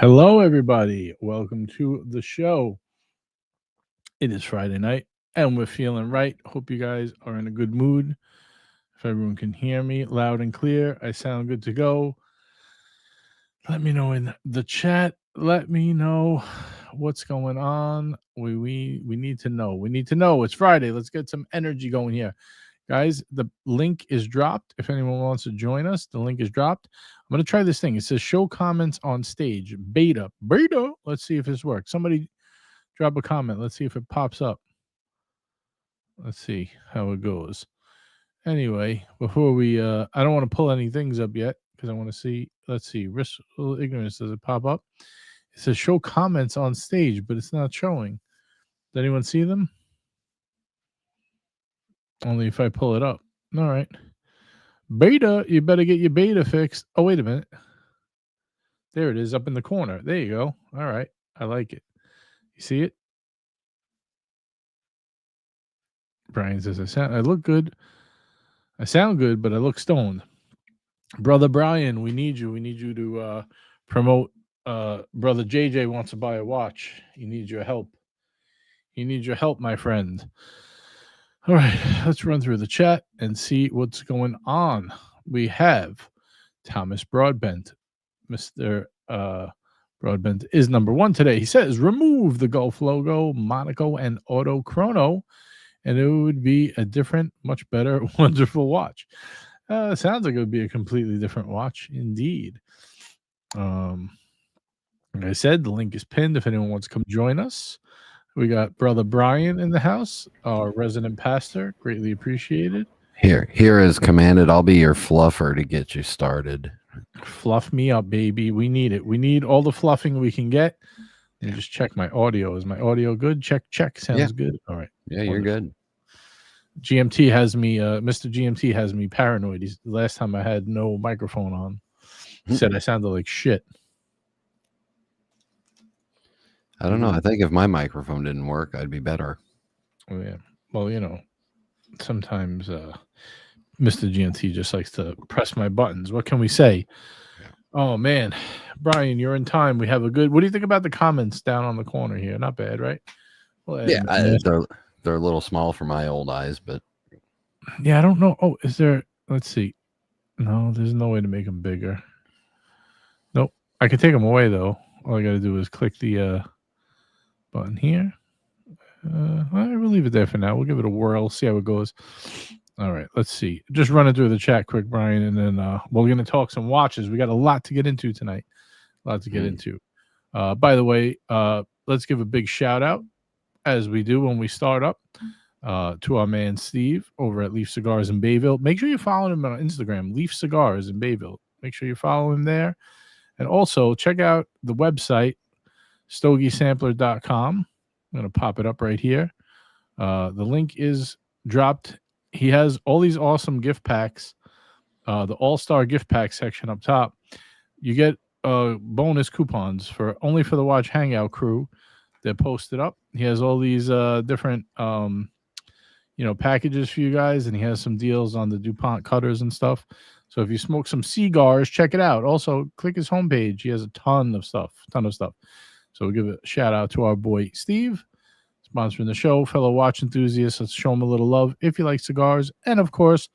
Hello, everybody. Welcome to the show. It is Friday night, and we're feeling right. Hope you guys are in a good mood. If everyone can hear me loud and clear, I sound good to go. Let me know in the chat. Let me know what's going on. We need to know. We need to know. It's Friday. Let's get some energy going here. Guys, the link is dropped. If anyone wants to join us, the link is dropped. I'm going to try this thing. It says show comments on stage. Beta. Let's see if this works. Somebody drop a comment. Let's see if it pops up. Let's see how it goes. Anyway, before we, I don't want to pull any things up yet because I want to see. Let's see. Risk ignorance. Does it pop up? It says show comments on stage, but it's not showing. Does anyone see them? Only if I pull it up. All right. Beta, you better get your beta fixed. Oh, wait a minute. There it is up in the corner. There you go. All right. I like it. You see it? Brian says, I look good. I sound good, but I look stoned. Brother Brian, we need you. We need you to promote. Brother JJ wants to buy a watch. He needs your help. He needs your help, my friend. All right, let's run through the chat and see what's going on. We have Thomas Broadbent. Mr. Broadbent is number one today. He says, remove the Gulf logo, Monaco, and Auto Chrono, and it would be a different, much better, wonderful watch. Sounds like it would be a completely different watch, indeed. Like I said, the link is pinned if anyone wants to come join us. We got Brother Brian in the house, our resident pastor. Greatly appreciated. Here is commanded. I'll be your fluffer to get you started. Fluff me up, baby. We need it. We need all the fluffing we can get. Let me just check my audio. Is my audio good? Check. Sounds good. All right. Yeah, you're good. GMT has me, Mr. GMT has me paranoid. The last time I had no microphone on, he said I sounded like shit. I don't know. I think if my microphone didn't work, I'd be better. Oh, yeah. Well, sometimes Mr. GMT just likes to press my buttons. What can we say? Yeah. Oh, man. Brian, you're in time. We have a good... What do you think about the comments down on the corner here? Not bad, right? Well, yeah, they're a little small for my old eyes, but... Yeah, I don't know. Oh, is there... Let's see. No, there's no way to make them bigger. Nope. I can take them away, though. All I got to do is click the button here. We'll leave it there for now. We'll give it a whirl, see how it goes. All right, let's see. Just running through the chat quick, Brian, and then we're going to talk some watches. We got a lot to get into tonight. By the way, let's give a big shout out, as we do when we start up, to our man Steve over at Leaf Cigars in Bayville. Make sure you follow him on Instagram, Leaf Cigars in Bayville. Make sure you follow him there. And also check out the website, stogiesampler.com. I'm going to pop it up right here. The link is dropped. He has all these awesome gift packs. The All-Star gift pack section up top. You get bonus coupons only for the Watch Hangout crew. They're posted up. He has all these different packages for you guys, and he has some deals on the DuPont cutters and stuff. So if you smoke some cigars, check it out. Also, click his homepage. He has a ton of stuff. So we'll give a shout out to our boy Steve, sponsoring the show, fellow watch enthusiasts. Let's show him a little love if you like cigars. And of course,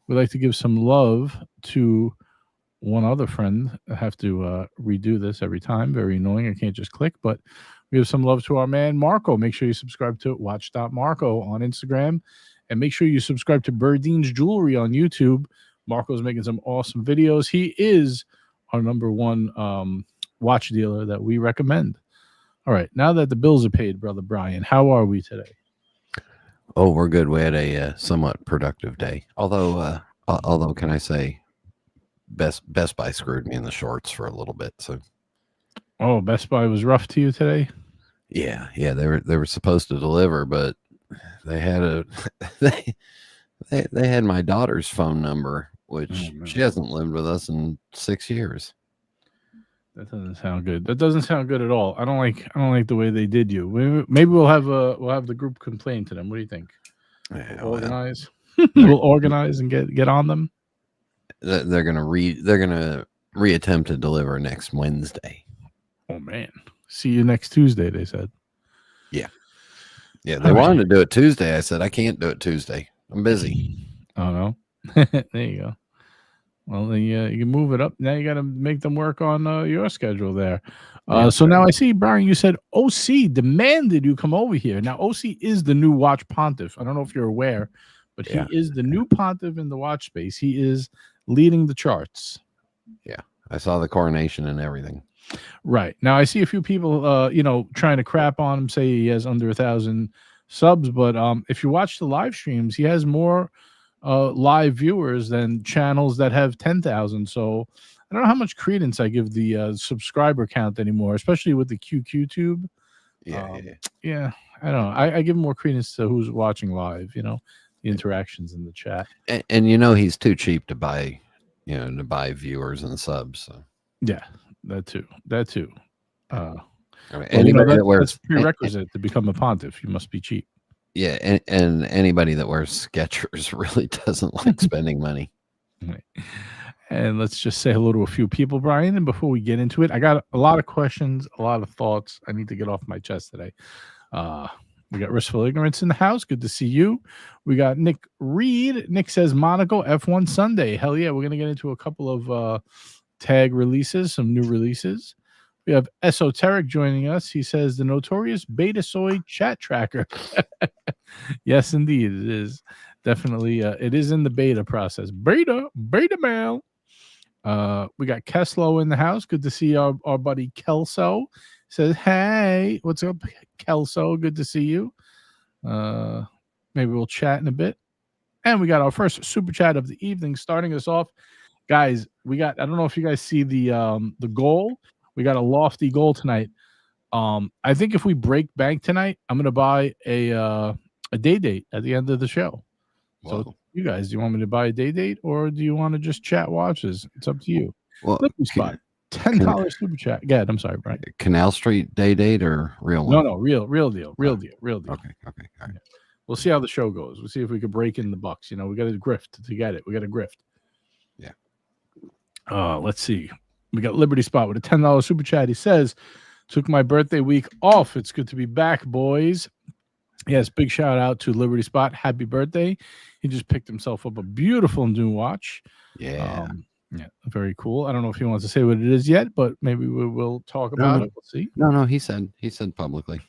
we like to give some love to one other friend. I have to redo this every time. Very annoying. I can't just click, but we give some love to our man Marco. Make sure you subscribe to watch.marco on Instagram, and make sure you subscribe to Birdine's Jewelry on YouTube. Marco's making some awesome videos. He is our number one watch dealer that we recommend. All right, now that the bills are paid, Brother Brian, how are we today? Oh, we're good. We had a somewhat productive day. Although, can I say, Best Buy screwed me in the shorts for a little bit. So, oh, Best Buy was rough to you today? Yeah. They were supposed to deliver, but they had they had my daughter's phone number, which she hasn't lived with us in 6 years. That doesn't sound good. That doesn't sound good at all. I don't like the way they did you. Maybe we'll have the group complain to them. What do you think? Yeah, organize. We'll organize and get on them. They're gonna reattempt to deliver next Wednesday. Oh man, see you next Tuesday. They said. Yeah, they All wanted right. to do it Tuesday. I said I can't do it Tuesday. I'm busy. Oh no. There you go. Well, then you can move it up. Now you got to make them work on your schedule there. Yeah. So now I see, Brian, you said OC demanded you come over here. Now, OC is the new watch pontiff. I don't know if you're aware, but he Yeah. is the new pontiff in the watch space. He is leading the charts. Yeah, I saw the coronation and everything. Right. Now, I see a few people, trying to crap on him, say he has under 1,000 subs. But if you watch the live streams, he has more live viewers than channels that have 10,000. So I don't know how much credence I give the subscriber count anymore, especially with the QQ tube. Yeah, I don't know. I give more credence to who's watching live, the interactions in the chat. And he's too cheap to buy, to buy viewers and subs. So. Yeah, that too. I mean, Well, that wears that's prerequisite to become a pontiff. You must be cheap. Yeah, and anybody that wears Skechers really doesn't like spending money. Right. And let's just say hello to a few people, Brian. And before we get into it, I got a lot of questions, a lot of thoughts I need to get off my chest today. We got Wristful Ignorance in the house. Good to see you. We got Nick Reed. Nick says Monaco F1 Sunday. Hell yeah, we're going to get into a couple of tag releases, some new releases. We have Esoteric joining us. He says the notorious Betasoid chat tracker. Yes, indeed, it is. Definitely, it is in the beta process. Beta mail. We got Keslo in the house. Good to see our buddy Kelso. Says, hey, what's up, Kelso? Good to see you. Maybe we'll chat in a bit. And we got our first super chat of the evening, starting us off. Guys, I don't know if you guys see the goal. We got a lofty goal tonight. I think if we break bank tonight, I'm gonna buy a day date at the end of the show. Whoa. So you guys, do you want me to buy a day date or do you want to just chat watches? It's up to you. Well, Spot. $10 super chat. Go ahead. I'm sorry, Brian. Canal Street day date or real one? No, real deal. Real deal. Okay. All right. Yeah. We'll see how the show goes. We'll see if we could break in the bucks. We got to grift to get it. We got to grift. Yeah. Let's see. We got Liberty Spot with a $10 super chat. He says, took my birthday week off. It's good to be back, boys. Yes, big shout out to Liberty Spot. Happy birthday. He just picked himself up a beautiful new watch. Yeah. Yeah, very cool. I don't know if he wants to say what it is yet, but maybe we will talk about it. We'll see. No, he said publicly.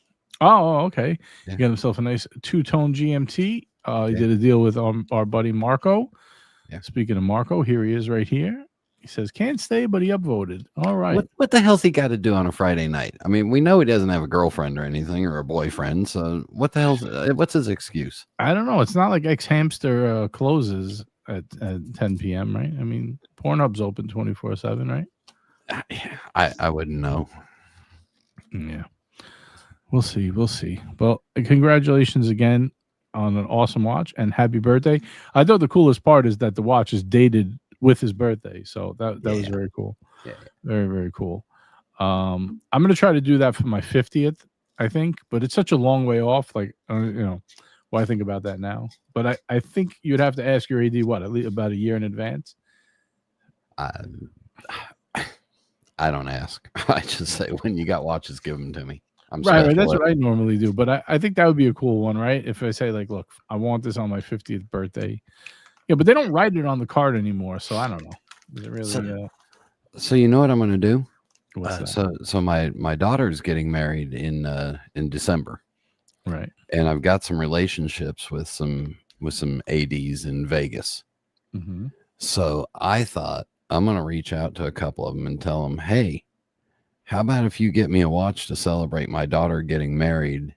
Oh, okay. Yeah. He got himself a nice two-tone GMT. He did a deal with our buddy Marco. Yeah. Speaking of Marco, here he is right here. He says, can't stay, but he upvoted. All right. What the hell's he got to do on a Friday night? I mean, we know he doesn't have a girlfriend or anything or a boyfriend. So what the hell's what's his excuse? I don't know. It's not like X-Hamster closes at 10 p.m., right? I mean, Pornhub's open 24/7, right? I wouldn't know. Yeah. We'll see. Well, congratulations again on an awesome watch and happy birthday. I thought the coolest part is that the watch is dated with his birthday, so that was very cool. Yeah, very, very cool. I'm gonna try to do that for my 50th, I think, but it's such a long way off. Like, why think about that now? But I think you'd have to ask your AD at least about a year in advance. I don't ask. I just say when you got watches, give them to me. Right. That's what I normally do. But I think that would be a cool one, right? If I say like, look, I want this on my 50th birthday. Yeah, but they don't write it on the card anymore, so I don't know. Is it really? So you know what I'm going to do? What's that? So my daughter's getting married in December, right? And I've got some relationships with some ADs in Vegas. Mm-hmm. So I thought I'm going to reach out to a couple of them and tell them, hey, how about if you get me a watch to celebrate my daughter getting married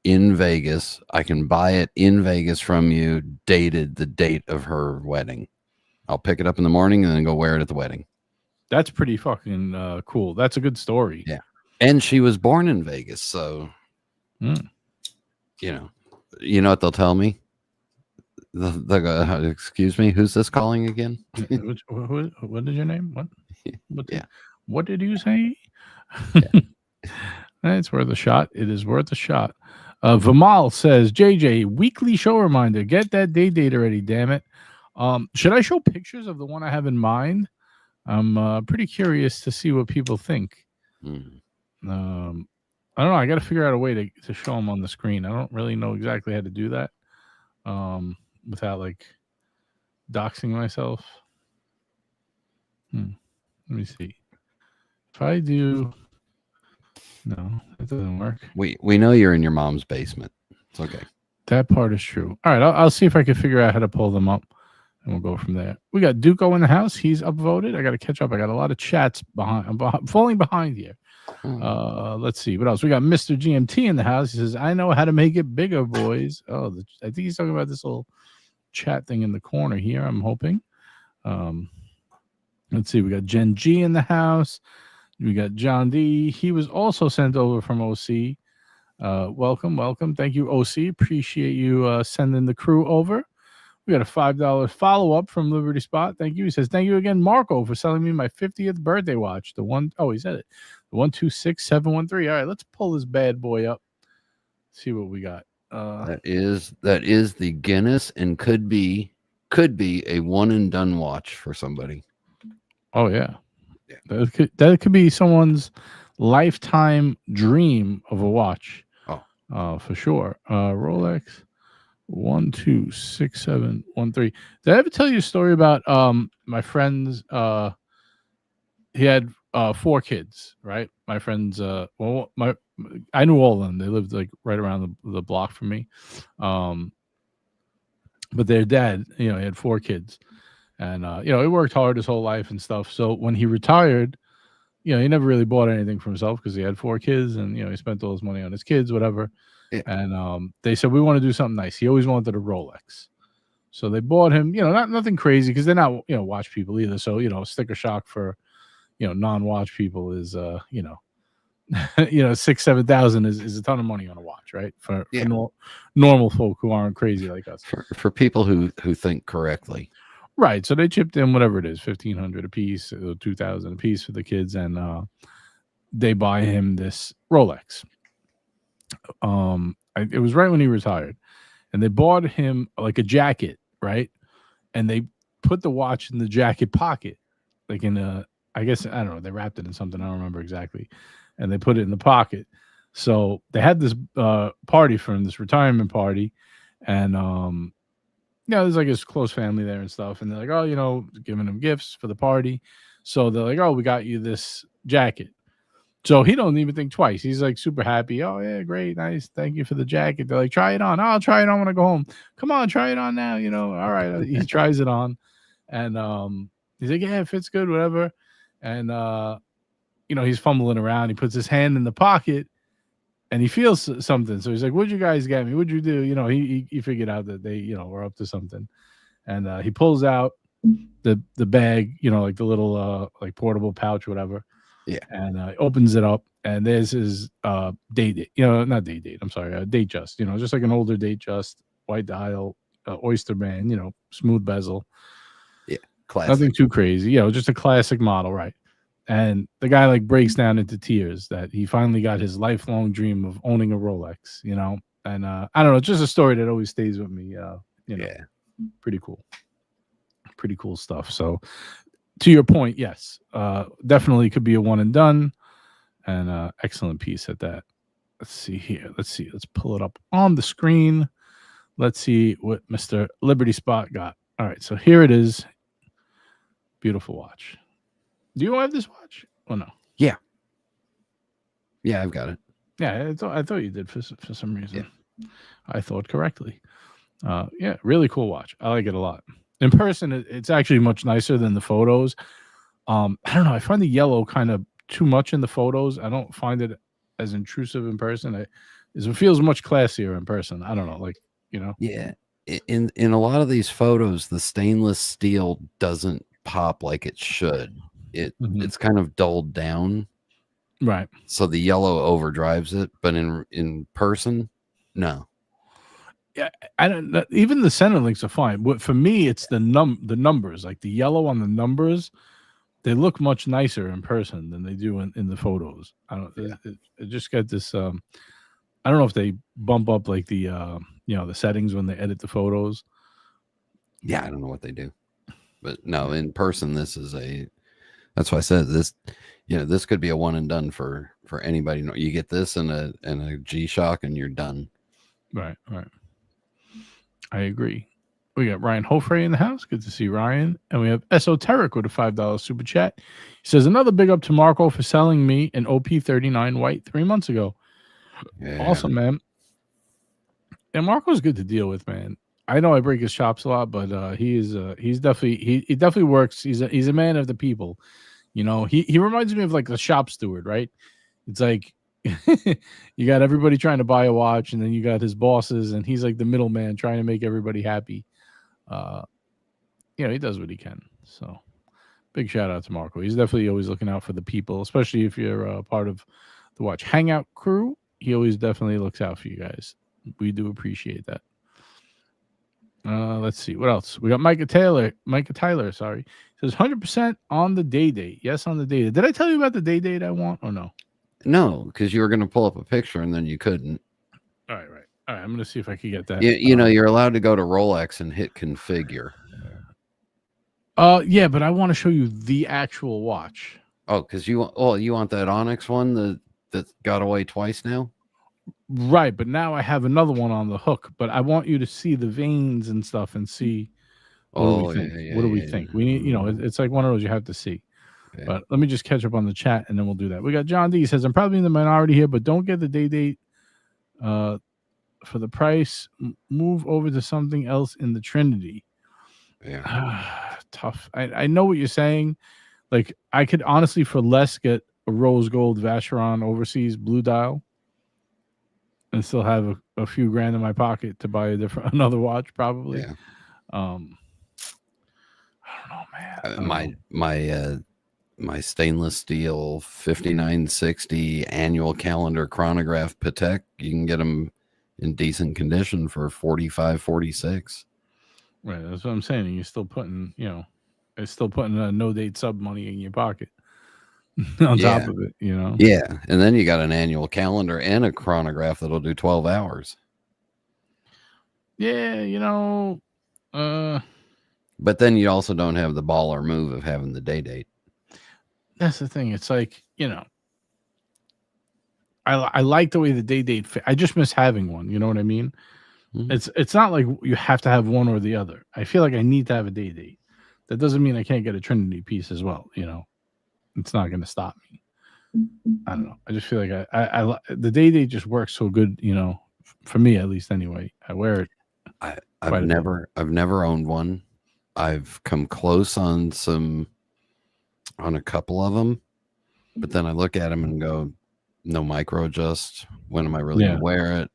in Vegas? I can buy it in Vegas from you, dated the date of her wedding. I'll pick it up in the morning and then go wear it at the wedding. That's pretty fucking cool. That's a good story. Yeah. And she was born in Vegas. So, you know what they'll tell me? They'll go, excuse me, who's this calling again? What is your name? What? What did you say? Yeah. It's worth a shot. It is worth a shot. Vimal says, JJ, weekly show reminder. Get that day date already, damn it. Should I show pictures of the one I have in mind? I'm pretty curious to see what people think. Mm. I don't know. I got to figure out a way to show them on the screen. I don't really know exactly how to do that without like doxing myself. Let me see. If I do, no, that doesn't work. We know you're in your mom's basement. It's okay. That part is true. All right, I'll see if I can figure out how to pull them up, and we'll go from there. We got Duco in the house. He's upvoted. I got to catch up. I got a lot of chats behind. I'm falling behind here. Let's see what else. We got Mr. GMT in the house. He says, "I know how to make it bigger, boys." Oh, I think he's talking about this little chat thing in the corner here. I'm hoping. Let's see. We got Jen G in the house. We got John D. He was also sent over from OC. Welcome. Thank you, OC. Appreciate you sending the crew over. We got a $5 follow-up from Liberty Spot. Thank you. He says, "Thank you again, Marco, for selling me my 50th birthday watch." He said it. The 126713. All right, let's pull this bad boy up. See what we got. That is the Guinness and could be a one and done watch for somebody. Oh yeah. That could be someone's lifetime dream of a watch. For sure. Rolex 126713. Did I ever tell you a story about my friend's he had 4 kids, right? My friends I knew all of them. They lived like right around the block from me. But their dad, he had 4 kids. And he worked hard his whole life and stuff. So when he retired, he never really bought anything for himself because he had 4 kids and he spent all his money on his kids, whatever. Yeah. And they said, "We want to do something nice." He always wanted a Rolex. So they bought him, nothing crazy because they're not, watch people either. So, sticker shock for, non-watch people is, 6,000-7,000 is a ton of money on a watch, right? For normal folk who aren't crazy like us. For people who think correctly. Right. So they chipped in whatever it is, 1,500 a piece, 2,000 a piece for the kids. And they buy him this Rolex. It was right when he retired. And they bought him like a jacket, right? And they put the watch in the jacket pocket. Like in I guess, I don't know, they wrapped it in something. I don't remember exactly. And they put it in the pocket. So they had this party for him, this retirement party. And there's like his close family there and stuff. And they're like, oh, giving him gifts for the party. So they're like, "Oh, we got you this jacket." So he don't even think twice. He's like super happy. "Oh, yeah, great. Nice. Thank you for the jacket." They're like, "Try it on." "Oh, I'll try it on when I go home." "Come on, try it on now." All right. He tries it on. And he's like, "Yeah, it fits good, whatever." And, he's fumbling around. He puts his hand in the pocket. And he feels something. So he's like, "What'd you guys get me? What'd you do?" He figured out that they, were up to something. And he pulls out the bag, like the little like portable pouch, whatever. Yeah. And opens it up. And there's his date, not date. I'm sorry, date just, just like an older date just, white dial, oyster band, smooth bezel. Yeah. Classic. Nothing too crazy. Just a classic model, right? And the guy like breaks down into tears that he finally got his lifelong dream of owning a Rolex, and I don't know, it's just a story that always stays with me. Yeah, pretty cool stuff. So to your point, yes, definitely could be a one and done, and excellent piece at that. Let's see here. Let's pull it up on the screen. Let's see what Mr. Liberty Spot got. All right, so here it is. Beautiful watch. Do you have this watch? Oh, no. Yeah, I've got it. Yeah, I thought you did for some reason. Yeah. I thought correctly. Yeah, really cool watch. I like it a lot. In person, it's actually much nicer than the photos. I don't know. I find the yellow kind of too much in the photos. I don't find it as intrusive in person. It feels much classier in person. I don't know, Yeah, in a lot of these photos, the stainless steel doesn't pop like it should. It's kind of dulled down, right? So the yellow overdrives it, but in person, no. Yeah, I don't. Even the center links are fine. But for me, it's the numbers, like the yellow on the numbers. They look much nicer in person than they do in the photos. I don't. Yeah. It just got this. I don't know if they bump up like the the settings when they edit the photos. Yeah, I don't know what they do, but no, in person, this is that's why I said this. this could be a one and done for anybody. You get this and a G-Shock and you're done. Right. I agree. We got Ryan Hofrey in the house. Good to see Ryan. And we have Esoteric with a $5 super chat. He says, another big up to Marco for selling me an OP39 white 3 months ago. Yeah. Awesome, man. And Marco's good to deal with, man. I know I break his chops a lot, but he's definitely he definitely works. He's a man of the people. He reminds me of like the shop steward, right? It's like you got everybody trying to buy a watch, and then you got his bosses, and he's like the middleman trying to make everybody happy. He does what he can. So big shout out to Marco. He's definitely always looking out for the people, especially if you're part of the Watch Hangout crew. He always definitely looks out for you guys. We do appreciate that. Let's see what else. We got Micah Tyler, sorry. Says 100% on the day date. Yes, on the day date. Did I tell you about the day date I want or no? No, because you were going to pull up a picture and then you couldn't. All right. I'm going to see if I can get that. You're allowed to go to Rolex and hit configure. Yeah, but I want to show you the actual watch. Oh, because you want that Onyx one that got away twice now? Right, but now I have another one on the hook, but I want you to see the veins and stuff and see what do we think? What do we think? We need, it's like one of those you have to see. Yeah. But let me just catch up on the chat and then we'll do that. We got John D. He says, I'm probably in the minority here, but don't get the day date for the price. Move over to something else in the Trinity. Yeah. Tough. I know what you're saying. Like, I could honestly, for less, get a rose gold Vacheron overseas blue dial and still have a few grand in my pocket to buy another watch, probably. Yeah. I don't know, man. My stainless steel 5960 annual calendar chronograph Patek, you can get them in decent condition for 45, 46. Right, that's what I'm saying. And you're still putting, it's still putting a no date sub money in your pocket on top of it, Yeah, and then you got an annual calendar and a chronograph that'll do 12 hours. Yeah, but then you also don't have the baller move of having the day date. That's the thing. It's like, I like the way the day date fit. I just miss having one. You know what I mean? Mm-hmm. It's not like you have to have one or the other. I feel like I need to have a day date. That doesn't mean I can't get a Trinity piece as well. It's not going to stop me. I don't know. I just feel like I the day date just works so good. For me at least. Anyway, I wear it. I've never owned one. I've come close on a couple of them, but then I look at them and go, no micro adjust. When am I really going to wear it?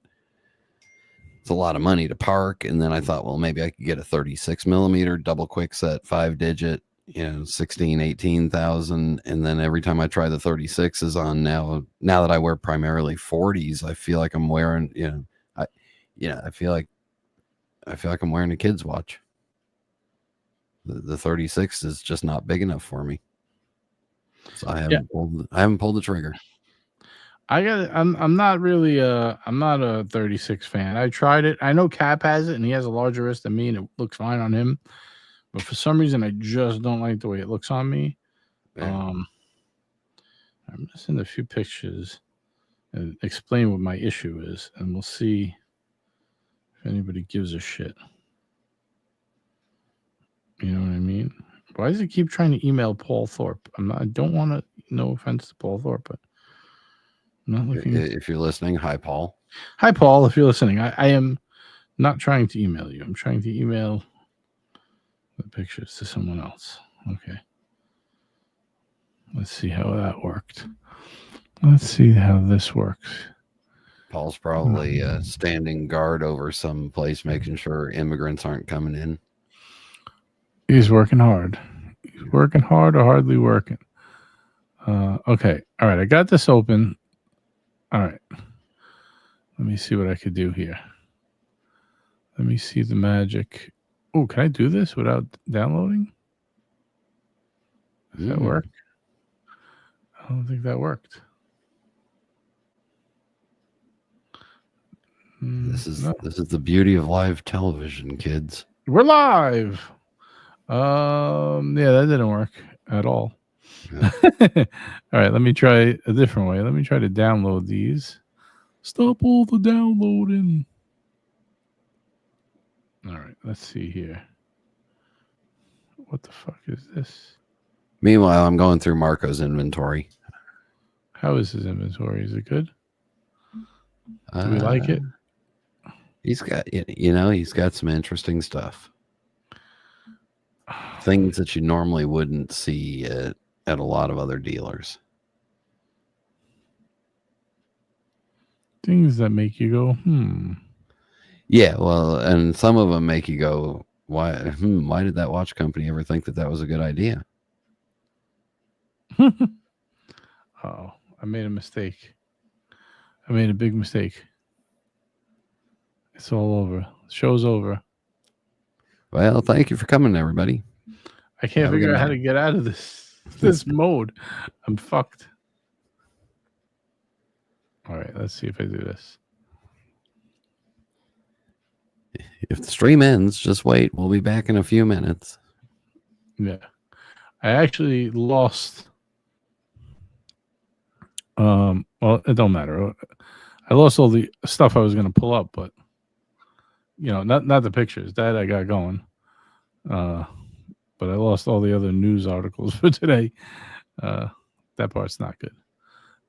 It's a lot of money to park. And then I thought, well, maybe I could get a 36 millimeter double quick set, 5-digit, 16, 18,000. And then every time I try the 36s on now that I wear primarily 40s, I feel like I'm wearing, I feel like I'm wearing a kid's watch. The 36 is just not big enough for me. So I haven't pulled the trigger. I'm not a 36 fan. I tried it. I know Cap has it and he has a larger wrist than me and it looks fine on him. But for some reason I just don't like the way it looks on me. Yeah. I'm just in a few pictures and explain what my issue is and we'll see if anybody gives a shit. You know what I mean? Why does it keep trying to email Paul Thorpe? I don't want to, no offense to Paul Thorpe, but I'm not looking. If you're listening, hi, Paul. Hi, Paul. If you're listening, I am not trying to email you. I'm trying to email the pictures to someone else. Okay. Let's see how that worked. Let's see how this works. Paul's probably standing guard over some place, making sure immigrants aren't coming in. He's working hard. He's working hard or hardly working. Okay. All right. I got this open. All right. Let me see what I could do here. Let me see the magic. Oh, can I do this without downloading? Does that work? I don't think that worked. This is the beauty of live television, kids. We're live. Yeah, that didn't work at all. All right, let me try a different way. Let me try to download these. Stop all the downloading. All right, let's see here. What the fuck is this? Meanwhile, I'm going through Marco's inventory. How is his inventory? Is it good? Do we like it? He's got, he's got some interesting stuff. Things that you normally wouldn't see at a lot of other dealers. Things that make you go, Yeah, well, and some of them make you go, why did that watch company ever think that was a good idea? Oh, I made a mistake. I made a big mistake. It's all over. The show's over. Well, thank you for coming, everybody. I can't figure out how to get out of this mode. I'm fucked. All right, let's see if I do this. If the stream ends, just wait. We'll be back in a few minutes. Yeah. I actually lost. Well, it don't matter. I lost all the stuff I was going to pull up, but not the pictures that I got going. But I lost all the other news articles for today. That part's not good.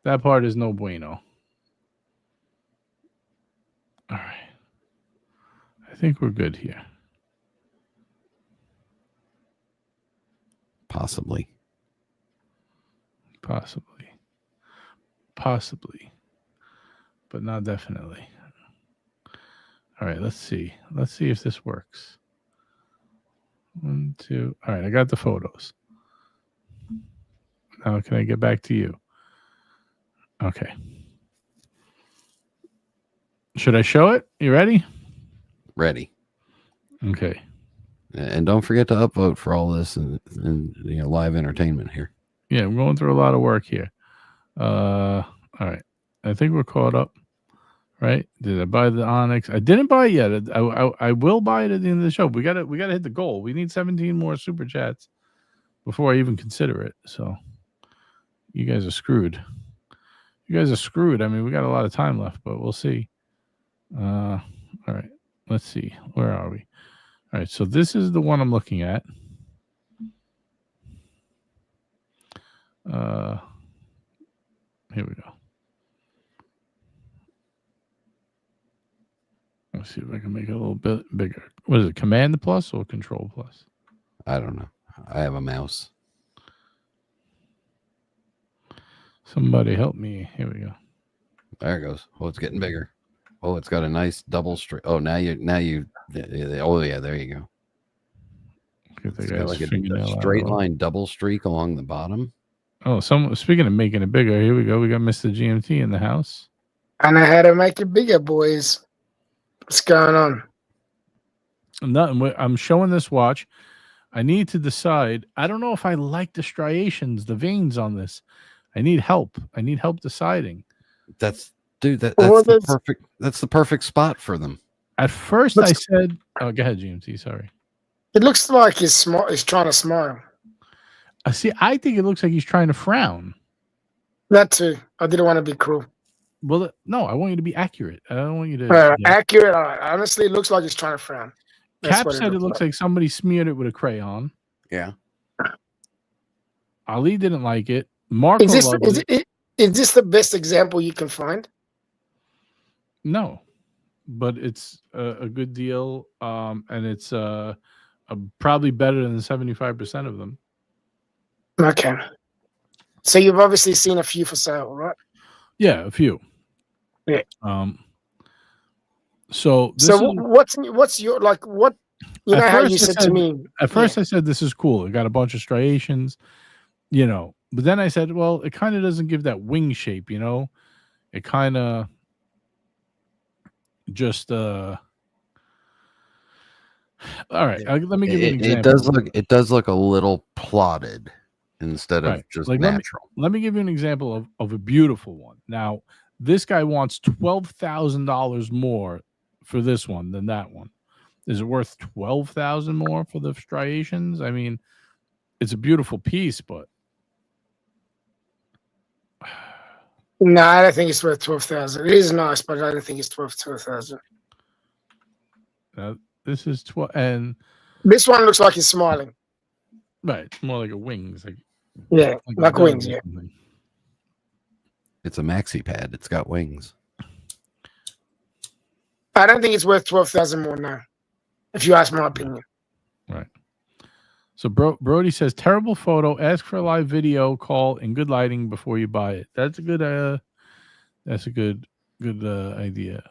That part is no bueno. All right. I think we're good here. Possibly. But not definitely. All right, let's see. Let's see if this works. 1, 2. All right, I got the photos. Now can I get back to you? Okay. Should I show it? You ready? Ready. Okay. And don't forget to upvote for all this and live entertainment here. Yeah, I'm going through a lot of work here. All right. I think we're caught up. Right? Did I buy the Onyx? I didn't buy it yet. I will buy it at the end of the show. We gotta hit the goal. We need 17 more super chats before I even consider it. So you guys are screwed. I mean, we got a lot of time left, but we'll see. All right. Let's see. Where are we? All right. So this is the one I'm looking at. Here we go. Let's see if I can make it a little bit bigger. What is it? Command plus or Control plus? I don't know. I have a mouse. Somebody help me. Here we go. There it goes. Oh, it's getting bigger. Oh, it's got a nice double streak. Oh, now you. Oh yeah, there you go. It's got like a straight line double streak along the bottom. Oh, speaking of making it bigger, here we go. We got Mr. GMT in the house. I know how to make it bigger, boys. What's going on? Nothing. I'm showing this watch. I need to decide. I don't know if I like the striations, the veins on this. I need help. I need help deciding. That's the perfect spot for them. At first, I said, "Oh, go ahead, GMT. Sorry." It looks like he's trying to smile. See, I think it looks like he's trying to frown. That too. I didn't want to be cruel. Well, no, I want you to be accurate. I don't want you to accurate. Honestly, it looks like he's trying to frown. Cap said it looks like somebody smeared it with a crayon. Yeah. Ali didn't like it. Marco is this the best example you can find? No, but it's a good deal, and it's probably better than 75% of them. Okay. So you've obviously seen a few for sale, right? Yeah, a few. Yeah. So what's your like what you know how you said to me at first I said this is cool. It got a bunch of striations, but then I said, well, it kind of doesn't give that wing shape, It kind of just all right. Let me give you an example. It does look a little plotted instead of just like natural. Let me give you an example of a beautiful one. Now, this guy wants $12,000 more for this one than that one. Is it worth $12,000 more for the striations? I mean, it's a beautiful piece, but No, I don't think it's worth 12,000. It is nice, but I don't think it's worth 12,000. This is 12, and This one looks like he's smiling. right, it's more like a wings, Yeah, a like dove wings. or Yeah. something. It's a maxi pad. It's got wings. I don't think it's worth 12,000 more now, if you ask my opinion. Right. So Brody says, terrible photo. Ask for a live video call in good lighting before you buy it. That's a good. That's a good idea.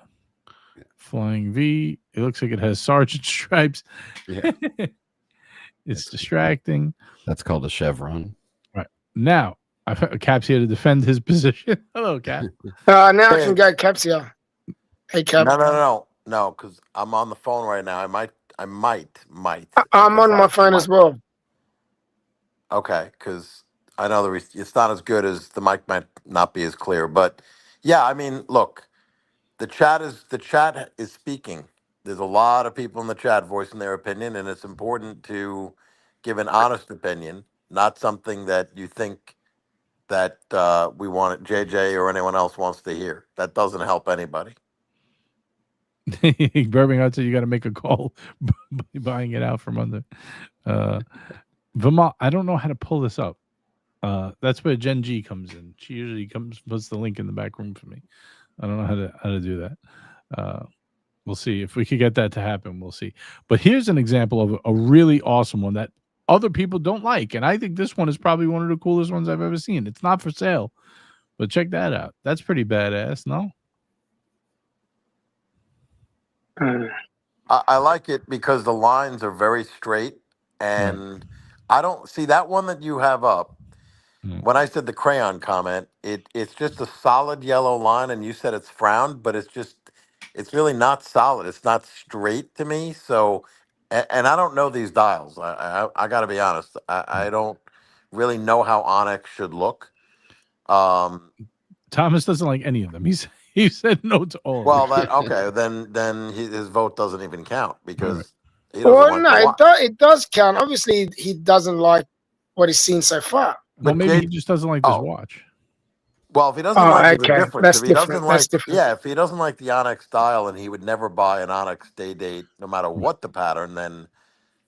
Flying V. It looks like it has sergeant stripes. Yeah. It's distracting. That's called a chevron. Right. Now, Cap's here to defend his position. Hello, Cap. Now I can go Caps here. Hey, Cap. No, because I'm on the phone right now. I might. I'm on my phone as well. Okay, because I know it's not as good as the mic might not be as clear, but yeah, I mean, look, the chat is speaking. There's a lot of people in the chat voicing their opinion, and it's important to give an honest opinion, not something that you think that we want JJ or anyone else wants to hear. That doesn't help anybody. Birmingham said you got to make a call buying it out from under. Vermont, I don't know how to pull this up. That's where Jen G comes in. She usually puts the link in the back room for me. I don't know how to do that. We'll see if we could get that to happen. We'll see. But here's an example of a really awesome one that other people don't like, and I think this one is probably one of the coolest ones I've ever seen. It's not for sale, but check that out. That's pretty badass, no? I like it because the lines are very straight, and I don't see that one that you have up. When I said the crayon comment, it's just a solid yellow line, and you said it's frowned, but it's really not solid. It's not straight to me. So, and I don't know these dials. I got to be honest. I don't really know how Onyx should look. Thomas doesn't like any of them. He said no to all. Well, then his vote doesn't even count because he Well, doesn't no, it does count. Obviously, he doesn't like what he's seen so far. Well, maybe he just doesn't like this watch. Well, if he doesn't like it, okay. it's different. That's If he different. doesn't That's like, different. yeah, if he doesn't like the Onyx style and he would never buy an Onyx day date, no matter what the pattern, then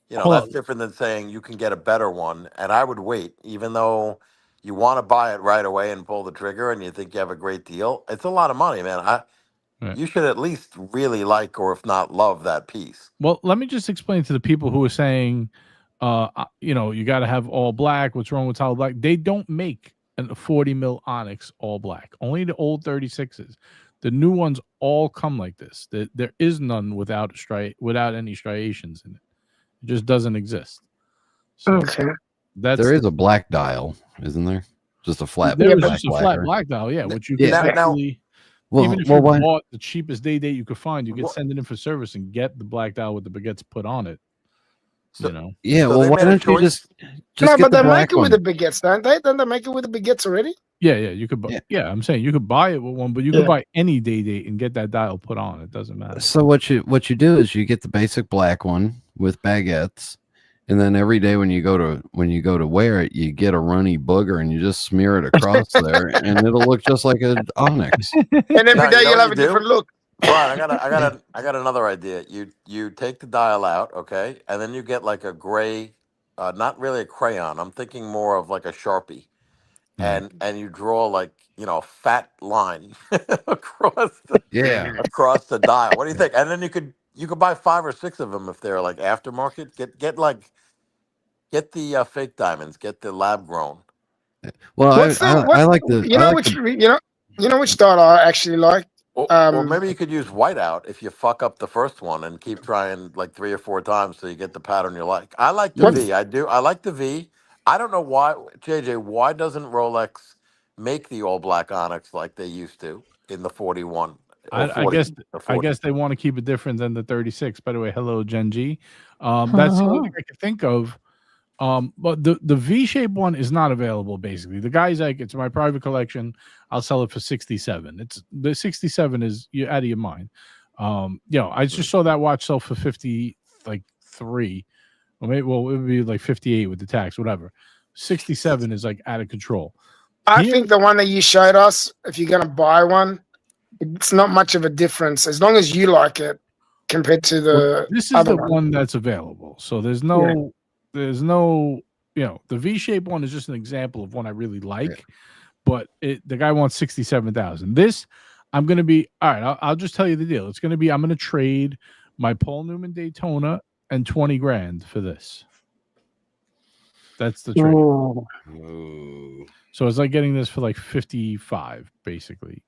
that's different than saying you can get a better one. And I would wait, even though you want to buy it right away and pull the trigger, and you think you have a great deal. It's a lot of money, man. You should at least really like, or if not love, that piece. Well, let me just explain to the people who are saying, you got to have all black. What's wrong with solid black? They don't make a 40 mil Onyx all black. Only the old 36s. The new ones all come like this. There is none without any striations in it. It just doesn't exist. So okay. There is a black dial, isn't there? Just a flat. There was just a flat black dial, which you could actually. Even if you bought the cheapest day date you could find, you could send it in for service and get the black dial with the baguettes put on it. Yeah, well, why don't you just no, get but the they make it one with the baguettes, don't they? Don't they make it with the baguettes already? Yeah, you could buy. Yeah, I'm saying you could buy it with one, but you could buy any day date and get that dial put on. It doesn't matter. So what you do is you get the basic black one with baguettes, and then every day when you go to wear it, you get a runny booger and you just smear it across there, and it'll look just like an Onyx. And every day you'll have a different look. Brian, I got another idea. You take the dial out, okay, and then you get like a gray, not really a crayon. I'm thinking more of like a Sharpie, and you draw like a fat line across the dial. What do you think? And then you could buy 5 or 6 of them if they're like aftermarket. Get the fake diamonds. Get the lab grown. Well, I like the. You know which style I actually like. Or maybe you could use whiteout if you fuck up the first one and keep trying like 3 or 4 times so you get the pattern you like. I like the V. I do. I like the V. I don't know why, JJ. Why doesn't Rolex make the all black Onyx like they used to in the 41? I guess they want to keep it different than the 36. By the way, hello, Gen G. That's the only thing I can think of. But the V-shaped one is not available. Basically, the guy's like, it's my private collection. I'll sell it for 67. It's the 67 is you're out of your mind. I just saw that watch sell for 53, or maybe it would be like 58 with the tax, whatever. 67 is like out of control. I Here- think the one that you showed us, if you're going to buy one, it's not much of a difference as long as you like it compared to the this is other the one that's available. So there's no, the V-shape one is just an example of one I really like, but the guy wants 67,000. This, I'm going to be, all right, I'll just tell you the deal. It's going to be, I'm going to trade my Paul Newman Daytona and 20 grand for this. That's the trade. Ooh, So it's like getting this for like 55, basically,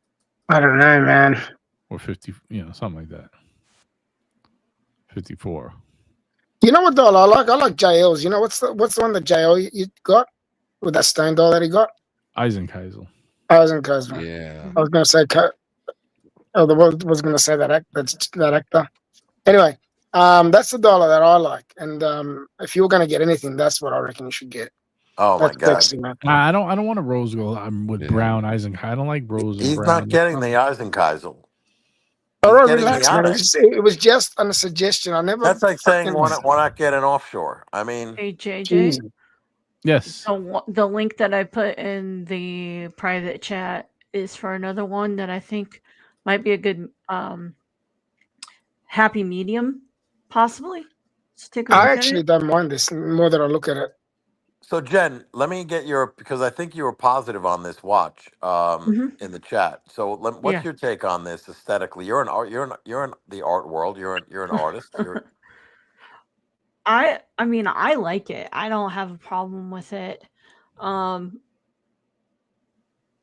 I don't know, man. or 50, something like that. 54. You know what doll I like? I like JL's. You know what's the one that JL you got with that stone doll that he got? Eisenkeisel. I was in Cosmo. Yeah. I was going to say, was going to say that actor. Anyway, that's the dollar that I like, and if you were going to get anything, that's what I reckon you should get. Oh my That's God. sexy, man. I don't want a rose gold. I'm with brown Eisenkeisel. I don't like rose and He's brown. not getting the Eisenkeisel. All He's right, getting relax, the man. Onyx. It was just on a suggestion. I never. That's like saying fucking- why not get an offshore? I mean, Hey JJ, Jesus. Yes. the link that I put in the private chat is for another one that I think might be a good happy medium, possibly. Let's take a look I at actually it. don't mind this more that I look at it. so Jen, let me get because I think you were positive on this watch in the chat. So what's Yeah. your take on this aesthetically? You're in the art world. You're an artist. I mean, I like it. I don't have a problem with it.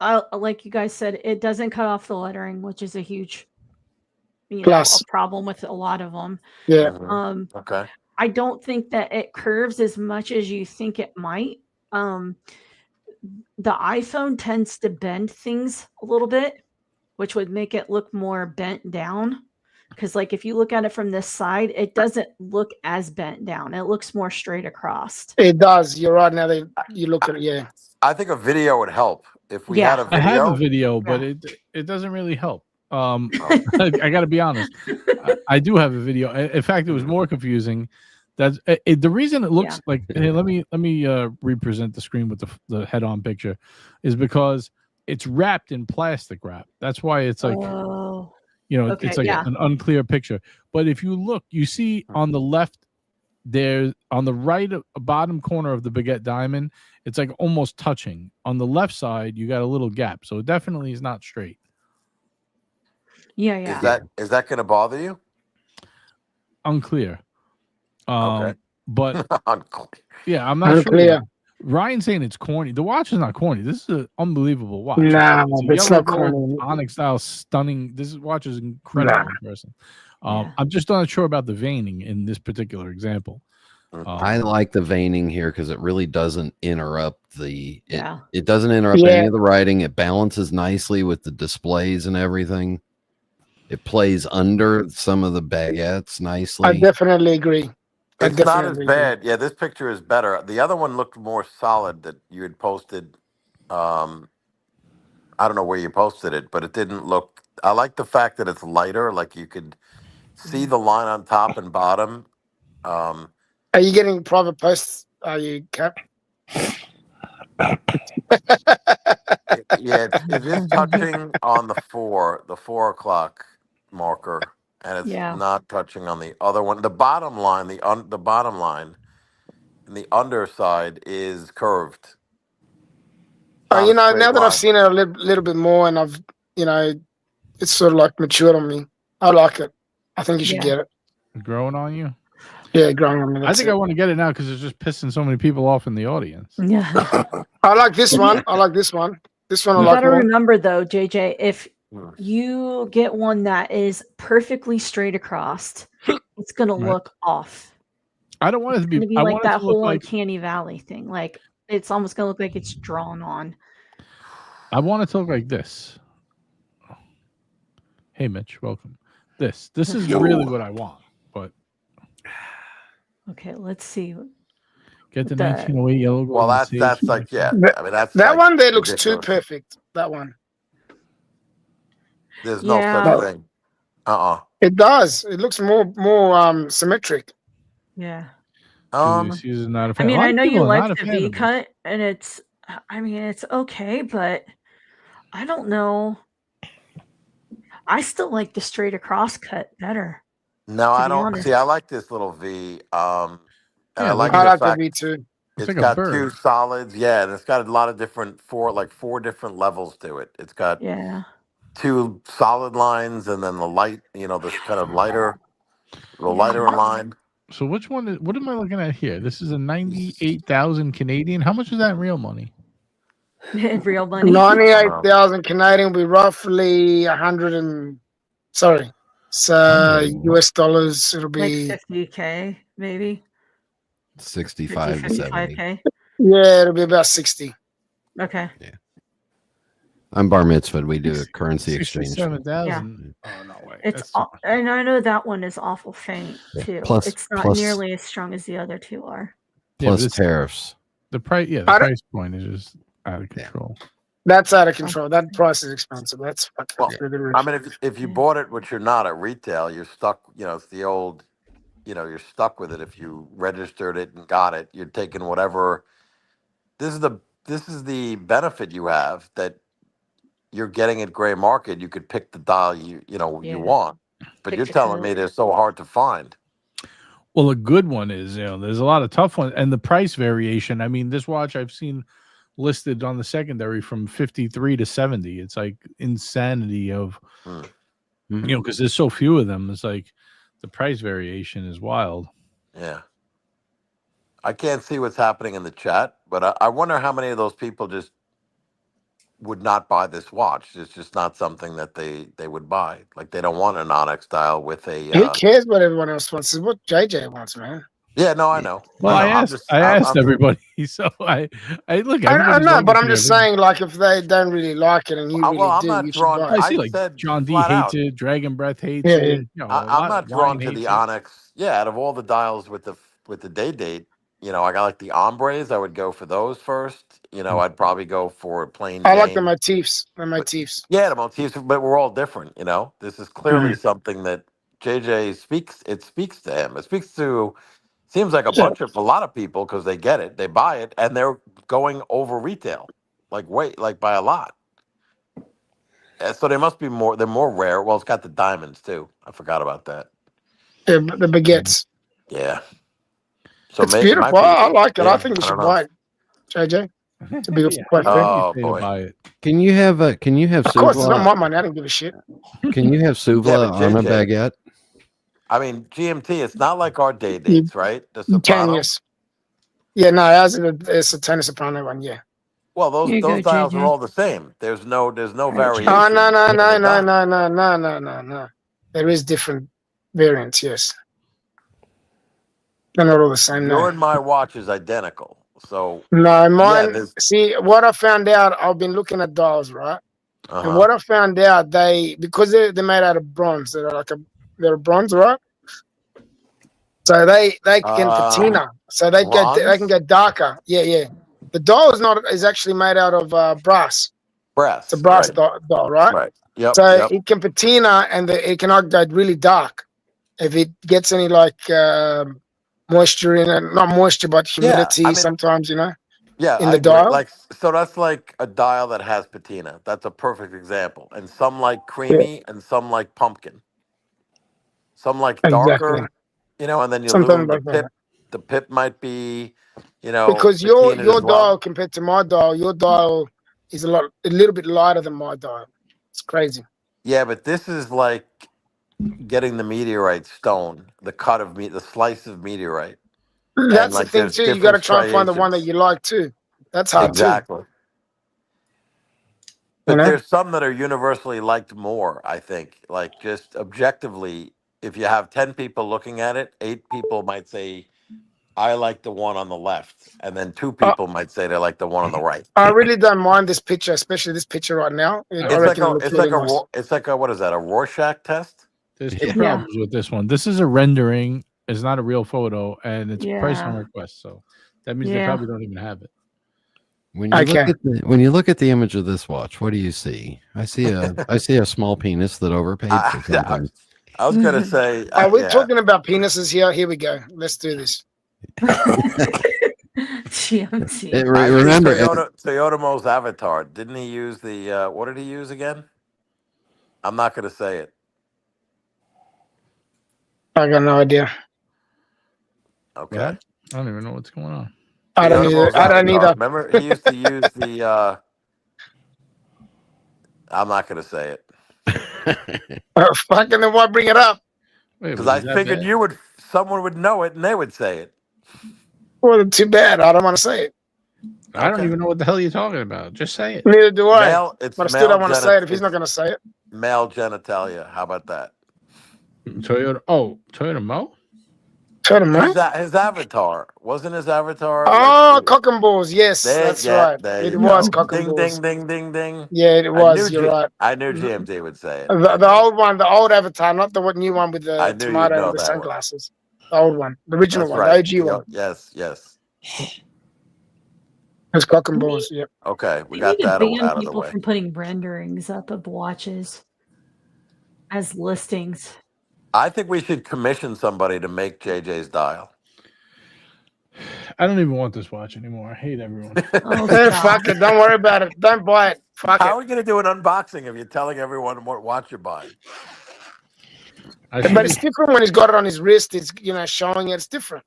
Like you guys said, it doesn't cut off the lettering, which is a huge, Plus. a problem with a lot of them. Yeah. Okay. I don't think that it curves as much as you think it might. The iPhone tends to bend things a little bit, which would make it look more bent down. Because, like, if you look at it from this side, it doesn't look as bent down. It looks more straight across. It does. You're right. Now that you look at it, yeah. I think a video would help if we had a I have a video. video, but it doesn't really help. I got to be honest. I do have a video. In fact, it was more confusing. That's the reason it looks like. Hey, let me represent the screen with the head-on picture, is because it's wrapped in plastic wrap. That's why it's like, Okay, it's like an unclear picture. But if you look, you see on the left, there's on the right bottom corner of the Piguet diamond, it's like almost touching. On the left side, you got a little gap, so it definitely is not straight. Yeah. Is that going to bother you? Unclear. Okay. But Unclear. yeah, I'm not Unclear. sure. Ryan's saying it's corny. The watch is not corny. This is an unbelievable watch. Nah, it's it's yellow not gold, corny. onyx style, stunning. This watch is incredible in person. I'm just not sure about the veining in this particular example. I like the veining here because it really doesn't interrupt it doesn't interrupt Yeah. any of the writing. It balances nicely with the displays and everything. It plays under some of the baguettes nicely. I definitely agree. It's not as bad. Yeah, this picture is better. The other one looked more solid that you had posted. I don't know where you posted it, but it didn't look. I like the fact that it's lighter. Like you could see the line on top and bottom. Are you getting private posts? Are you, Cap? Yeah, it is touching on the 4 o'clock marker, and it's not touching on the other one. The bottom line, the bottom line, and the underside is curved. Oh, Not a now straight that I've line. seen it a little bit more, and I've, it's sort of like matured on me. I like it. I think you should get it. Growing on you? Yeah, growing on me. I think I want to get it now because it's just pissing so many people off in the audience. Yeah. I like this one. I like this one. This one I You like got to more. remember, though, JJ, if you get one that is perfectly straight across, it's going to look off. I don't want it to be, I like that whole uncanny valley thing. Like, it's almost going to look like it's drawn on. I want it to look like this. Hey, Mitch, welcome. This is really what I want. But okay, let's see. Get the 1908 yellow gold. Well, that's like, yeah. I mean, that's that like one there looks too ridiculous. perfect. That one. There's no such thing. It does. It looks more symmetric. Yeah. Julius is not a fan. I mean, I know you like the V cut, and it's I mean, it's okay, but I don't know. I still like the straight across cut better, No, to I be don't honest. see. I like this little V. And I Yeah, look like at I the like the fact V2. it's it's like a got two bird. solids. Yeah, and it's got a lot of different four different levels to it. It's got Yeah. two solid lines and then the light, this kind of the Yeah. lighter line. So which one is what am I looking at here? This is a 98,000 Canadian. How much is that in real money? Real money. 98,000 Canadian will be roughly 100 and sorry. So 100. US dollars, it'll Like be 50K, maybe. 65 to 70. 55K. yeah, it'll be about 60. Okay. I'm bar mitzvah. We do a currency exchange. 67,000. Oh no way. It's and I know that one is awful faint Yeah. too. Plus- it's not plus- nearly as strong as the other two are. Yeah, but Plus it's- tariffs. the price. Yeah, the I don't- price point is just out of control. That's out of control. That price is expensive. That's fucking Well, through the roof. I mean, if you bought it, which you're not at retail, you're stuck. It's the old. You're stuck with it. If you registered it and got it, you're taking whatever. This is the benefit you have that you're getting at gray market. You could pick the dial you Yeah. want, but Pick you're your telling code. me they're so hard to find. Well, a good one is, there's a lot of tough ones, and the price variation. I mean, this watch I've seen listed on the secondary from 53 to 70. It's like insanity of, because there's so few of them. It's like the price variation is wild. Yeah. I can't see what's happening in the chat, but I wonder how many of those people just would not buy this watch. It's just not something that they would buy. Like they don't want an Onyx dial with a. Who cares what everyone else wants? It's what JJ wants, man. Yeah, no, I know. Well, I know. I asked everybody, so I look. I everybody's know, but looking I'm for just their- saying, like, if they don't really like it and you really well, I'm do, not you should drawn- buy it. I see, I like said John D flat hates out. it, Dragon Breath hates Yeah, it. I'm not drawn to hates the it. Onyx. Yeah, out of all the dials with the day date, I got like the ombres. I would go for those first. I'd probably go for plain I Jane. like the motifs. The motifs. Yeah, the motifs, but we're all different. This is clearly something that JJ speaks. It speaks to him. It speaks to. Seems like a lot of people because they get it, they buy it, and they're going over retail, like by a lot. And so they must be more. They're more rare. Well, it's got the diamonds too. I forgot about that. The baguettes. Yeah. So It's beautiful. I like it. yeah, I think we I should don't know. buy it. JJ. It's a beautiful quite fair. Oh, Pay to boy. buy it. Can you have Of course, it's not Souvla? my money. I don't give a shit. Can you have Souvla but on a JJ baguette? I mean, GMT. It's not like our day dates, right? The You can, Soprano. yes. Yeah, no, it's a tennis soprano one, yeah. Well, Here you those go, dials JJ. are all the same. There's no variation. Oh, no. in the dial. There is different variants, yes. They're not all the same, Your no. and my watch is identical. So No, mine, there's- see, what I found out, I've been looking at dials, right? And uh-huh. what I found out, because they're made out of bronze, they're bronze, right? So they can patina, so they can get darker. Yeah. The dial is actually made out of brass. brass. It's a brass right. dial, right? Right. Yep. So yep. it can patina and it can go really dark if it gets any moisture in it. Not moisture, but humidity. I mean, sometimes, Yeah, in I the agree. dial. So that's like a dial that has patina. That's a perfect example. And some like creamy, and some like pumpkin. Some like darker, Exactly. and then you Sometimes lose the like pip. that. The pip might be, Because your patinaed as well. dial compared to my dial, your dial is a little bit lighter than my dial. It's crazy. Yeah, but this is like getting the meteorite stone, the cut of the slice of meteorite. That's like, the thing there's too. You got to different try and find the one that striations. you like too. That's hard Exactly. But You know? there's some that are universally liked more, I think. Like just objectively, if you have 10 people looking at it, 8 people might say, I like the one on the left. And then 2 people might say they like the one on the right. I really don't mind this picture, especially this picture right now. It's like a what is that? A Rorschach test? There's two problems with this one. This is a rendering. It's not a real photo, and it's price on request. So that means they probably don't even have it. When you look at the image of this watch, what do you see? I see a small penis that overpaid for something. I was gonna say, are we talking about penises here? Here we go. Let's do this. GMT. I see Remember, Toyota Mo's avatar. Didn't he use the? What did he use again? I'm not going to say it. I got no idea. Okay. What? I don't even know what's going on. I don't Toyota either. Mo's I don't avatar. either. Remember, he used to use the. I'm not going to say it Fucking then why bring it up? Wait, because was I it that figured bad? someone would know it and they would say it. Well, too bad. I don't want to say it. I don't Okay. even know what the hell you're talking about. Just say it. Neither do I. It's But I still male don't want to say it if he's not going to say it. Male genitalia. How about that? Toyota. Oh, Toyota Mo. Toyota Mo? His avatar wasn't his avatar. Oh, like, cock and balls. Yes, that's right. There It you was go. cock and Ding, balls. ding, ding, ding, ding. Yeah, it was. You're right. I knew GMT would say it. The old one, the old avatar, not the new one with I the knew you'd tomato know and the that one. sunglasses. The old one, the original That's one, right. the OG one. Yes. It's cock and balls. Yep. Okay, we We got need to that ban out of the people way. from putting renderings up of watches as listings. I think we should commission somebody to make JJ's dial. I don't even want this watch anymore. I hate everyone. Oh, Hey, God. fuck it. Don't worry about it. Don't buy it. Fuck How it. are we going to do an unboxing if you're telling everyone what watch you're buying? But it's different when he's got it on his wrist. It's showing it. It's different.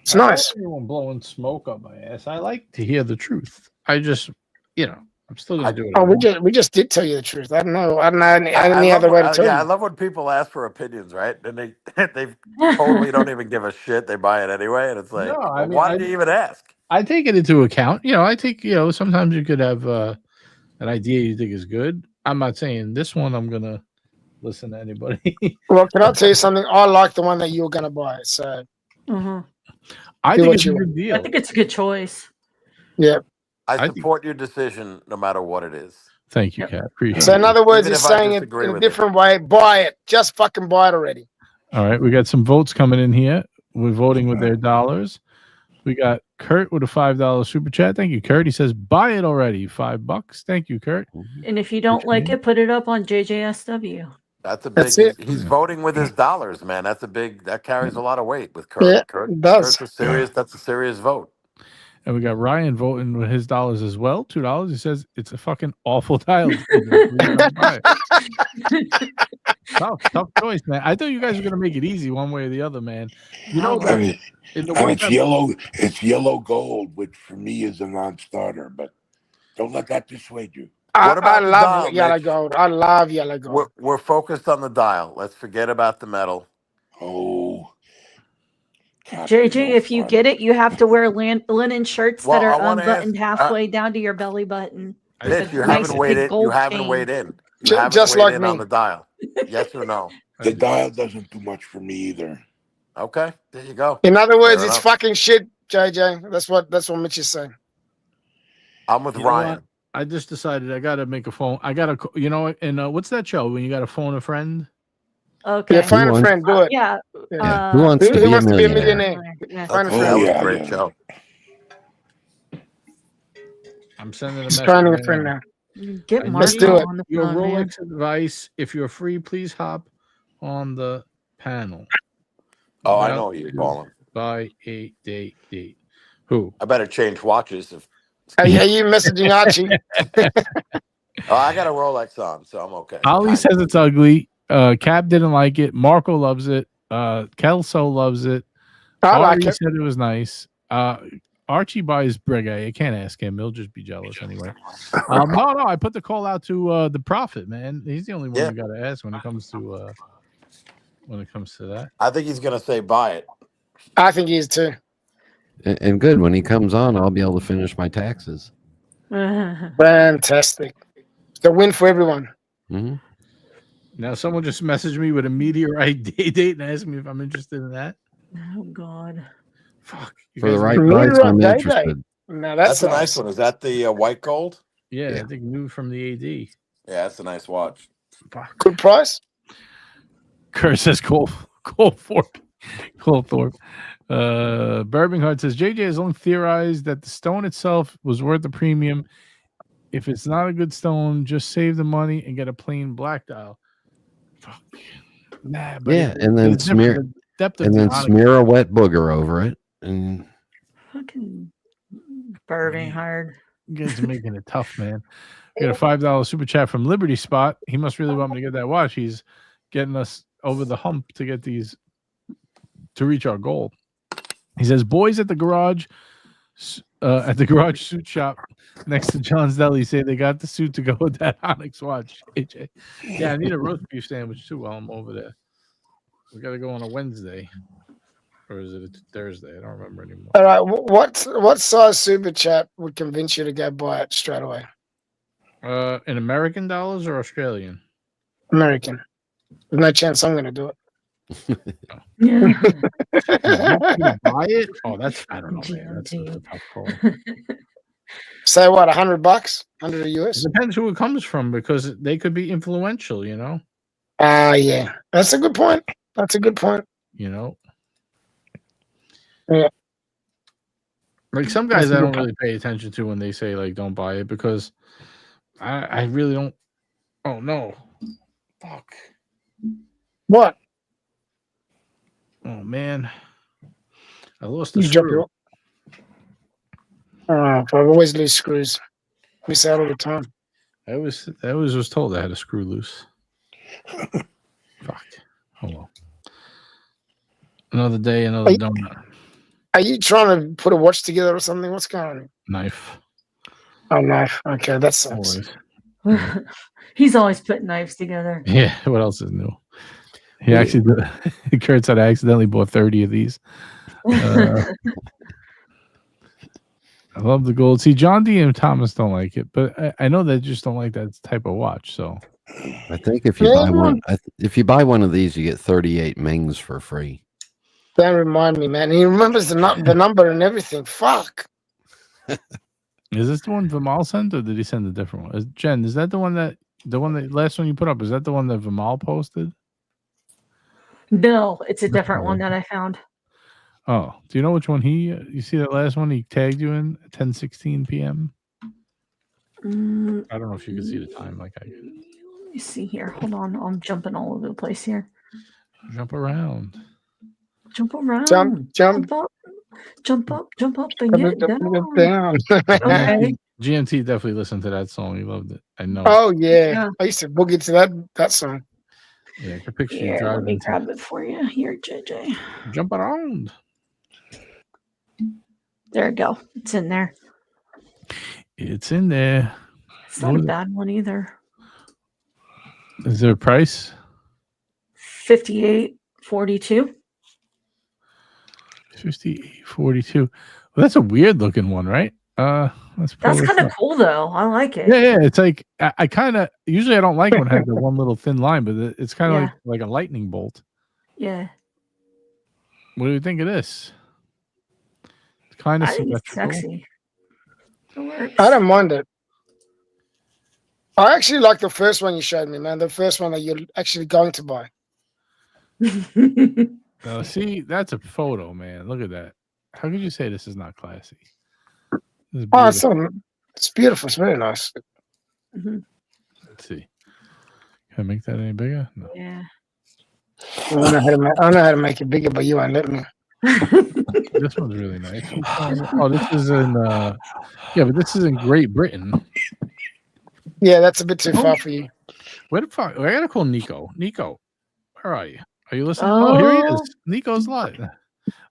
It's nice. Everyone blowing smoke up my ass. I like to hear the truth. I just, I'm still gonna do it. Oh, we just did tell you the truth. I don't know any other way to tell you. I love when people ask for opinions, right? And they totally don't even give a shit. They buy it anyway, and it's like, No, I mean, why did you even ask? I take it into account. I think sometimes you could have an idea you think is good. I'm not saying this one I'm gonna listen to anybody. Well, can I tell you something? I like the one that you were gonna buy. So I do think what it's a you good want. deal. I think it's a good choice. Yeah. I support your decision no matter what it is. Thank you, Kat. Appreciate So in it. other words, Even he's if I saying it disagree in a with it. different way. Buy it. Just fucking buy it already. All right, we got some votes coming in here. We're voting with their dollars. We got Kurt with a $5 super chat. Thank you, Kurt. He says, buy it already. $5. Thank you, Kurt. And if you don't like it, put it up on JJSW. That's a big. That's it. He's voting with his dollars, man. That's a big. That carries a lot of weight with Kurt. Yeah, Kurt, it does. That's a serious vote. And we got Ryan voting with his dollars as well. $2. He says it's a fucking awful dial. Tough choice, man. I thought you guys were gonna make it easy one way or the other, man. It's yellow gold, which for me is a non-starter. But don't let that dissuade you. What about I the love dial, yellow Mitch? gold. I love yellow gold. We're focused on the dial. Let's forget about the metal. Oh, JJ, if you get it, you have to wear linen shirts that are unbuttoned halfway down to your belly button. Mitch, you haven't weighed in. You haven't weighed in. You haven't Just weighed like in me. on the dial. Yes or no? the dial doesn't do much for me either. Okay, there you go. In other words, Fair it's enough. fucking shit, JJ. That's what Mitch is saying. I'm with Ryan. I just decided I gotta make a phone. I gotta, and what's that show when you gotta phone a friend? Okay. Yeah, find a friend. Do it. Yeah. Who wants to Who be a wants to be a millionaire? millionaire? Yeah. Find a That friend. was yeah, a great yeah. show. I'm sending a He's message. finding a right friend now. now. Get Let's Marco do it. on the Your phone, man. Rolex advice. If you're free, please hop on the panel. Oh, I know what you're calling. By a date. Who? I better change watches. Are you messaging Archie? Oh, I got a Rolex on, so I'm okay. Ali says it's ugly. Cap didn't like it. Marco loves it. Kelso loves it. I like Ari it. said it was nice. Archie buys Breguet. I can't ask him. He'll just be jealous anyway. No. I put the call out to the Prophet, man. He's the only one you got to ask when it comes to that. I think he's gonna say buy it. I think he is too. And good, when he comes on, I'll be able to finish my taxes. Fantastic. It's a win for everyone. Mm-hmm. Now, someone just messaged me with a meteorite date and asked me if I'm interested in that. Oh God. Fuck. For the right Meteorite price, I'm day. interested. No, That's a nice one. Is that the white gold? Yeah, I think new from the AD. Yeah, that's a nice watch. Fuck. Good price. Kurt says Cole Thorpe. Birmingham says JJ has long theorized that the stone itself was worth the premium. If it's not a good stone, just save the money and get a plain black dial. Fuck. Nah, but And then smear a wet booger over it. And fucking Burving hard. You guys are making it tough, man. We got a $5 super chat from Liberty Spot. He must really want me to get that watch. He's getting us over the hump to get these to reach our goal. He says, boys at the garage suit shop next to John's Deli say they got the suit to go with that Onyx watch. AJ. Yeah, I need a roast beef sandwich too while I'm over there. We got to go on a Wednesday. Or is it a Thursday? I don't remember anymore. All right. What size super chat would convince you to go buy it straight away? In American dollars or Australian? American. There's no chance I'm going to do it. Yeah. Buy it? Oh, that's I don't know, man. That's a tough call. Say what? $100? $100 US? It depends who it comes from because they could be influential. You know. Yeah. That's a good point. That's a good point. You know. Yeah. Like some guys, I don't really pay attention to when they say like don't buy it because I really don't. Oh no! Fuck. What? Oh man, I lost the You drop screw. I always lose screws. Miss out all the time. I was told I had a screw loose. Fuck. Oh well. Another day, another donut. Are you trying to put a watch together or something? What's going on? Knife. Oh, knife. Okay, that sucks. Always. He's always putting knives together. Yeah. What else is new? He actually, Kurt said I accidentally bought 30 of these. I love the gold. See, John D and Thomas don't like it, but I know they just don't like that type of watch. So I think if you buy one, if you buy one of these, you get 38 Mings for free. Don't remind me, man. He remembers the number and everything. Fuck. is this the one Vimal sent, or did he send a different one? Jen, is that the one that last one you put up? Is that the one that Vimal posted? No, it's a different one that I found. Oh, do you know which one you see that last one he tagged you in at 10:16 p.m.? I don't know if you can see the time like I can. Let me see here. Hold on. I'm jumping all over the place here. Jump around. Jump around. Jump up. Jump up. Jump up and get down. Okay. GMT definitely listened to that song. He loved it. I know. Oh yeah. I used to boogie to that song. Yeah, I can picture you Here, driving. let me grab it for you. Here, JJ. Jump around. There we go. It's in there. It's in there. It's not a bad one either. Is there a price? $58.42. $58.42. Well, that's a weird looking one, right? That's kind of cool though. I like it. Yeah. It's like I kind of usually I don't like when it has the one little thin line, but it's kind of like a lightning bolt. Yeah. What do you think of this? It's kind of sexy. It works. I don't mind it. I actually like the first one you showed me, man. The first one that you're actually going to buy. See, that's a photo, man. Look at that. How could you say this is not classy? It's beautiful. It's very nice. Let's see. Can I make that any bigger? No. Yeah. I know how to make it bigger, but you won't let me. This one's really nice. Oh, this is in but this is in Great Britain. Yeah, that's a bit too far for you. Where the fuck? I gotta call Nico. Nico, where are you? Are you listening? Oh, here he is. Nico's live.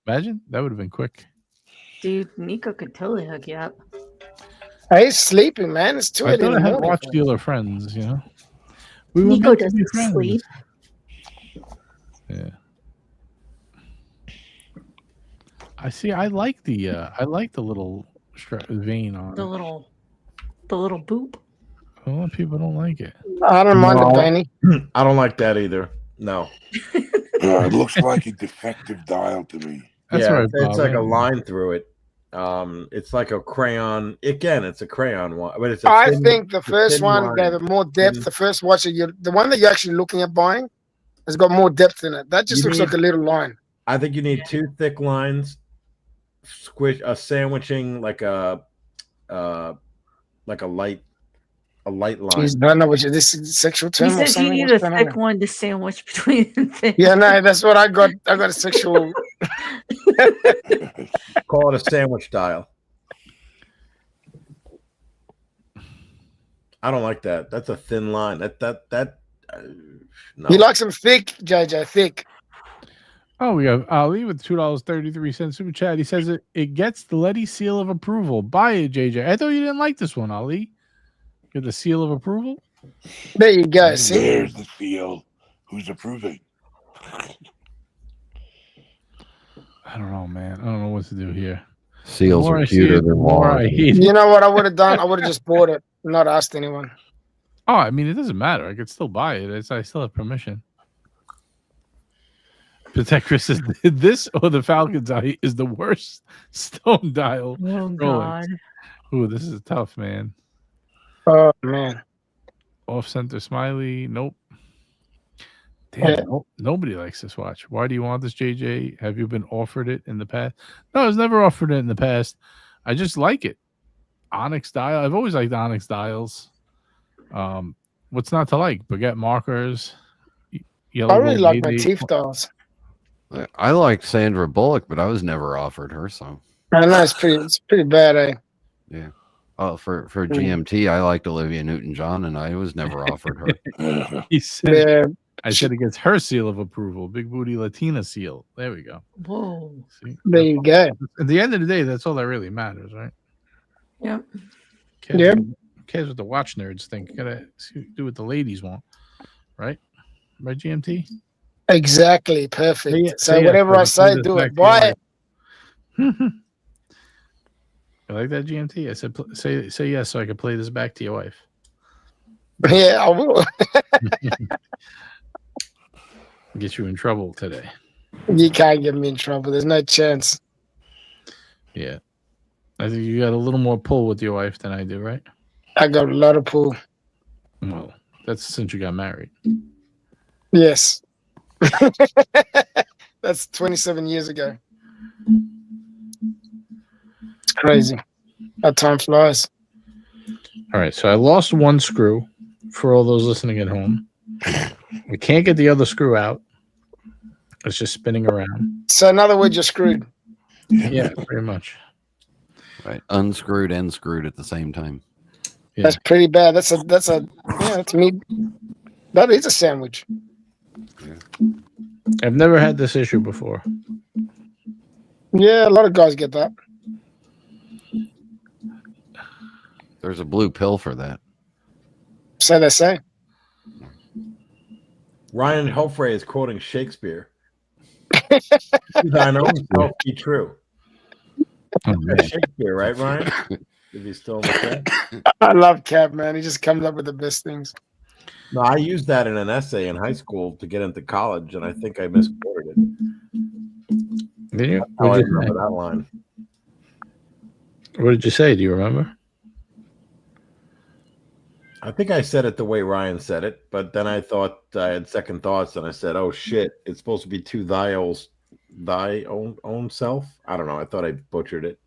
Imagine that would have been quick. Dude, Nico could totally hook you up. He's sleeping, man. It's too early in the morning. Watch dealer friends, you know. Nico doesn't sleep. Yeah. I like the little vein on the little boop. A lot of people don't like it. I don't mind the Benny. I don't like that either. No. It looks like a defective dial to me. That's right, it's like a line through it. It's like a crayon. Again, it's a crayon one, but it's. I think the first one gave it more depth. The first watch the one that you're actually looking at buying, has got more depth in it. That just looks like a little line. I think you need two thick lines, sandwiching like a light line. Jeez, I don't know what this is sexual term. He says you need a thick one to sandwich between the things. Yeah, no, that's what I got. I got a sexual Call it a sandwich dial. I don't like that. That's a thin line. No. You like some thick, JJ, thick. Oh, we have Ali with $2.33 super chat. He says it gets the Letty seal of approval. Buy it, JJ. I thought you didn't like this one, Ali. Get the seal of approval. There you go. See? There's the seal. Who's approving? I don't know, man. I don't know what to do here. Seals The more are I see cuter it, the than more I walls. hate it. You know what I would have done? I would have just bought it, not asked anyone. Oh, I mean, it doesn't matter. I could still buy it. I still have permission. Patek Chris says this or the Falcon's Eye is the worst stone dial. Oh Rolex. God. Ooh, this is tough, man. Oh man. Off center smiley. Nope. Damn, Yeah. nobody likes this watch. Why do you want this, JJ? Have you been offered it in the past? No, I was never offered it in the past. I just like it. Onyx dial. I've always liked onyx dials. What's not to like? Baguette markers. Yellow I really gold like my Mayday. teeth dials. I like Sandra Bullock, but I was never offered her. So, I know it's pretty bad, eh? oh, for GMT, I liked Olivia Newton-John, and I was never offered her. He said, Yeah. I said it gets her seal of approval. Big booty Latina seal. There we go. Whoa. See? There you go. At the end of the day, that's all that really matters, right? Yep. Yep. Who cares what the watch nerds think? Gotta do what the ladies want, right? Right, GMT? Exactly. Perfect. Say So yes, whatever I brother. say, Play do this it. back to Buy your it. wife. You like that, GMT? I said, say yes so I can play this back to your wife. Yeah, I will. Get you in trouble today. You can't get me in trouble. There's no chance. Yeah. I think you got a little more pull with your wife than I do, right? I got a lot of pull. Well, that's since you got married. Yes. That's 27 years ago. It's crazy. How time flies. All right, so I lost one screw for all those listening at home. We can't get the other screw out. It's just spinning around. So in other words, you're screwed. Yeah, pretty much. Right, unscrewed and screwed at the same time. Yeah. That's pretty bad. That's me. That is a sandwich. I've never had this issue before. Yeah, a lot of guys get that. There's a blue pill for that. So they say. Ryan Hofre is quoting Shakespeare. I know himself be true. Oh, man. Shakespeare, right, Ryan? If he's still in the chat. I love Cap, man. He just comes up with the best things. No, I used that in an essay in high school to get into college, and I think I misquoted it. Did you? That's how I remember that line. What did you say? Do you remember? I think I said it the way Ryan said it, but then I thought I had second thoughts, and I said, "Oh shit, it's supposed to be to thy own self." I don't know. I thought I butchered it.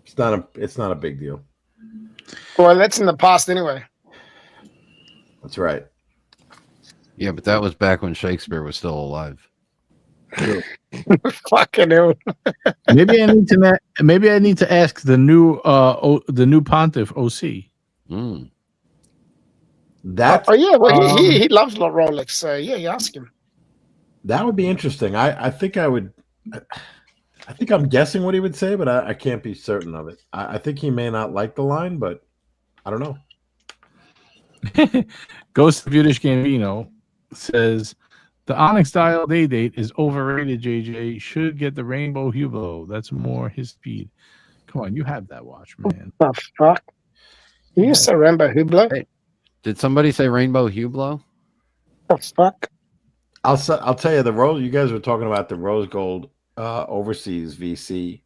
It's not a big deal. Well, that's in the past anyway. That's right. Yeah, but that was back when Shakespeare was still alive. Fucking hell. Maybe I need to ask the new pontiff OC. Mm. That Oh yeah, well he loves Rolex, so yeah, you ask him. that would be interesting. I think I would. I think I'm guessing what he would say, but I can't be certain of it. I think he may not like the line, but I don't know. Ghost of Yiddish Gambino says the Onyx dial day date is overrated. JJ should get the Rainbow Hublot. That's more his speed. Come on, you have that watch, man. What the fuck? You used to remember Hublot? Hey. Did somebody say Rainbow Hublot? What the fuck? I'll tell you the rose. You guys were talking about the rose gold overseas VC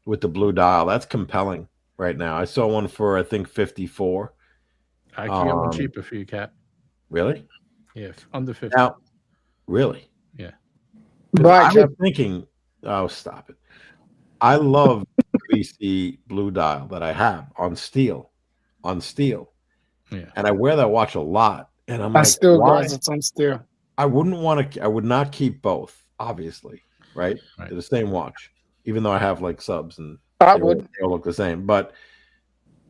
with the blue dial. That's compelling right now. I saw one for I think 54. I can get one cheaper for you, Cap. Really? Yeah, under 50. Now, really? Yeah. Right, I was thinking. Oh, stop it! I love VC blue dial that I have on steel. Yeah. And I wear that watch a lot. And I'm I like, still why? guys, it's on still. I wouldn't want to. I would not keep both, obviously. right? Right. They're the same watch, even though I have like subs and I they would. all look the same. But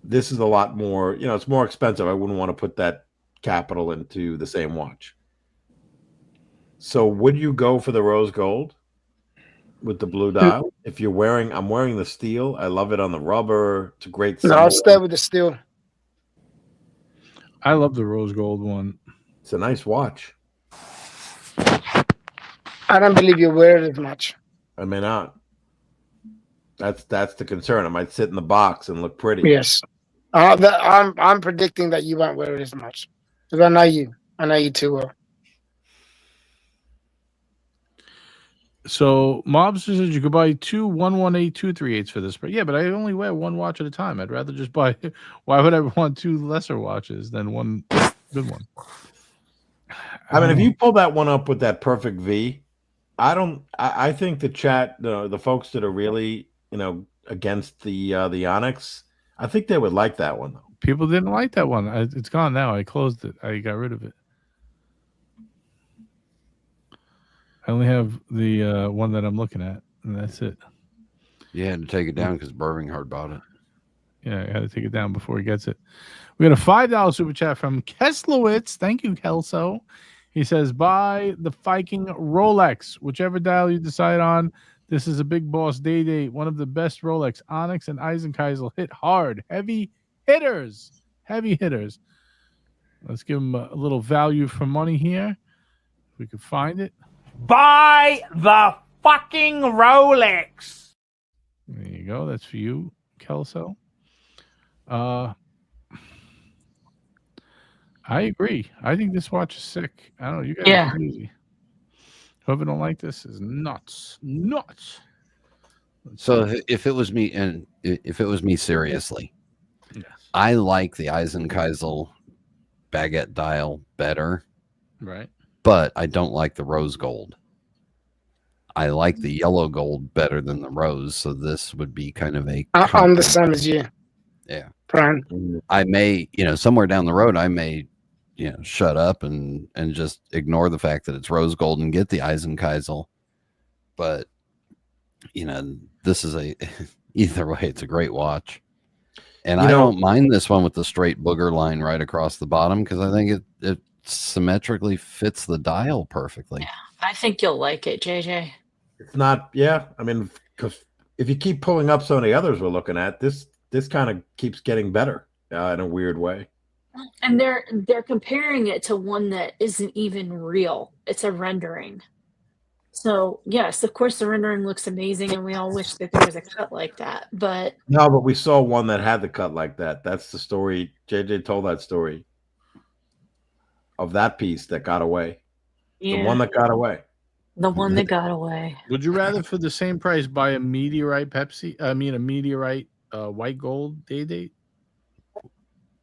this is a lot more, it's more expensive. I wouldn't want to put that capital into the same watch. So would you go for the rose gold with the blue dial? If you're wearing, I'm wearing the steel. I love it on the rubber. It's a great No, summer I'll stay one. with the steel. I love the rose gold one. It's a nice watch. I don't believe you wear it as much. I may not. That's the concern. I might sit in the box and look pretty. Yes. I'm predicting that you won't wear it as much. Because I know you. I know you too well. So Mobster says you could buy 2 118-238s for this, but yeah, but I only wear one watch at a time. I'd rather just buy. Why would I want 2 lesser watches than one good one? I mean, if you pull that one up with that perfect V, I think the chat, the folks that are really, against the Onyx, I think they would like that one though. People didn't like that one. It's gone now. I closed it. I got rid of it. I only have the one that I'm looking at, and that's it. You had to take it down because Birminghard bought it. Yeah, I got to take it down before he gets it. We got a $5 super chat from Keslowitz. Thank you, Kelso. He says, buy the Viking Rolex, whichever dial you decide on. This is a big boss day. One of the best Rolex. Onyx and Eisenkeisel hit hard. Heavy hitters. Let's give them a little value for money here. If we could find it. Buy the fucking Rolex. There you go. That's for you, Kelso. I agree. I think this watch is sick. I don't know. You guys are crazy. Whoever don't like this is nuts. So if it was me, and if it was me seriously, yes. I like the Eisenkeisel baguette dial better. Right. But I don't like the rose gold. I like the yellow gold better than the rose. So this would be kind of a. I'm the same as you. Yeah. Brian. I may, somewhere down the road, I may, shut up and just ignore the fact that it's rose gold and get the Eisenkeisel. But, this is either way, it's a great watch. And I don't mind this one with the straight booger line right across the bottom because I think it symmetrically fits the dial perfectly. Yeah, I think you'll like it, JJ. It's not, I mean, because if you keep pulling up some of the others we're looking at, this kind of keeps getting better in a weird way. And they're comparing it to one that isn't even real. It's a rendering. So yes, of course the rendering looks amazing, and we all wish that there was a cut like that. But no, but we saw one that had the cut like that. That's the story. JJ told that story of that piece that got away. yeah, The one that got away. the one that got away. Would you rather, for the same price, buy a meteorite white gold day?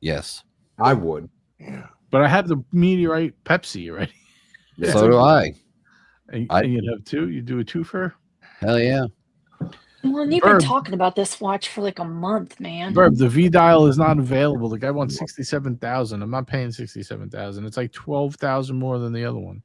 Yes. I would. Yeah. But I have the meteorite Pepsi already. Yeah. So do I. And you'd have 2? You do a 2-fer? Hell yeah. Well, and you've been talking about this watch for like a month, man. Verb, the V dial is not available. The guy wants 67,000. I'm not paying 67,000. It's like 12,000 more than the other one.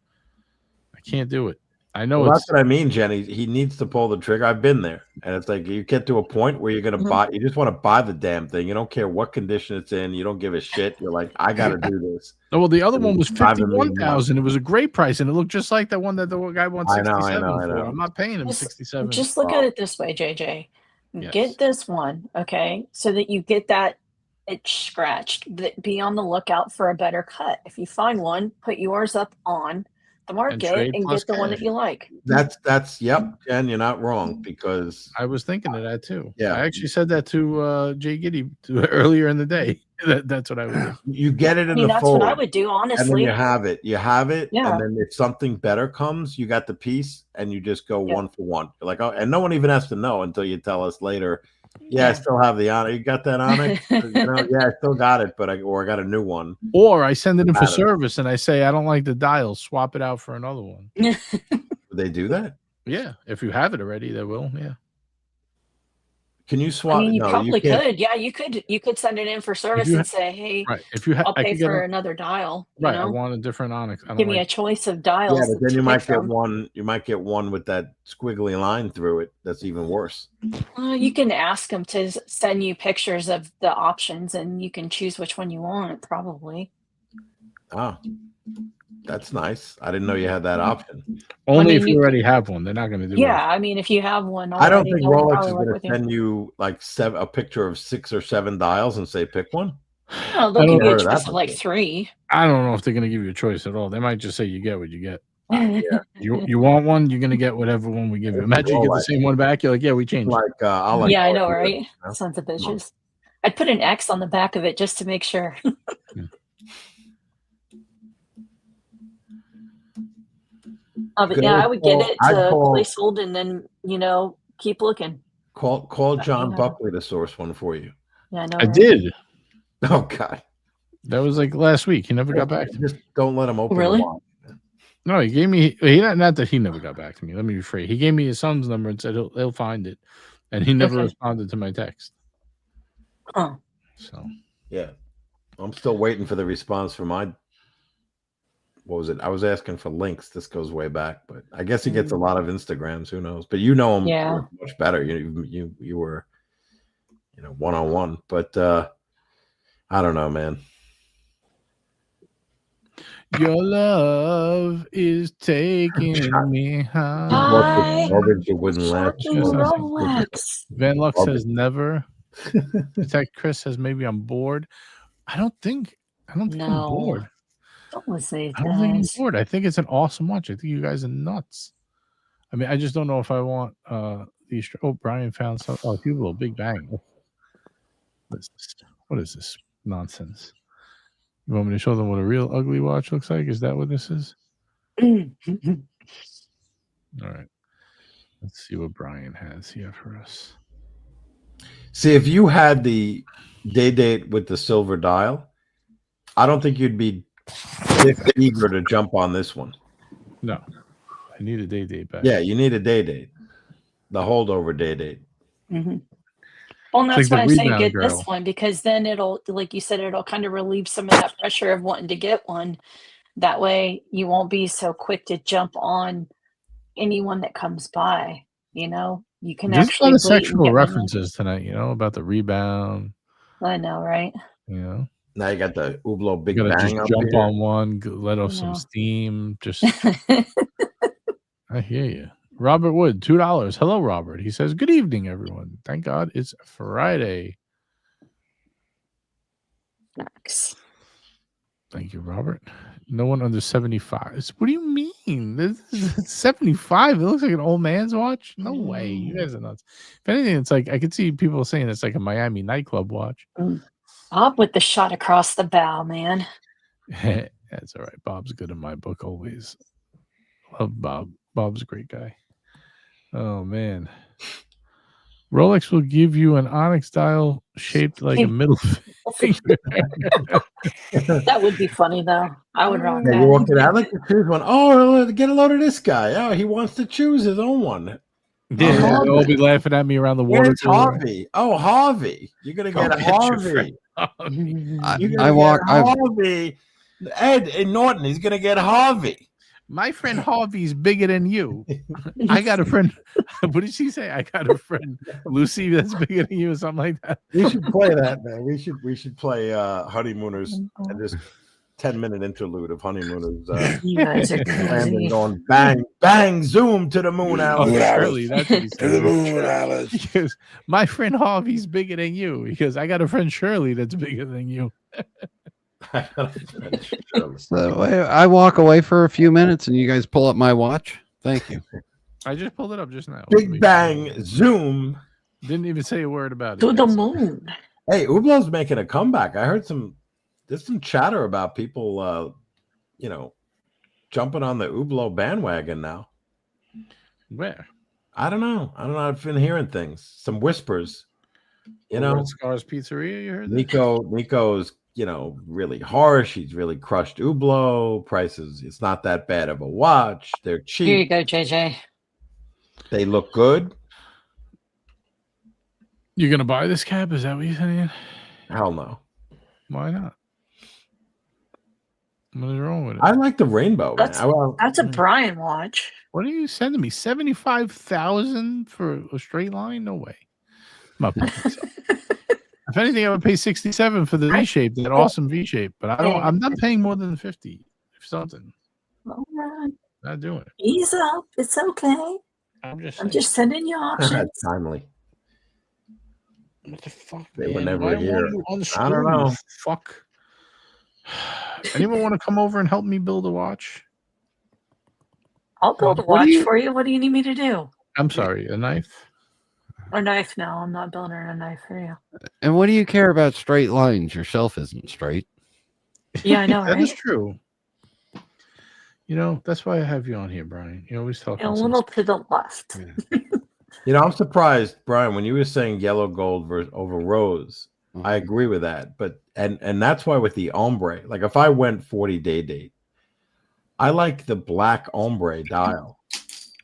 I can't do it. I know that's what I mean, Jenny. He needs to pull the trigger. I've been there, and it's like you get to a point where you're gonna buy. You just want to buy the damn thing. You don't care what condition it's in. You don't give a shit. You're like, I got to do this. Oh, well, the other one was 51,000. It was a great price, and it looked just like the one that the guy wants 67 for. I'm not paying him 67. Just look at it this way, JJ. Yes. Get this one, okay, so that you get that itch scratched. Be on the lookout for a better cut. If you find one, put yours up on the market and get the one that you like. That's yep, Jen, you're not wrong, because I was thinking of that too. Yeah, I actually said that to Jay Giddy earlier in the day. That's what I would do. You get it in the that's fold, what I would do, honestly. and then you have it, Yeah. And then if something better comes, you got the piece, and you just go one for one. You're like, oh, and no one even has to know until you tell us later. Yeah, I still have the Onyx. You got that Onyx? Yeah, I still got it, but I got a new one. Or I send it in for service, and I say I don't like the dial. Swap it out for another one. Do they do that? Yeah, if you have it already, they will. Yeah. Can you swap? I mean, you No, you probably can't. could. Yeah, you could send it in for service you and say, "Hey, Right. If you I'll I pay could get for a, another dial." You right, I know, want a different onyx. I don't give me a like. choice of Yeah, dials but then to you pick might get from. one. You might get one with that squiggly line through it. That's even worse. You can ask them to send you pictures of the options, and you can choose which one you want. Probably. Ah, that's nice. I didn't know you had that option. Only if mean, you you already have one. They're not going to do it. Yeah, I mean, if you have one I don't already, think they'll Rolex probably is work going with to you. send you like a picture of 6 or 7 dials and say pick one. No, I they'll don't give you a heard of that choice of like before. 3. I don't know if they're going to give you a choice at all. They might just say you get what you get. Yeah, You want one, you're going to get whatever one we give you. Imagine you get the Rolex. same one back. You're like, yeah, we changed. like I like. Yeah, I know, Rolex, right? you know? Sons of bitches. I'd put an X on the back of it just to make sure. But yeah, I would get it to placehold and then, keep looking. Call John Buckley to source one for you. Yeah, I know. I right? did. Oh God, That was like last week. He never got back to me. just don't let him open Really? the watch. No, he gave me. He not that he never got back to me. Let me rephrase. He gave me his son's number and said he'll find it, and he never Okay. responded to my text. Huh. So Yeah, I'm still waiting for the response from my. What was it? I was asking for links. This goes way back, but I guess he gets a lot of Instagrams. Who knows? But you know him Yeah. much better. You were, one-on-one. But I don't know, man. your love is taking me high. Bye. Garbage, it wouldn't last. Fucking Rolex. Van Luck says never. Tech Chris says maybe I'm bored. I don't think I'm No. bored. Don't say I don't think I'm that. bored. I think it's an awesome watch. I think you guys are nuts. I mean, I just don't know if I want these. Oh, Brian found some. Oh, Hublot, Big Bang. What is this nonsense? You want me to show them what a real ugly watch looks like? Is that what this is? All right. Let's see what Brian has here for us. See, if you had the day date with the silver dial, I don't think you'd be this eager to jump on this one. No, I need a day date back. Yeah, you need a day date, the holdover day date. Mm-hmm. Well, and that's like why I'm the saying rebound get girl. this one, because then it'll, like you said, it'll kind of relieve some of that pressure of wanting to get one. That way you won't be so quick to jump on anyone that comes by. You can There's actually a lot of wait and sexual get one. references tonight, about the rebound. I know, right? Now you got the Hublot Big You gotta Bang just up jump here. on one, let off some No. steam. Just I hear you. Robert Wood, $2. Hello, Robert. He says, good evening, everyone. Thank God it's Friday. Max. Thank you, Robert. No one under 75. What do you mean? This is 75. It looks like an old man's watch. No way. You guys are nuts. If anything, it's like I could see people saying it's like a Miami nightclub watch. Bob with the shot across the bow, man. That's all right. Bob's good in my book always. Love Bob. Bob's a great guy. Oh man. Rolex will give you an onyx dial shaped like a middle finger. That would be funny, though. I would rock Yeah, that. you're walking. I'd like to choose one. Oh, get a load of this guy. Oh, he wants to choose his own one. Yeah, they'll all be laughing at me around the water Where's cooler. Harvey? Oh, Harvey. You're gonna get Go get your Harvey. Harvey. Ed in Norton. He's gonna get Harvey. My friend Harvey's bigger than you. I got a friend. What did she say? I got a friend Lucy that's bigger than you, or something like that. We should play that, man. We should play Honeymooners and just 10-minute interlude of Honeymooners. You guys are and crazy. going bang, bang, zoom to the moon, Alice. Moon, Alice. Shirley, that's what he To the said. moon, Alice. He goes, my friend Harvey's bigger than you. Because I got a friend Shirley that's bigger than you. So I walk away for a few minutes and you guys pull up my watch. Thank you. I just pulled it up just now. Big bang, zoom. Didn't even say a word about it. To the yet, so- moon. Hey, Hublot's making a comeback. I heard there's some chatter about people, jumping on the Hublot bandwagon now. Where? I don't know. I've been hearing things, some whispers. Red Scars Pizzeria, you heard that? Nico's, really harsh. He's really crushed Hublot. Prices, it's not that bad of a watch. They're cheap. Here you go, JJ. They look good. You're gonna buy this cap? Is that what you're saying? Hell no. Why not? What is wrong with it? I like the rainbow, man. That's a Brian watch. What are you sending me? 75,000 for a straight line? No way. I'm not paying myself. If anything, I would pay 67 for the V shape, that awesome V shape. But I'm not paying more than 50 for something. All right. Not doing it. Ease up. It's okay. I'm just sending you options. Timely. What the fuck? They man? were never Why here. won't you unscrew, I don't know. you fuck. Anyone want to come over and help me build a watch? I'll build a watch for you. What do you need me to do? I'm sorry, a knife? A knife? No, I'm not building a knife for you. And what do you care about straight lines? Your shelf isn't straight. Yeah, I know, That right? is true. You know, that's why I have you on here, Brian. You always talk A little to the left. You know, I'm surprised, Brian, when you were saying yellow gold over rose. I agree with that, but and that's why with the ombre, like if I went 40 day date, I like the black ombre dial.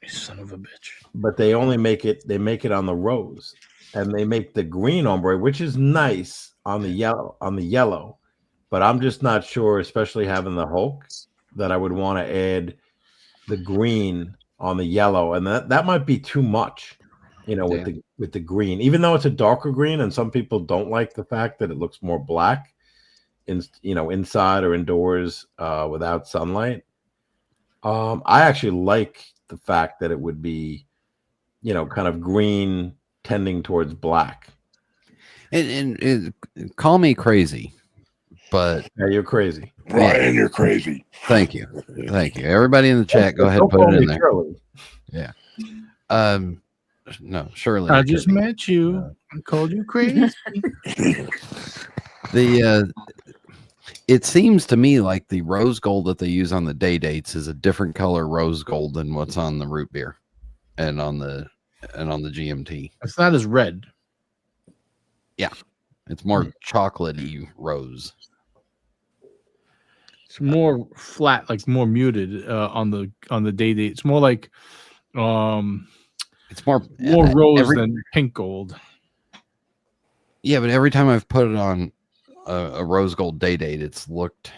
You son of a bitch. But they only make it on the rose, and they make the green ombre, which is nice on the yellow. But I'm just not sure, especially having the Hulk, that I would want to add the green on the yellow, and that might be too much. You know, with the green, even though it's a darker green, and some people don't like the fact that it looks more black, inside or indoors without sunlight. I actually like the fact that it would be, kind of green tending towards black. And call me crazy, but yeah, you're crazy, Brian. You're crazy. Thank you. Everybody in the chat, go ahead and put it in there. Shirley. Yeah. No, Shirley. I just met you. I called you crazy. It seems to me like the rose gold that they use on the day dates is a different color rose gold than what's on the root beer and on the GMT. It's not as red. Yeah, it's more chocolatey rose. It's more flat, like more muted on the day date. It's more like it's more rose than pink gold. Yeah, but every time I've put it on a rose gold day date, it's looked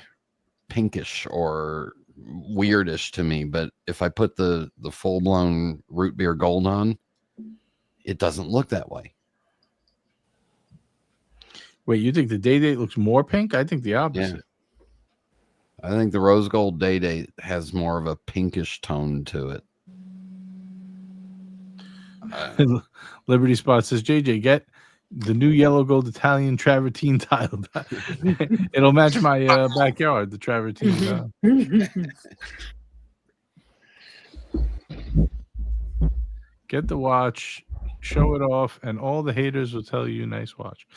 pinkish or weirdish to me. But if I put the full blown root beer gold on, it doesn't look that way. Wait, you think the day date looks more pink? I think the opposite. Yeah. I think the rose gold day date has more of a pinkish tone to it. Liberty Spot says, JJ, get the new yellow gold Italian travertine tile. It'll match my backyard, the travertine. Get the watch, show it off, and all the haters will tell you nice watch.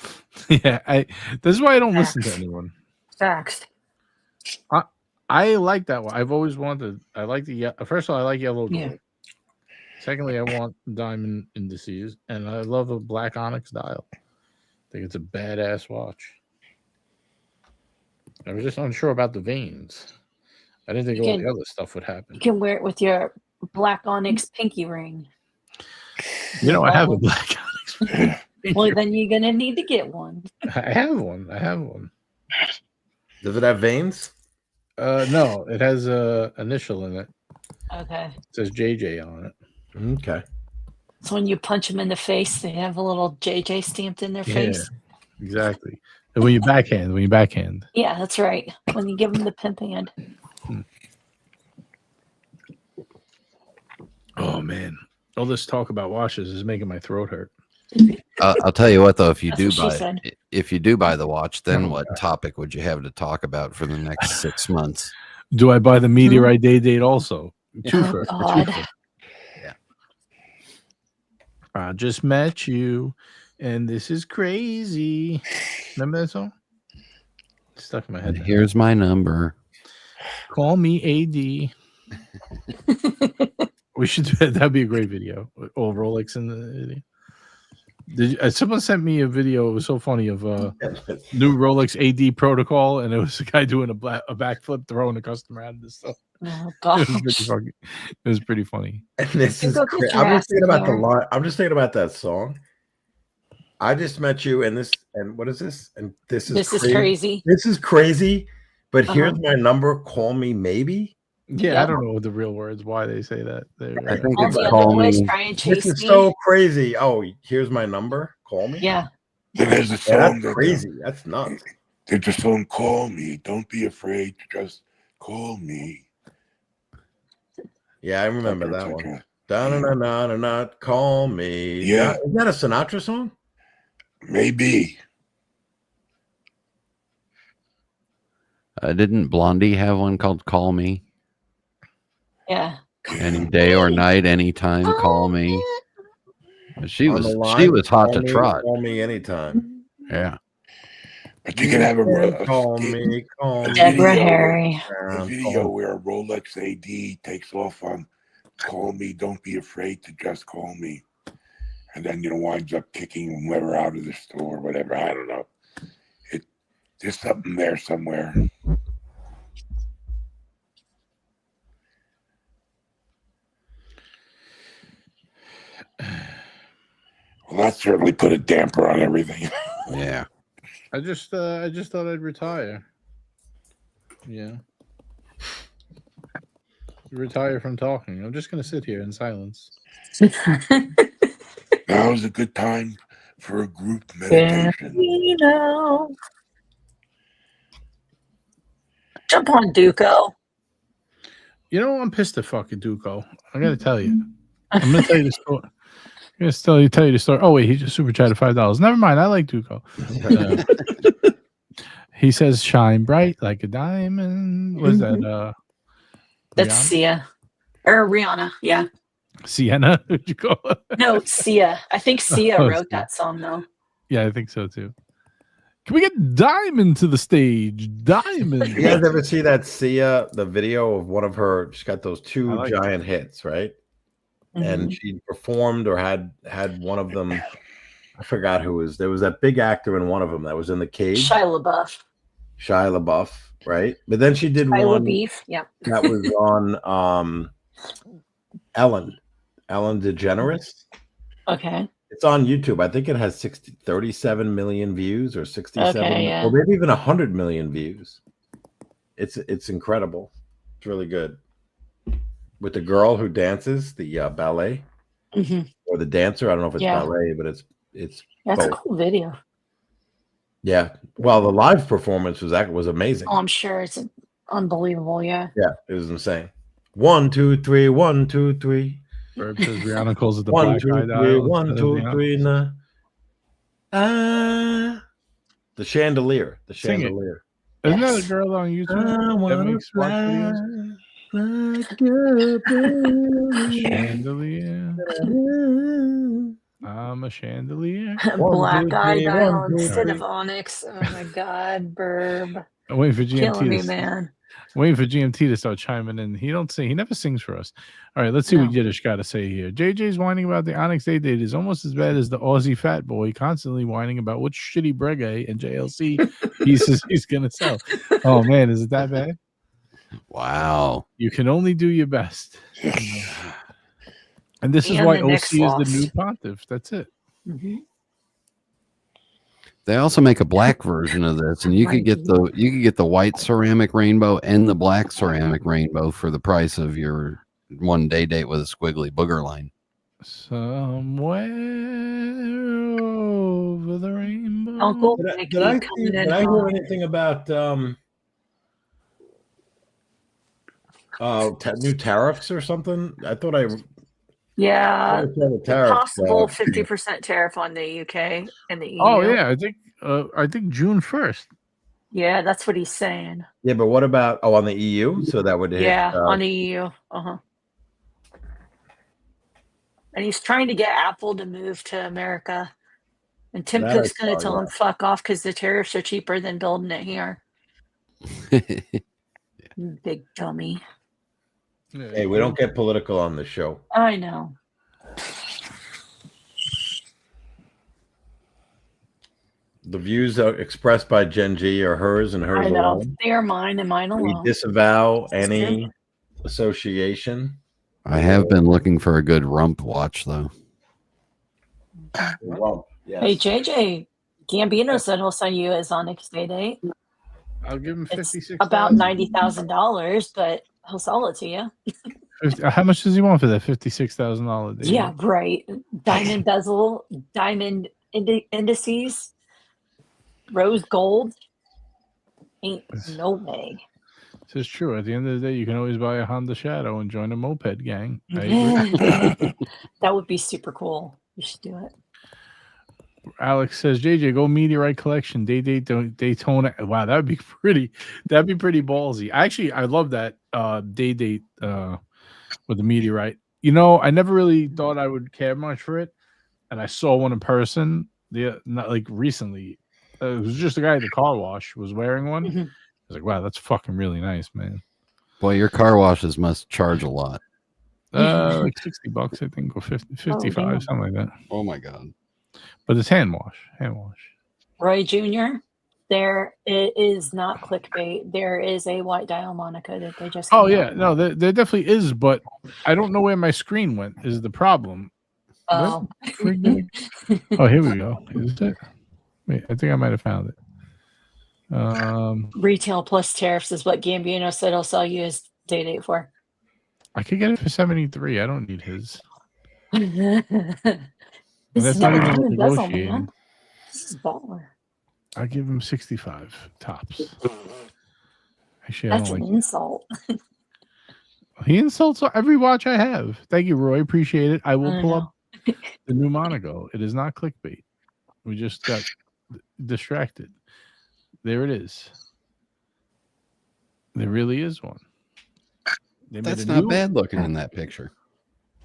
Yeah, this is why I don't listen to anyone. Facts. I like that one. I've always wanted. I like first of all, I like yellow gold. Yeah. Secondly, I want diamond indices, and I love a black onyx dial. I think it's a badass watch. I was just unsure about the veins. I didn't think all the other stuff would happen. You can wear it with your black onyx pinky ring. You know, I have a black onyx. Well, then you're gonna need to get one. I have one. Does it have veins? No, it has a initial in it. Okay. It says JJ on it. Okay. So when you punch them in the face, they have a little JJ stamped in their face. Exactly. And when you backhand. Yeah, that's right. When you give them the pimp hand. Oh man, all this talk about watches is making my throat hurt. I'll tell you what, though, if you That's do buy the watch, then what topic would you have to talk about for the next 6 months? Do I buy the meteorite day date also? Oh, God. Yeah. I just met you, and this is crazy. Remember that song? It's stuck in my head. Here's my number. Call me AD. We should do that. That'd be a great video. All Rolex in the video. Someone sent me a video. It was so funny of new Rolex AD protocol, and it was a guy doing a backflip, throwing a customer out of this stuff. Oh, God. It was pretty funny. And this is crazy. I'm just thinking about the line. I'm just thinking about that song. I just met you, and what is this? And this is crazy. This is crazy. But Uh-huh. here's my number. Call me maybe. Yeah, Yep. I don't know the real words. Why they say that? I think All it's the other call boys me. try and This chase is me. so crazy. Oh, here's my number. Call me. Yeah. Then there's a Yeah, song that's crazy. That's nuts. There's a song, "Call Me." Don't be afraid to just call me. Yeah, I remember It's that like one. a- Da-na-na-na-na, call me. Yeah. Isn't that a Sinatra song? Maybe. Didn't Blondie have one called "Call Me"? Yeah. Any day or night, anytime, call me. She On was the line, hot to call me, trot. Call me anytime. Yeah. But you can have Call me. Deborah video Harry. a video where a Rolex AD takes off on "Call Me, don't be afraid to just call me," and then winds up kicking whoever out of the store, whatever. I don't know. There's something there somewhere. Well, that certainly put a damper on everything. Yeah. I just thought I'd retire. Yeah. Retire from talking. I'm just gonna sit here in silence. Now is a good time for a group meditation. Jump on Duco. You know, I'm pissed at fucking Duco. I gotta tell you. I'm gonna tell you the story. I'm gonna tell you the story. Oh wait, he just super chatted $5. Never mind. I like Duco. He says, "Shine bright like a diamond." What is that? That's Rihanna? Sia or Rihanna. Yeah. Sienna? What'd you call it? No, Sia. I think Sia Oh, wrote Sia. that song though. Yeah, I think so too. Can we get Diamond to the stage? Diamond. You guys ever see that Sia, the video of one of her? She's got those two giant hits, right? And she performed or had one of them. I forgot who was. There was that big actor in one of them that was in the cage. Shia LaBeouf, right? But then she did Shia one LaBeouf, yeah. that was on Ellen DeGeneres. Okay. It's on YouTube. I think it has 37 million views or 67, yeah. or maybe even 100 million views. It's incredible. It's really good. With the girl who dances the ballet or the dancer. I don't know if it's ballet, but it's that's both. a cool video. Yeah. Well, the live performance was amazing. Oh, I'm sure it's unbelievable. Yeah. Yeah, it was insane. 1, 2, 3, 1, 2, 3. Verb says Rihanna calls it the 1, black 2, eye 3, dial. 1, 2, 3. Nah. The chandelier. The Sing it. chandelier. Isn't that a girl on YouTube that makes watch videos? Chandelier. I'm a chandelier. Black eye dial instead of onyx. Oh my god, Burb. I'm waiting for GMT Killing me, man. Waiting for GMT to start chiming in. He don't sing. He never sings for us. All right, let's see what Yiddish got to say here. JJ's whining about the Onyx 8 date is almost as bad as the Aussie fat boy constantly whining about which shitty Breguet and JLC he says he's going to sell. Oh, man, is it that bad? Wow. You can only do your best. And this is why OC is the new pontiff. That's it. They also make a black version of this, and you could get the white ceramic rainbow and the black ceramic rainbow for the price of your one-day date with a squiggly booger line. Somewhere over the rainbow. Uncle, did I hear anything about new tariffs or something? I thought Yeah, tariffs, possible 50% tariff on the UK and the EU. Oh yeah, I think June 1st. Yeah, that's what he's saying. Yeah, but what about on the EU? So that would hit, on the EU. And he's trying to get Apple to move to America. And Tim Cook's going to tell him fuck off because the tariffs are cheaper than building it here. Big dummy. Hey, we don't get political on the show. I know. The views are expressed by Gen G are hers and hers I know. alone. They are mine and mine alone. We disavow any association. I have been looking for a good rump watch, though. Yes. Hey, JJ, Gambino said he'll sell you his Onyx day date. I'll give him It's 56. about $90,000, but he'll sell it to you. How much does he want for that $56,000? Yeah, right. Diamond bezel, diamond indices, rose gold. Ain't no way. This is true. At the end of the day, you can always buy a Honda Shadow and join a moped gang. I agree. That would be super cool. You should do it. Alex says, JJ, go meteorite collection. Daytona. Wow, that'd be pretty ballsy. Actually, I love that date with the meteorite. You know, I never really thought I would care much for it. And I saw one in person not like recently. It was just a guy at the car wash was wearing one. Mhm. I was like, wow, that's fucking really nice, man. Boy, your car washes must charge a lot. Like $60, I think, or 55, damn. something like that. Oh my God. But it's hand wash. Roy Jr., there it is not clickbait. There is a white dial Monaco that they just. Oh came yeah, out no, with. there definitely is, but I don't know where my screen went. Is the problem? Oh. Oh, here we go. Is it? Wait, I think I might have found it. Retail plus tariffs is what Gambino said he'll sell you his day date for. I could get it for 73. I don't need his. This That's is not not even even bezel, negotiating. man. This is baller. I give him 65 tops. Actually, I That's don't an like. insult. He insults every watch I have. Thank you, Roy. Appreciate it. I will I pull know. up the new Monaco. It is not clickbait. We just got distracted. There it is. There really is one. They made That's a not new- bad looking in that picture.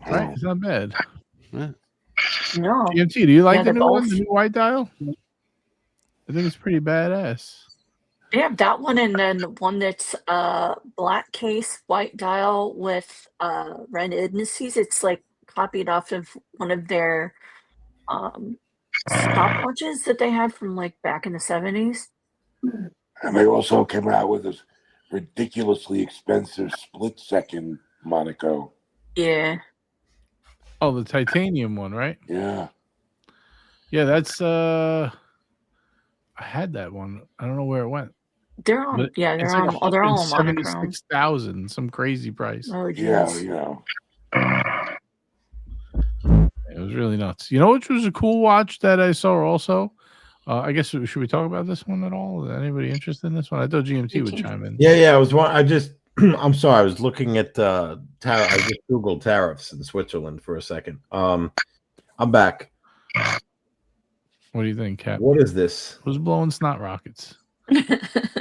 Right? It's not bad. Yeah. No. GMT, do you like Yeah, the they're new one, both- the new white dial? I think it's pretty badass. They have that one and then one that's black case, white dial with red indices. It's like copied off of one of their stopwatches that they had from like back in the 70s. And they also came out with this ridiculously expensive split second Monaco. Yeah. Oh, the titanium one, right? Yeah. Yeah, that's I had that one. I don't know where it went. They're on But yeah, they're it's on like they're all on monochrome. 76,000, some crazy price. Oh Yeah, jeez. you know. It was really nuts. You know which was a cool watch that I saw also? I guess should we talk about this one at all? Is anybody interested in this one? I thought GMT would chime in. Yeah. I just I'm sorry. I was looking at tariff. I just Googled tariffs in Switzerland for a second. I'm back. What do you think, Cap? What is this? Who's blowing snot rockets?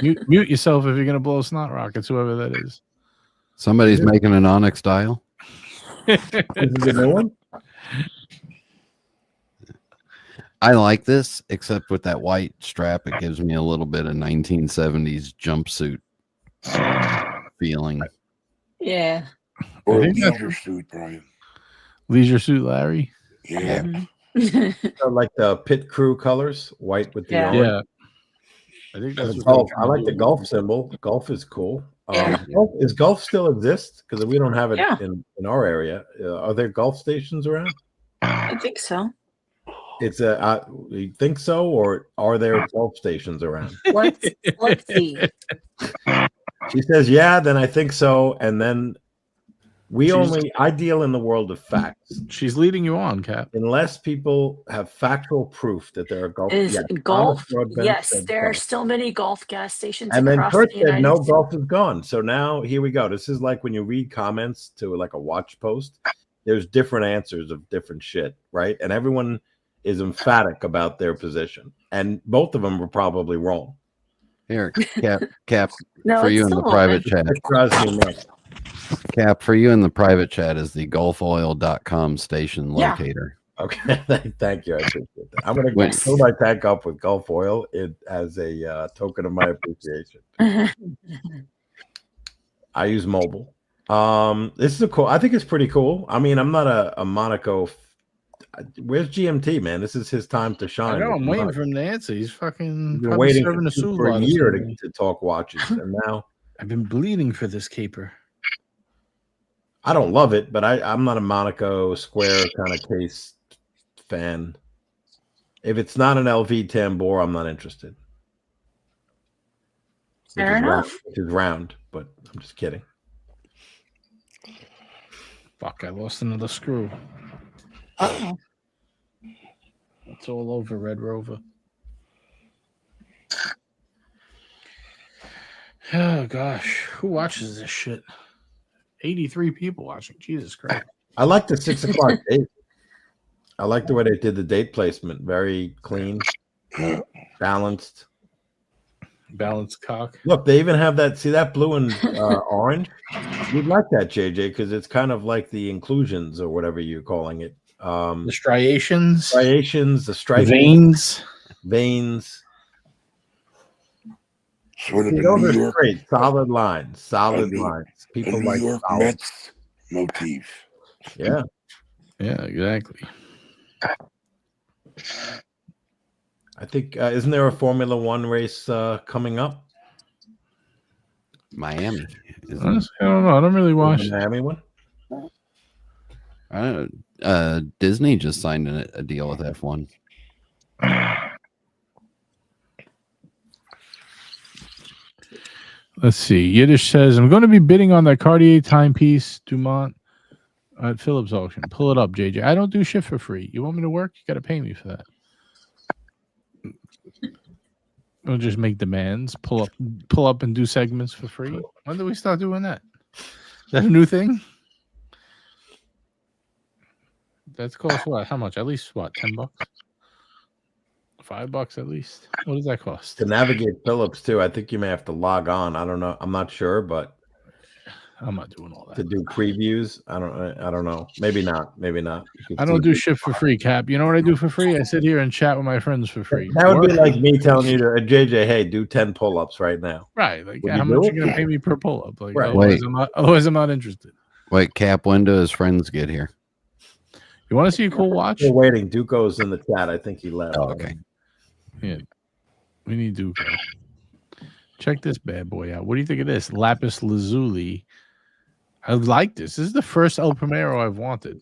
Mute yourself if you're gonna blow snot rockets, whoever that is. Somebody's making an onyx dial. This is a new one? I like this, except with that white strap, it gives me a little bit of 1970s jumpsuit feeling. Yeah. Or I think that's- leisure suit, Brian. Leisure suit Larry. Yeah. So like the pit crew colors, white with the Yeah. orange. Yeah. I think And that's the what golf. they're I trying like to the do. golf symbol. Golf is cool. Yeah. Is golf still exist? Because we don't have it Yeah. in our area. Are there golf stations around? I think so. It's a. You think so, or are there golf stations around? Let's see. She says, "Yeah." Then I think so, and then I deal in the world of facts. She's leading you on, Cap. Unless people have factual proof that there are golf. Is yeah, golf? Honest Broadbent Yes, said there are golf. still many golf gas stations And then across Kurt the said, United "No, States. golf is gone." So now here we go. This is like when you read comments to like a watch post. There's different answers of different shit, right? And everyone is emphatic about their position, and both of them were probably wrong. Here, Cap, No, for it's you in the still private open. chat. It drives me nuts. Cap, for you in the private chat is the golfoil.com station Yeah. locator. Okay, thank you. I appreciate that. I'm going to Wait. fill my tank up with Gulf oil as a token of my appreciation. I use mobile. This is a cool. I think it's pretty cool. I mean, I'm not a Monaco. Where's GMT, man? This is his time to I shine. know. I'm With waiting Monaco. for him to answer. He's fucking We've been probably waiting serving a suit for a year to to talk watches, and now I've been bleeding for this caper. I don't love it, but I'm not a Monaco square kind of case fan. If it's not an LV tambour, I'm not interested. Fair enough. Which is round, but I'm just kidding. Fuck, I lost another screw. Uh-oh. It's all over Red Rover. Oh, gosh. Who watches this shit? 83 people watching. Jesus Christ. I like the 6 o'clock date. I like the way they did the date placement. Very clean, balanced. Balanced cock. Look, they even have that. See that blue and orange? You'd like that, JJ, because it's kind of like the inclusions or whatever you're calling it. The striations. The stripes. Veins. Sort of See, a those New are York, straight, solid lines. People New like York solid. Mets motif. Yeah. Yeah, exactly. I think, isn't there a Formula One race coming up? Miami. Honestly, I don't know. I don't really watch The Miami one? Disney just signed a deal with F1. Let's see. Yiddish says, I'm going to be bidding on that Cartier timepiece Dumont at Phillips auction. Pull it up, JJ. I don't do shit for free. You want me to work? You got to pay me for that. We'll just make demands. Pull up and do segments for free. When do we start doing that? Is that a new thing? That's cost what? How much? At least what? $10? $5 at least. What does that cost? To navigate Phillips too, I think you may have to log on. I don't know. I'm not sure, but I'm not doing all that. to do previews, I don't know. Maybe not. I don't do shit for free, Cap. You know what I do for free? I sit here and chat with my friends for free. That would be like me telling you to JJ, hey, do 10 pull-ups right now. Right. Like, Would how you much do are you it? gonna pay me per pull-up? Like, Right. otherwise I'm not interested. Wait, Cap, when do his friends get here? You want to see a cool watch? We're waiting. Duco's in the chat. I think he left. Oh, okay. Yeah. We need Duco. Check this bad boy out. What do you think of this? Lapis Lazuli. I like this. This is the first El Primero I've wanted.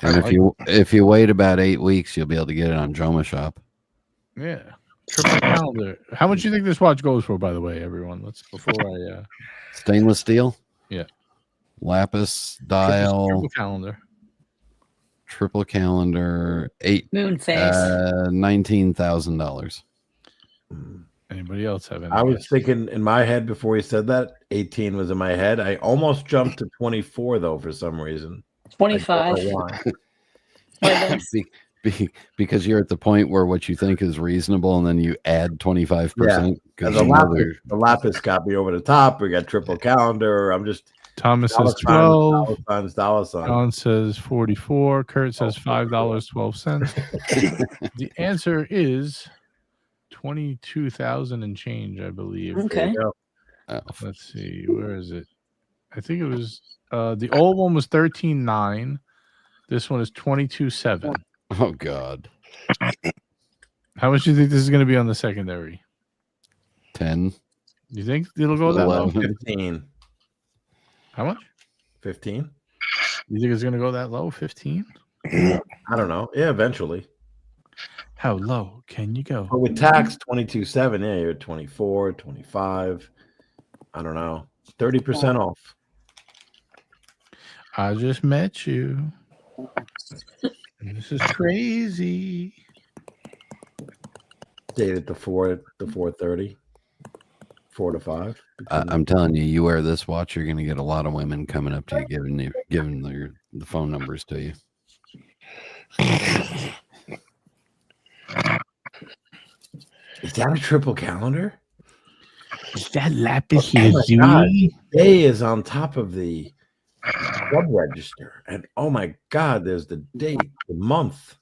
And if you wait about 8 weeks, you'll be able to get it on Joma Shop. Yeah. Triple calendar. How much do you think this watch goes for, by the way, everyone? Let's before I Stainless steel? Yeah. Lapis dial. Triple calendar. Calendar. Moon face. $19,000. Anybody else have any? I was guess? thinking in my head before he said that 18 was in my head. I almost jumped to 24 though for some reason. 25. I don't know why. Because you're at the point where what you think is reasonable, and then you add 25%. And the lapis got me over the top. We got triple calendar. I'm just Thomas says $12. John says 44. Kurt says $5.12. The answer is 22,000 and change, I believe. Okay. Let's see, where is it? I think it was the old one was 13,900. This one is 22,700. Oh God. How much do you think this is going to be on the secondary? 10. You think it'll go that low? 15. How much? 15. You think it's going to go that low? 15? I don't know. Yeah, eventually. How low can you go? But with tax 22.7, yeah, you're at 24, 25. I don't know. 30% off. I just met you. This is crazy. Stayed at the 4:30. 4 to 5. I'm telling you, you wear this watch, you're going to get a lot of women coming up to you, giving the phone numbers to you. Is that a triple calendar? Is that lapis lazuli? Day is on top of the club register, and oh my God, there's the date, the month.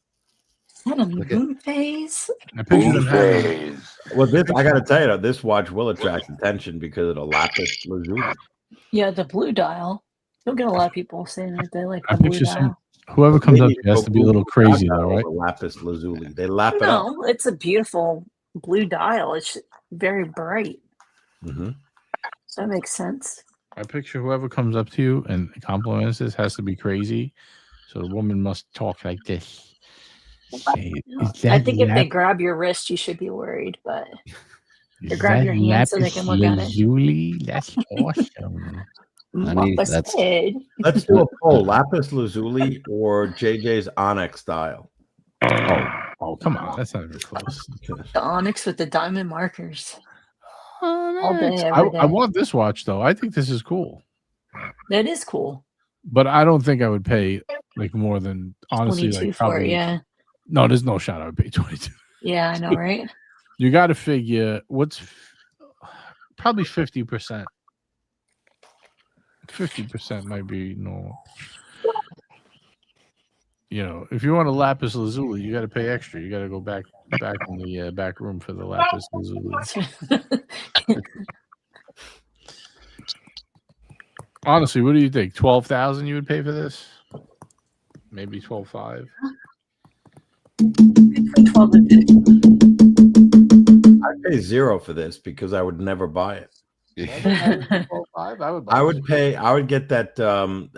Is that a moon phase? I pictured him having. Well, this I got to tell you, this watch will attract attention because of the lapis lazuli. Yeah, the blue dial. You'll get a lot of people saying that they like I the blue picture dial. whoever comes up has to be a little crazy, though, right? Lapis lazuli. They lap it up. No, it's a beautiful blue dial. It's very bright. Mm-hmm. So that makes sense. I picture whoever comes up to you and compliments this has to be crazy. So the woman must talk like this. Hey, I think if they grab your wrist, you should be worried, but they grab your hand so they can look at it. Lazuli? That's awesome. Honey, Mama that's- said. Let's do a poll: lapis lazuli or JJ's onyx style. Oh, come on. That's not even close. The onyx with the diamond markers. All day, Onyx. every day. I want this watch, though. I think this is cool. That is cool. But I don't think I would pay like more than, honestly, 22 like for it, probably. yeah. No, there's no shot I would pay 22. Yeah, I know, right? You got to figure what's probably 50%. 50% might be normal. You know, if you want a lapis lazuli, you got to pay extra. You got to go back in the back room for the lapis lazuli. Honestly, what do you think? 12,000 you would pay for this? Maybe 12.5. 12 and 50. I'd pay $0 for this because I would never buy it. 12.5. I would pay. I would get that.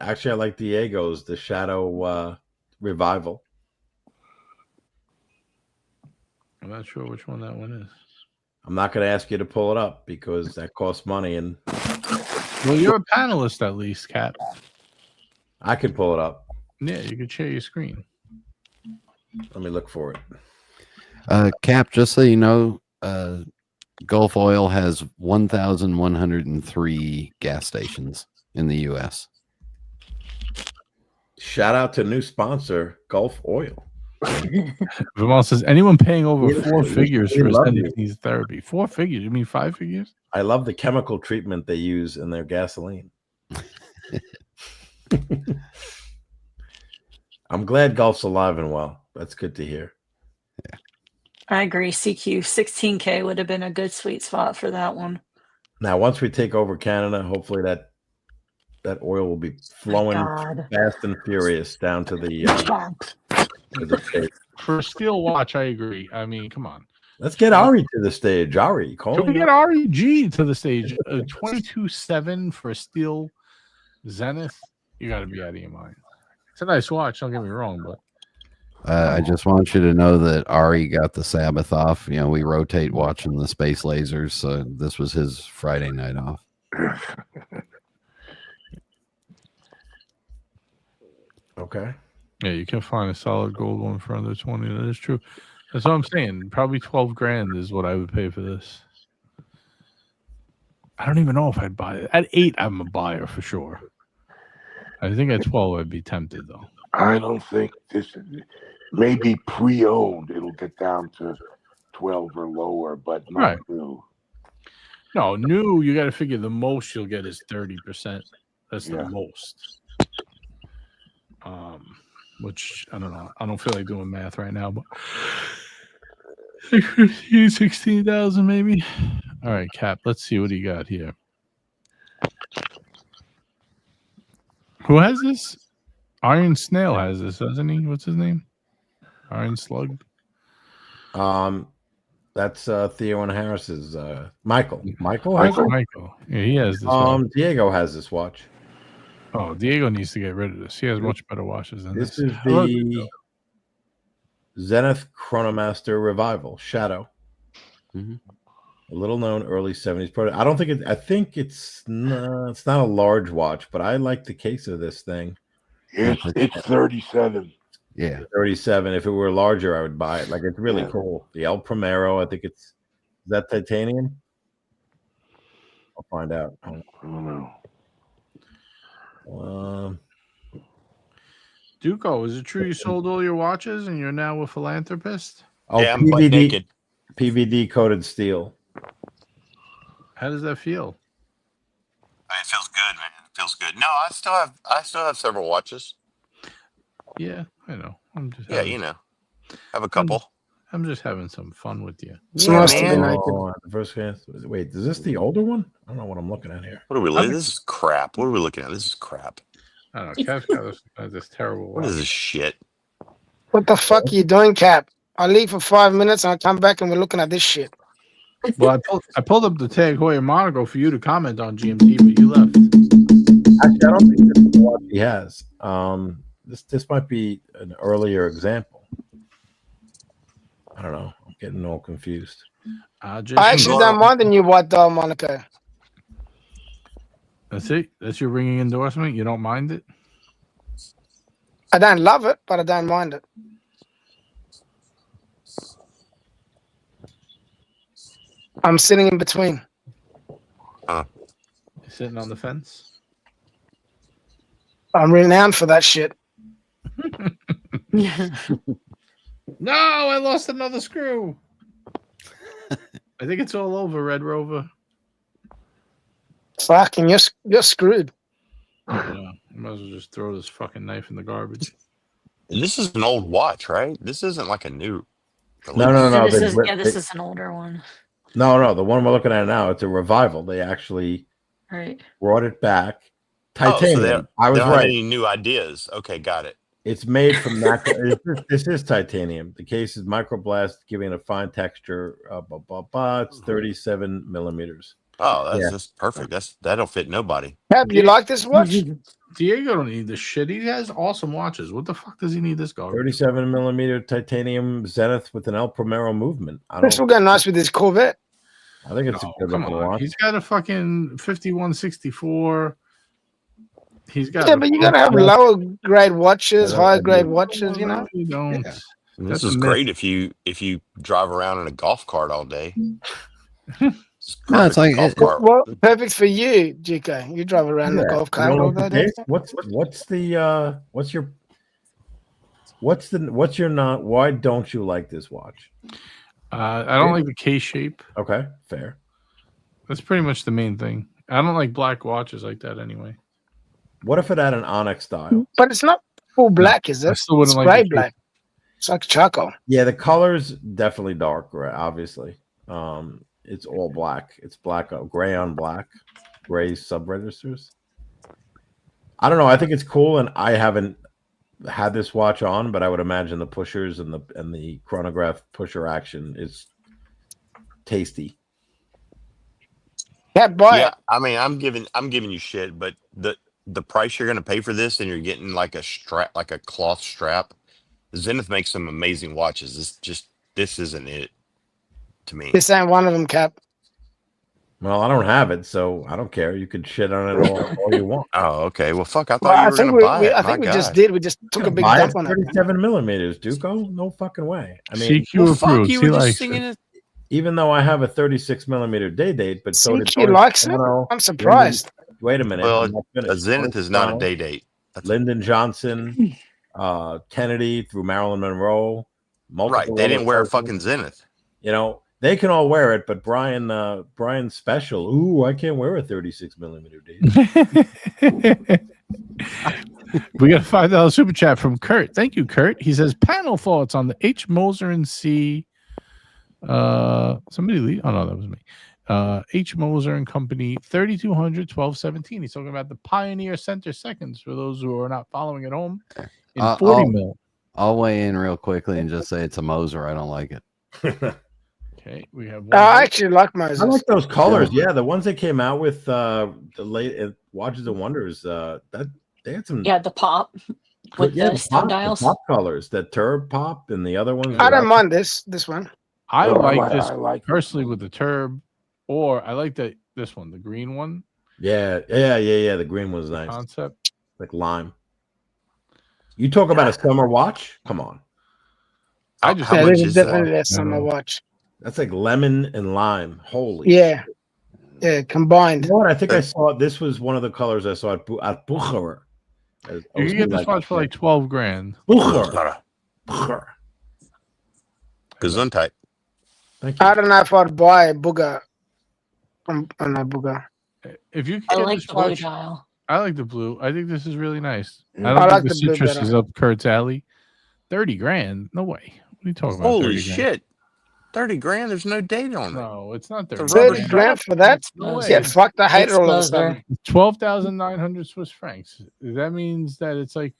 Actually, I like Diego's, the Shadow Revival. I'm not sure which one that one is. I'm not going to ask you to pull it up because that costs money, and Well, you're a panelist at least, Cap. I could pull it up. Yeah, you could share your screen. Let me look for it. Cap, just so you know, Gulf Oil has 1,103 gas stations in the U.S. Shout out to new sponsor, Gulf Oil. Vimal says, anyone paying over We- 4 we- figures we for love ascending you. needs therapy? 4 figures? You mean 5 figures? I love the chemical treatment they use in their gasoline. I'm glad Gulf's alive and well. That's good to hear. I agree. CQ 16K would have been a good sweet spot for that one. Now, once we take over Canada, hopefully that oil will be flowing God. fast and furious down to the States. For a steel watch, I agree. I mean, come on. Let's get Ari to the stage. Ari, Can we calling get up. REG to the stage? 22.7 for a steel Zenith? You got to be out of your mind. It's a nice watch, don't get me wrong, but I just want you to know that Ari got the Sabbath off. You know, we rotate watching the space lasers, so this was his Friday night off. Okay. yeah, you can find a solid gold one for under 20. That is true. That's what I'm saying. Probably 12 grand is what I would pay for this. I don't even know if I'd buy it. At 8, I'm a buyer for sure. I think at 12, I'd be tempted, though. I don't think this is maybe pre-owned. It'll get down to 12 or lower, but not Right. new. No, new, you got to figure the most you'll get is 30%. That's Yeah. the most. Which, I don't know. I don't feel like doing math right now, but 16,000 maybe. All right, Cap, let's see what he got here. Who has this? Iron Snail has this, doesn't he? What's his name? Iron Slug? That's Theo and Harris's Michael. Michael has it? Michael. Yeah, he has this. one. Diego has this watch. Oh, Diego needs to get rid of this. He has much better watches than This this. is I love the Zenith Chronomaster Revival Shadow. Mhm. A little known early 70s product. I don't think it. I think it's not a large watch, but I like the case of this thing. It's 37. Yeah. 37. If it were larger, I would buy it. Like, it's really Yeah. cool. The El Primero. I think is that titanium. I'll find out. I don't know. Duco, is it true you sold all your watches and you're now a philanthropist? Oh, Yeah, I'm butt naked. PVD coated steel. How does that feel? It feels good, man. It feels good. No, I still have several watches. Yeah, I know. I'm just Yeah, having, you know, have a couple. I'm just having some fun with you. It's nice to be man. naked. Oh, the first case. Wait, is this the older one? I don't know what I'm looking at here. What are we looking? This is crap. What are we looking at? This is crap. I don't know. Kev's got this terrible What watch. is this shit? What the fuck are you doing, Cap? I leave for 5 minutes and I come back and we're looking at this shit. Well, I pulled up the Tag Heuer Monaco for you to comment on GMT, but you left. Actually, I don't think this is the watch he has. This might be an earlier example. I don't know. I'm getting all confused. I actually don't mind the new white dial Monaco. That's it. That's your ringing endorsement. You don't mind it. I don't love it, but I don't mind it. I'm sitting in between. You're sitting on the fence. I'm renowned for that shit. No, I lost another screw. I think it's all over, Red Rover. Fucking, you're screwed. Yeah, I might as well just throw this fucking knife in the garbage. This is an old watch, right? This isn't like a new. No. This is an older one. No. The one we're looking at now, it's a revival. They actually brought it back. Titanium. So they don't I was have right. any new ideas. Okay, got it. It's made from natural. This is titanium. The case is microblast, giving it a fine texture. It's 37 millimeters. Oh, that's just perfect. That'll fit nobody. Have you like this watch? Diego don't need this shit. He has awesome watches. What the fuck does he need this garbage? 37 millimeter titanium Zenith with an El Primero movement. This will go nice with his Corvette. I think it's a good looking watch. He's got a fucking 5164. He's got but you gotta have lower grade watches, higher grade watches, you know. You don't. Yeah. This is great if you drive around in a golf cart all day. No, it's like well, perfect for you, GK. You drive around the golf cart all day. What's your not? Why don't you like this watch? I don't like the case shape. Okay, fair. That's pretty much the main thing. I don't like black watches like that anyway. What if it had an onyx dial? But it's not full black, is it? I still wouldn't it's like gray the black. It's like charcoal. Yeah, the color's definitely dark, right? Obviously. It's all black. It's black, gray on black, gray sub registers. I don't know. I think it's cool, and I haven't had this watch on, but I would imagine the pushers and the chronograph pusher action is tasty. Yeah, I mean, I'm giving you shit, but the price you're going to pay for this, and you're getting like a strap, like a cloth strap. Zenith makes some amazing watches. This isn't it to me. This ain't one of them, Cap. Well, I don't have it, so I don't care. You could shit on it all you want. Oh, okay. Well, fuck. I thought you were going to buy it. I think we just did. We just took a big dump on it. 37 millimeters, Duco. No fucking way. I mean, CQ approved. You were just singing it. Even though I have a 36 millimeter day date, but so did CQ likes it. I'm surprised. Wait a minute. Well, a Zenith is not a day date. Lyndon Johnson, Kennedy through Marilyn Monroe. Right. They didn't wear a fucking Zenith. You know, they can all wear it, but Brian's special. Ooh, I can't wear a 36 millimeter date. We got a $5 super chat from Kurt. Thank you, Kurt. He says, panel thoughts on the H. Moser and C. Somebody leave. Oh, no, that was me. H. Moser and Company 3200 1217. He's talking about the Pioneer Center seconds for those who are not following at home in 40 mil. I'll weigh in real quickly and just say it's a Moser. I don't like it. Okay, we have. I actually like Moses. I like those colors. Yeah, the ones they came out with the late Watches and Wonders. That they had some. Yeah, the pop with the stone dials. The pop colors, that Turb pop, and the other ones. I don't mind this one. I like this personally with the Turb, or I like this one, the green one. Yeah. The green one's nice. Concept like lime. You talk about a summer watch? Come on. I just how much is definitely that summer watch. That's like lemon and lime. Holy yeah, combined. You know what? I think I saw this was one of the colors I saw at Bucher. You can get this watch for like $12,000. Bucher. Gesundheit. Thank you. I don't know if I'd buy a Booger. Booger. If you I can like the blue dial. I like the blue. I think this is really nice. I I don't like think the the blue citrus better. is up Kurt's alley. $30,000? No way. What are you talking about? Holy 30 grand? shit. 30 grand. There's no date on it. No, it's not 30. It's a rubber 30 grand for that? No way. Get fucked. I hate it all of a sudden. 12,900 Swiss francs. That means that it's like,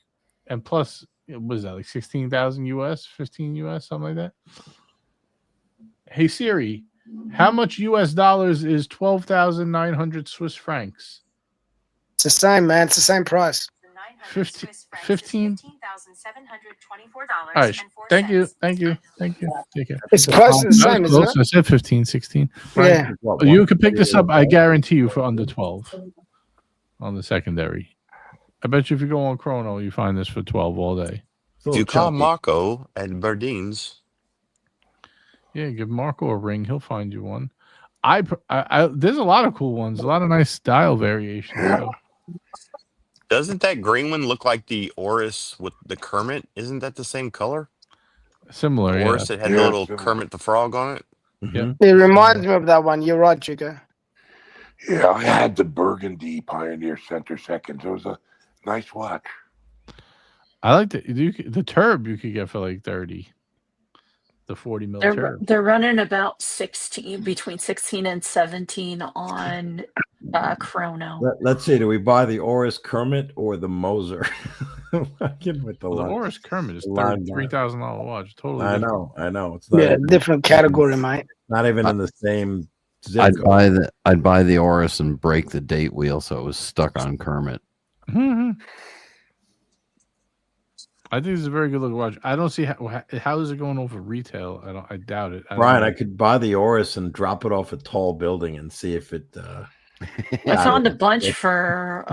and plus, what is that, like 16,000 US, 15 US, something like that? Hey Siri, how much US dollars is 12,900 Swiss francs? It's the same, man. It's the same price. 15 All right. Thank you. Thank you. Thank you. Take care. It's close to the same, isn't Close. it? I said 15, 16. Yeah. You could pick this up. I guarantee you for under 12 on the secondary. I bet you if you go on Chrono, you find this for 12 all day. If you call Marco at Berdeen's, Yeah, give Marco a ring. He'll find you one. There's a lot of cool ones. A lot of nice style variations. So. doesn't that green one look like the Oris with the Kermit? Isn't that the same color? Similar, yeah. Oris that had the little Kermit the Frog on it? Yeah. It reminds me of that one. You're right, Chico. Yeah, I had the Burgundy Pioneer Center Seconds. It was a nice watch. I like the Turb you could get for like 30. The 40 mil Turb. They're running about 16, between 16 and 17 on Chrono. Let's see. Do we buy the Oris Kermit or the Moser? With the Oris Kermit is $3,000 watch. Totally. I different. know. It's not Different category, mate. not even in the same. I'd buy the Oris and break the date wheel so it was stuck on Kermit. Mm-hmm. I think it's a very good looking watch. I don't see how is it going over retail. I doubt it. Brian, I could buy the Oris and drop it off a tall building and see if it. I found a bunch for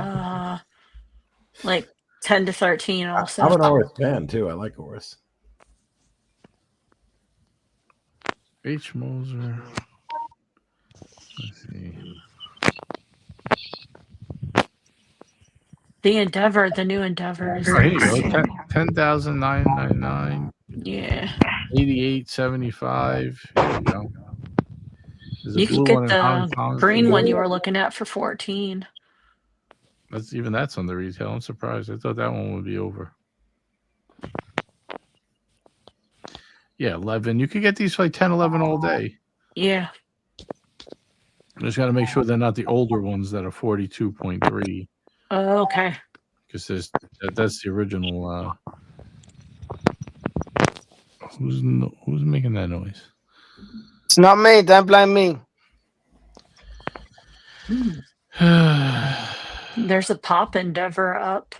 like 10 to 13 also. I'm an Oris fan too. I like Oris. H. Moser. Let's see. The Endeavor, the new Endeavor is There you go. 10,999. Yeah. 88.75. There you go. You could get the green one you were looking at for 14. That's on the retail. I'm surprised. I thought that one would be over. Yeah, 11. You could get these for like 10, 11 all day. Yeah. Just got to make sure they're not the older ones that are 42.3. Oh, okay. Because that's the original. Who's making that noise? It's not me. Don't blame me. There's a pop Endeavor up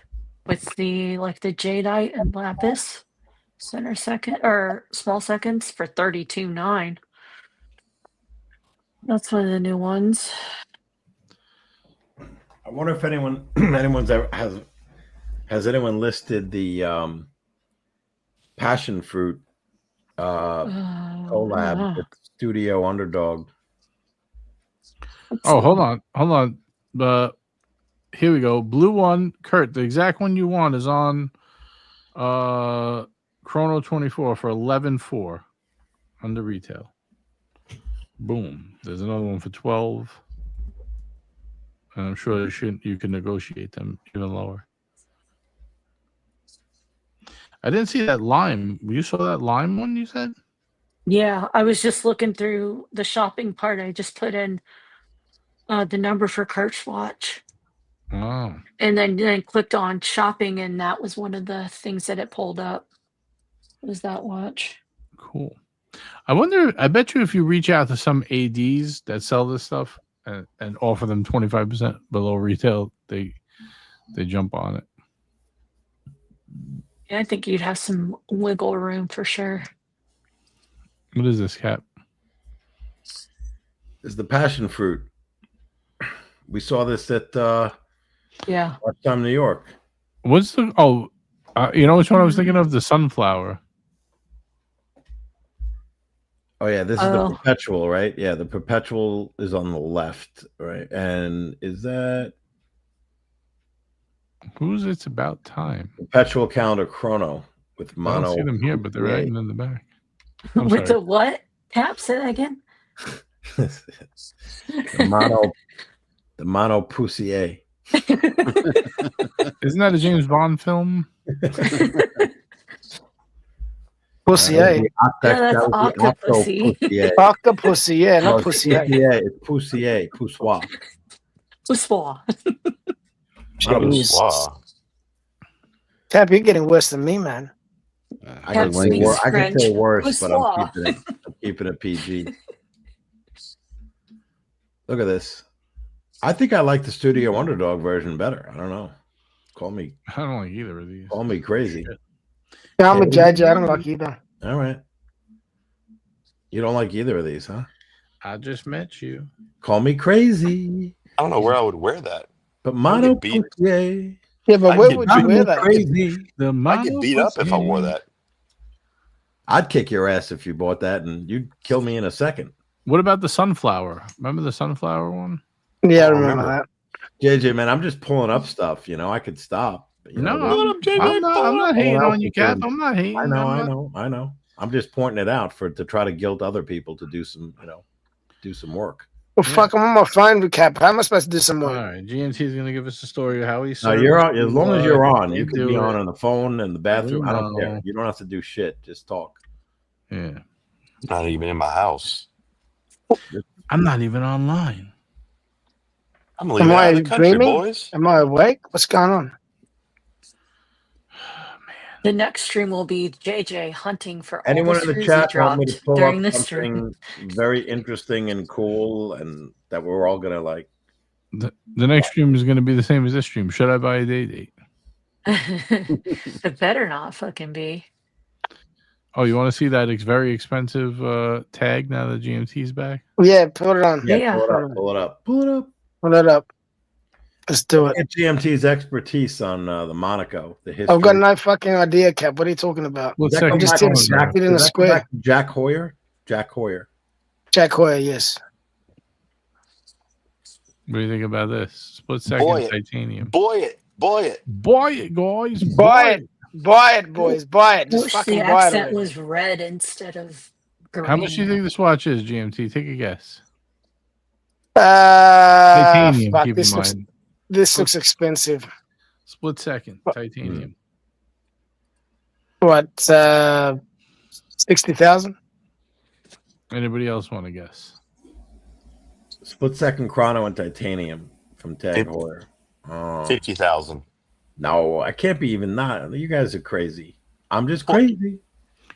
with the jadeite and lapis center second or small seconds for 32.9. That's one of the new ones. I wonder if anyone's ever has anyone listed the passion fruit collab with Studio Underdog. Oh, hold on. Here we go. Blue one, Kurt. The exact one you want is on Chrono 24 for 11.4 under retail. Boom. There's another one for 12. And I'm sure you can negotiate them even lower. I didn't see that lime. You saw that lime one you said? Yeah, I was just looking through the shopping part. I just put in the number for Kurt's watch. Oh. And then clicked on shopping, and that was one of the things that it pulled up. Was that watch? Cool. I bet you if you reach out to some ADs that sell this stuff and offer them 25% below retail, they jump on it. Yeah, I think you'd have some wiggle room for sure. What is this, Cap? Is the passion fruit. We saw this at Yeah. Watch Time New York. What's the you know which one I was thinking of? The sunflower. Oh yeah, this is the perpetual, right? Yeah, the perpetual is on the left, right? And is that who's It's About Time? Perpetual calendar chrono with mono. I don't see them here, but they're right in the back. With the what? Tap, say that again. the mono poussier. Isn't that a James Bond film? Pussy, eh? That's octopussy. Octopussy, yeah, not pussy. It's poussier, poussoir. Poussoir. Tap, you're getting worse than me, man. I can say worse, but I'm keeping it PG. Look at this. I think I like the Studio Underdog version better. I don't know. Call me. I don't like either of these. Call me crazy. Yeah, I'm a judge. I don't like either. All right. You don't like either of these, huh? I just met you. Call me crazy, I don't know where I would wear that. but I mono get beat. Piguet. Yeah, but I where get would you beat. wear I'm that? crazy. The I get beat up if I wore that. I'd kick your ass if you bought that, and you'd kill me in a second. What about the sunflower? Remember the sunflower one? Yeah, I I remember remember. that. JJ, man, I'm just pulling up stuff. You know, I could stop. But, you know, No, Pull it up, JJ, I'm not hating on you, Cap. I'm not hating. I know. I'm just pointing it out to try to guilt other people to do some work. Well, fuck, I'm on my phone with Cap. How am I supposed to do some All work? right, GMT is going to give us a story of how he. No, you're on. As long as you're on, they you can do be it. on the phone and the bathroom. I don't care. know. You don't have to do shit. Just talk. Yeah, Not even in my house. I'm not even online. I'm leaving Am out I of the country, dreaming? boys. Am I awake? What's going on? The next stream will be JJ hunting for Anyone all in the the screws he chat want me to dropped pull during up the stream. something very interesting and cool, and that we're all gonna like? The next stream is going to be the same as this stream. Should I buy a date? It better not fucking be. Oh, you want to see that very expensive tag now that GMT's back? Yeah, put it on. Yeah. Pull it up. Pull it up. Let's do it. Get GMT's expertise on the Monaco, the history. I've got no fucking idea, Cap. What are you talking about? What Does that second? go just back did to a Jack- spit in does a that go square. back to Jack Heuer? Jack Heuer. Jack Hoyer, yes. What do you think about this? Split second Boy it. titanium. Boy it. Buy it, guys. Buy it. Buy it, boys. Buy it. Just Wish fucking the buy it. accent already. was red instead of green. How much do you think this watch is, GMT? Take a guess. Titanium. Titanium, keep in mind. This looks expensive. Split second titanium. What? 60,000? Anybody else want to guess? Split second chrono and titanium from Tag Heuer. Oh, 50,000. no, I can't be even not. You guys are crazy. I'm just crazy.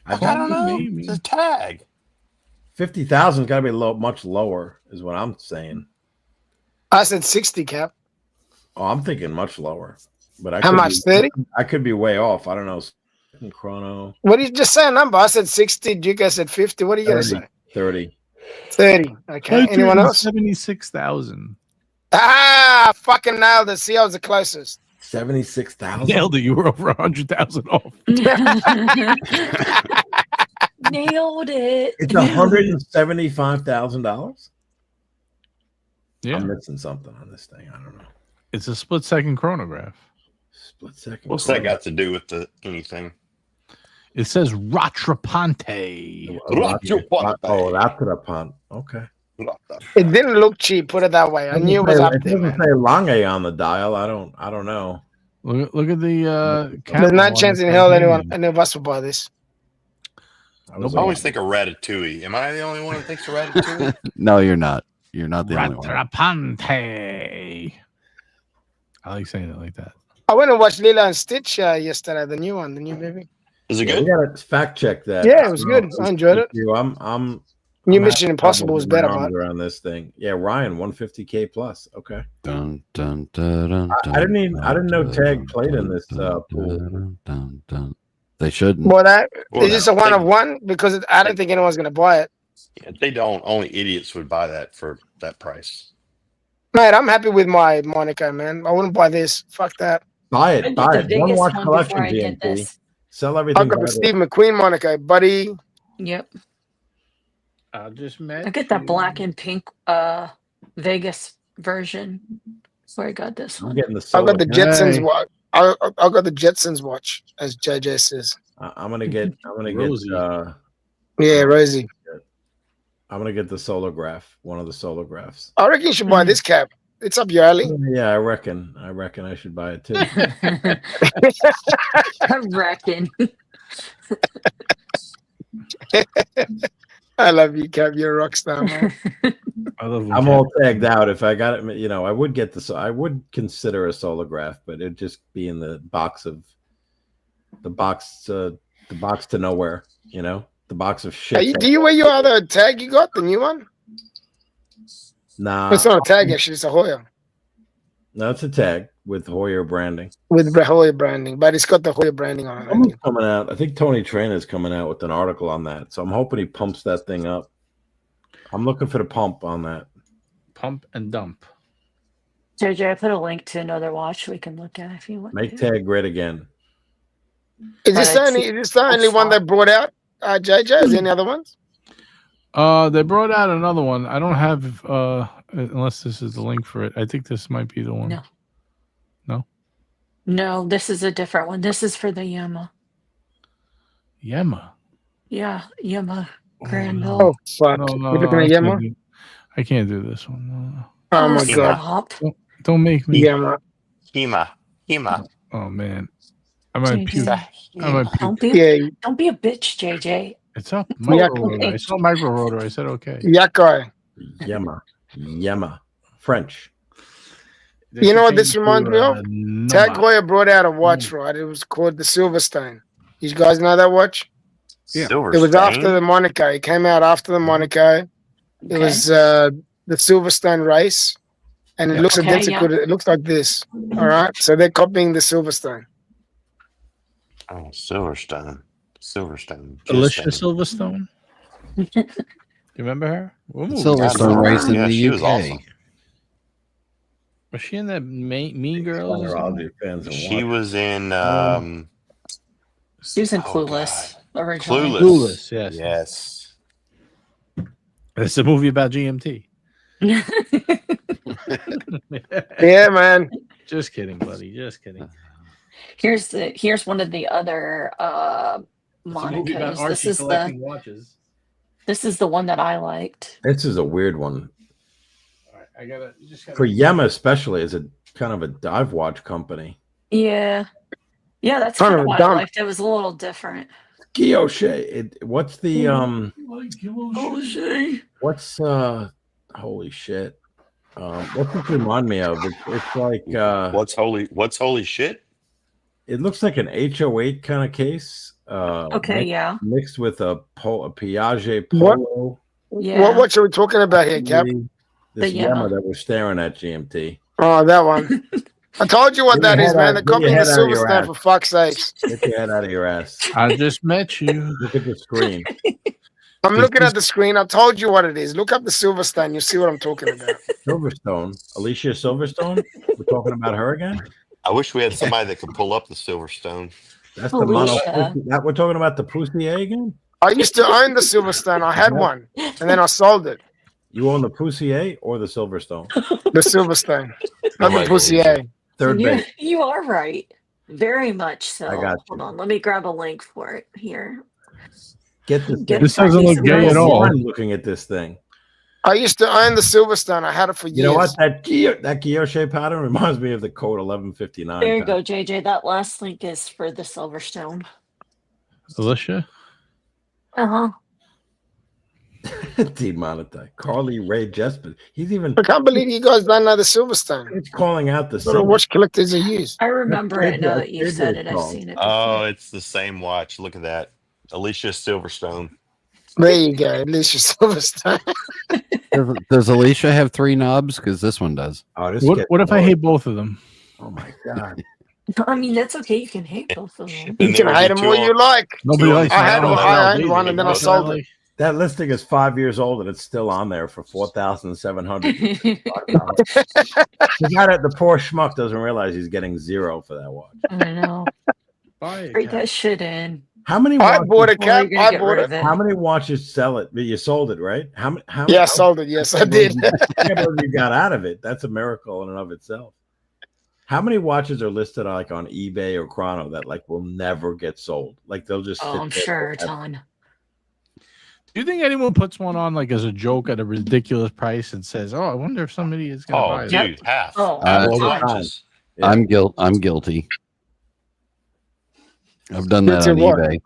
I don't know. Maybe. It's a tag. 50,000's got to be much lower, is what I'm saying. I said 60, Cap. Oh, I'm thinking much lower. But I How could much? be- 30? I could be way off. I don't know. Second chrono. What did you just say a number? I said 60. You guys said 50. What are you going to 30. say? 30. 30. Okay. Anyone else? 76,000. Ah, fucking nailed it. See, I was the closest. 76,000. Nailed it. You were over 100,000 off. Nailed it. It's $175,000. Yeah, I'm missing something on this thing. I don't know. it's a split second chronograph. Split second. What's that got to do with anything? It says Ratrapante. Oh, that's the pun. Okay. It didn't look cheap, put it that way. I knew it was up It there, doesn't man. say Lange on the dial. I don't know. Look at the There's camera no on chance the in hell titanium. any of us will buy this. I always think of Ratatouille. Am I the only one that thinks of Ratatouille? No, you're not. You're not the only one. Ratrapante. I like saying it like that. I went and watched Lilo and Stitch yesterday, the new one, the new movie. Is it We good? gotta fact check that. Yeah, it was good. I enjoyed it. I'm New Mission Impossible was better, but but around this thing. Yeah, Ryan, 150K plus. Okay. Dun, dun, dun, dun, I didn't know dun, Tag dun, played in dun, this dun, pool. dun, dun, dun. They shouldn't. well, that Well, is just a one of one because I don't think anyone's gonna buy it. Yeah, they don't. Only idiots would buy that for that price. Mate, I'm happy with my Monaco, man. I wouldn't buy this. Fuck that. Buy I it. did Buy the it. One biggest watch one collection, before I get GMT. this. Sell everything. I've got the by Steve McQueen Monaco, buddy. Yep. I just met. I get that black and pink Vegas version. That's where I got this I'm one. getting the I've solar. got the Jetsons Hey. watch. I got the Jetsons watch, as JJ says. I'm gonna get Rosie. Yeah, Rosie. I'm gonna get the solargraph, one of the solargraphs. I reckon you should buy this cap. It's up your alley. Yeah, I reckon I should buy it too. I reckon. I love you, Cap. You're a rock star, man. I love when I'm Cap- all tagged out. If I got it, I would get this. I would consider a solargraph, but it'd just be in the box to nowhere. The box of shit. Do you wear your other tag you got? The new one? Nah, It's not a tag, actually. It's a Heuer. no, it's a tag, with Heuer branding. With the Heuer branding, but it's got the Heuer branding on it. Someone's coming out. I think Tony Trainer's coming out with an article on that. So I'm hoping he pumps that thing up. I'm looking for the pump on that. Pump and dump. JJ, I put a link to another watch we can look at if you want. Make to. tag red again. Is this the only one they brought out, JJ? Is there any other ones? They brought out another one. I don't have unless this is the link for it. I think this might be the one. No. No? No, this is a different one. This is for the Yama. Yama. Yeah, Yama Grand Mill. Oh, fuck. No, You're looking at Yama? I can't do this one. No. Oh, my stop. God. Don't make me. Yama. Hema. Oh, man. I might puke. Don't be a bitch, JJ. It's up. Micro rotor. I saw micro rotor. I said okay. Yakai. Yama. French. You know what this reminds me of? Tag Heuer brought out a watch, right? It was called the Silverstone. You guys know that watch? Yeah. It was after the Monaco. It came out after the Monaco. It was the Silverstone race. And it looks identical. It looks like this. All right. So they're copying the Silverstone. Oh, Silverstone. Alicia Silverstone. You remember her? Ooh, Silverstone race in the she UK. was awesome. Was she in that Mean Girls? She was in. She was in Clueless originally. Clueless, yes. Yes. It's a movie about GMT. Yeah, man. Just kidding, buddy. Just kidding. Here's one of the other Monacos. This is the one that I liked. This is a weird one. All right, I gotta for Yama especially as a kind of a dive watch company. Yeah, that's kind of what I liked. It was a little different. Guilloche. What's the Guilloche. What's holy shit? What's it remind me of? It's like What's holy shit? It looks like an HO8 kind of case. Mixed with a Piaget Polo. Yeah. What are we talking about here, Cap? This Yama that we're staring at, GMT. Oh, that one. I told you what that is, man. They're copying the Silverstone for fuck's sakes. Get your head out of your ass. I just met you. Look at the screen. I'm looking at the screen. I told you what it is. Look up the Silverstone. You'll see what I'm talking about. Silverstone. Alicia Silverstone? We're talking about her again? I wish we had somebody that could pull up the Silverstone. That's the mono. That we're talking about the Poussier again? I used to own the Silverstone. I had one, and then I sold it. You own the Poussier or the Silverstone? The Silverstone, not the Poussier. Third base. You are right. Very much so. I got you. Hold on. Let me grab a link for it here. Get this. This doesn't look gay at all. I'm looking at this thing. I used to own the Silverstone. I had it for years. You know what? That guilloche pattern reminds me of the code 1159. There you go, JJ. That last link is for the Silverstone. Alicia? Uh-huh. Demonetized. Carly Ray Jesper. He's even. I can't believe you guys don't know the Silverstone. It's calling out the What do watch collectors are used. I remember it. Now that you said it, I've seen it before. Oh, it's the same watch. Look at that. Alicia Silverstone. There you go. At least you're Silverstone. Does Alicia have 3 knobs? Because this one does. Oh, what if I hate both of them? Oh my god. I mean, that's okay. You can hate both of them. You can hate them all you like. Nobody likes I owned one and then I sold it. That listing is 5 years old and it's still on there for $4,700. The poor schmuck doesn't realize he's getting 0 for that watch. I know. Trade that shit in. How many? I bought it, Cap. I bought it. How many watches sell it? You sold it, right? How? Yeah, I sold it. Yes, I did. You got out of it. That's a miracle in and of itself. How many watches are listed like on eBay or Chrono that like will never get sold? Like they'll just. Oh, I'm sure a ton. Do you think anyone puts one on like as a joke at a ridiculous price and says, "Oh, I wonder if somebody is going to buy it"? Oh, dude, half. Watches. Yeah. I'm guilty. I've done that on eBay.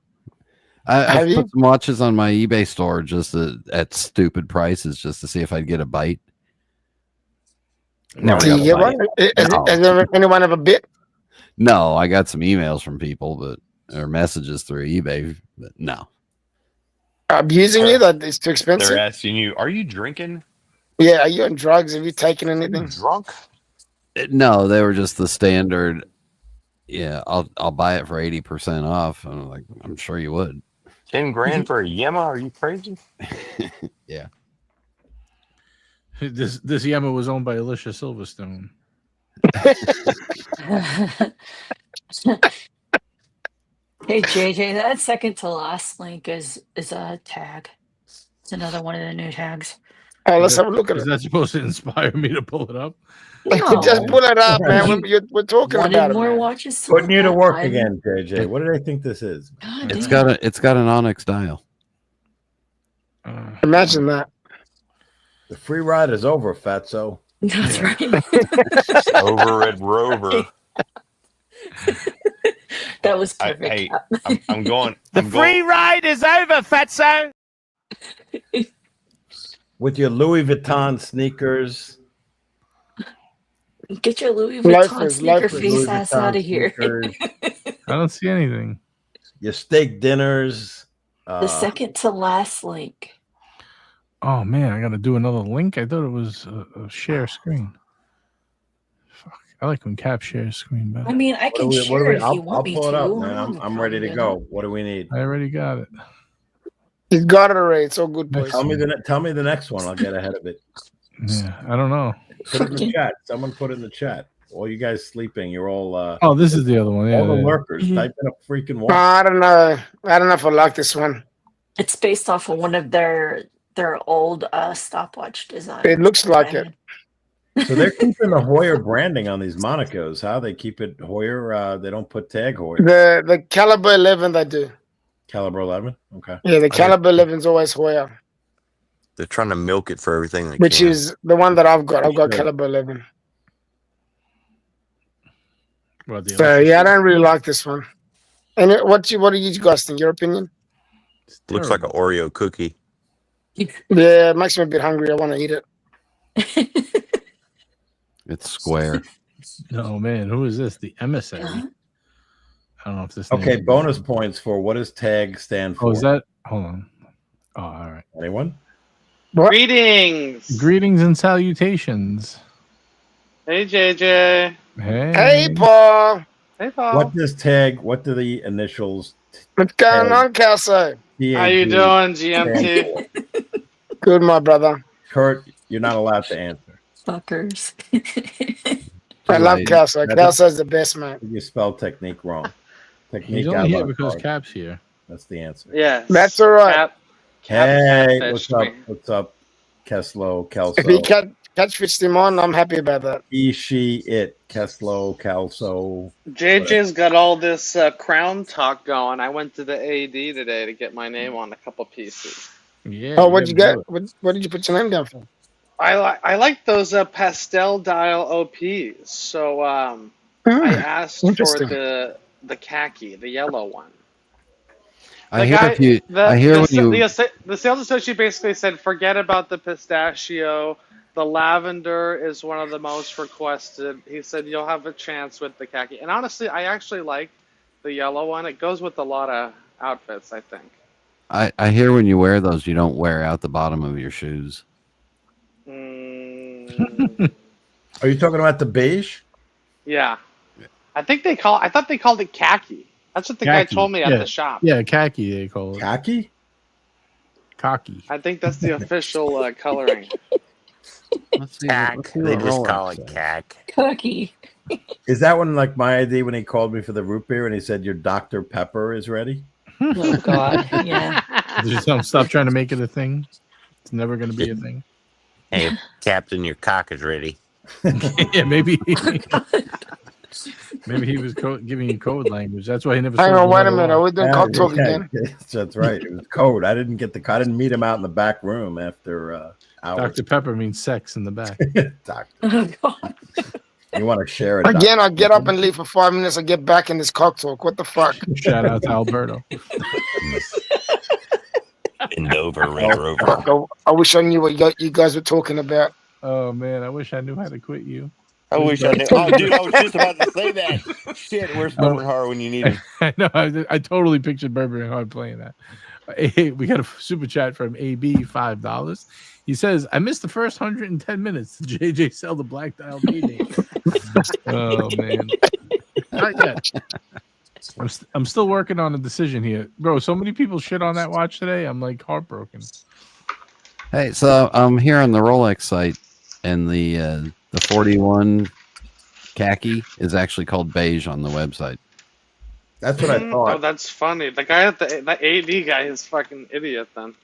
I've put some watches on my eBay store just at stupid prices just to see if I'd get a bite. Never got a bite. Has anyone ever bit? No, I got some emails from people, or messages through eBay, but no. Abusing you that it's too expensive. They're asking you, "Are you drinking? Yeah, are you on drugs? Have you taken anything?" Drunk? No, they were just the standard. Yeah, I'll buy it for 80% off. I'm like, I'm sure you would. 10 grand for a Yema? Are you crazy? Yeah. This Yama was owned by Alicia Silverstone. Hey JJ, that second to last link is a tag. It's another one of the new tags. Oh, let's have a look at Is it. that supposed to inspire me to pull it up? Just pull it up, man. We're talking Wanted about it, more man. watches to Putting look you to at, work Ivan. again, JJ. What do they think this is? God It's damn. got an onyx dial. Imagine that. The free ride is over, Fatso. That's right. Over at Rover. That was perfect. Hey, I'm going. The I'm free going. ride is over, Fatso. With your Louis Vuitton sneakers. Get your Louis Loafers, Vuitton sneaker loafers. face Louis ass Vuitton out of here. sneakers, I don't see anything. your steak dinners. The second to last link. Oh man, I got to do another link. I thought it was a share screen. Fuck, I like when Cap shares screen better. I mean, I can share it if I'll you want me pull it to. up, man. I'm ready to go. What do we need? I already got it. He's got it already. It's all good, boys. Tell me the next one. I'll get ahead of it. Yeah, I don't know. Put it in the chat. Someone put it in the chat. All you guys sleeping. You're all Oh, this is the other one. Yeah, all the yeah. lurkers. Mhm. Type in a freaking watch. I don't know. I don't know if I like this one. It's based off of one of their old stopwatch designs. It looks like it. So they're keeping the Heuer branding on these Monacos. How they keep it Heuer? They don't put tag Heuer. The caliber 11 they do. Caliber 11. Okay. Yeah, the caliber 11 is always Heuer, They're trying to milk it for everything they which can. is the one that I've got. I've got Sure. caliber 11. Well, the So yeah, I don't really like this one. And what do you guys think? Your opinion? It's Looks like an terrible. Oreo cookie. Yeah, it makes me a bit hungry. I want to eat it. It's square. Oh man, who is this? The emissary. I don't know if this. name Okay. is- Bonus points for what does tag stand for? Oh, is that? Hold on. Oh, all right. Anyone? Greetings. Greetings and salutations. Hey, JJ. Hey. Hey, Paul. Hey, Paul. What does tag? What do the initials? What's going on, Kelso? How you doing, GMT? Good, my brother. Kurt, you're not allowed to answer. Fuckers. I love Right. Kelso. That's- Kelso's the best, man. You spell technique wrong. Technique. He's out only here loud because card. Cap's here. That's the answer. Yes. That's all right. Cap Hey, catfished what's up? me. What's up? Keslo, If he Kelso. catch fits him on, I'm happy about that. He, she, it. Keslo, Kelso. JJ's got all this crown talk going. I went to the AD today to get my name on a couple pieces. Yeah. Oh, what'd you gotta get? do it. What did you put your name down for? I like those pastel dial OPs. So I asked for interesting. the khaki, the yellow one. I hear if you. I hear when you. The sales associate basically said, forget about the pistachio. The lavender is one of the most requested. He said you'll have a chance with the khaki. And honestly, I actually like the yellow one. It goes with a lot of outfits, I think. I hear when you wear those, you don't wear out the bottom of your shoes. Are you talking about the beige? Yeah. I thought they called it khaki. That's what the guy Khaki, told me yeah. at the shop. Yeah, khaki they call it. Khaki? Cocky. I think that's the official coloring. Let's see. Cack. They just call it cack. Cookie. Is that one like my ID when he called me for the root beer and he said your Dr. Pepper is ready? Oh God. Yeah. Just stop trying to make it a thing. It's never going to be a thing. Hey, Captain, your cock is ready. Yeah, maybe. Maybe he was giving you code language. That's why he never. Hang sold on, you wait a another minute. Are one. we doing cock talk again? That's right. It was code. I didn't meet him out in the back room after hours. Dr. Pepper means sex in the back. Doctor. Oh God. You want to share it? Again, I get up and leave for 5 minutes. I get back in this cock talk. What the fuck? Shout out to Alberto. Bend over, Red Rover. Fuck, I wish I knew what you guys were talking about. Oh man, I wish I knew how to quit you. I wish I knew. Oh, dude, I was just about to say that. Shit, where's Bourbon Horror when you need him? I know. I totally pictured Burberry Hard playing that. We got a super chat from AB, $5. He says, "I missed the first 110 minutes. Did JJ sell the black dial day?" Oh man, not yet. I'm still working on a decision here, bro. So many people shit on that watch today. I'm like heartbroken. Hey, so I'm here on the Rolex site, and the 41 khaki is actually called beige on the website. That's what I Oh, thought. that's funny. The guy at the AD guy is fucking idiot. Then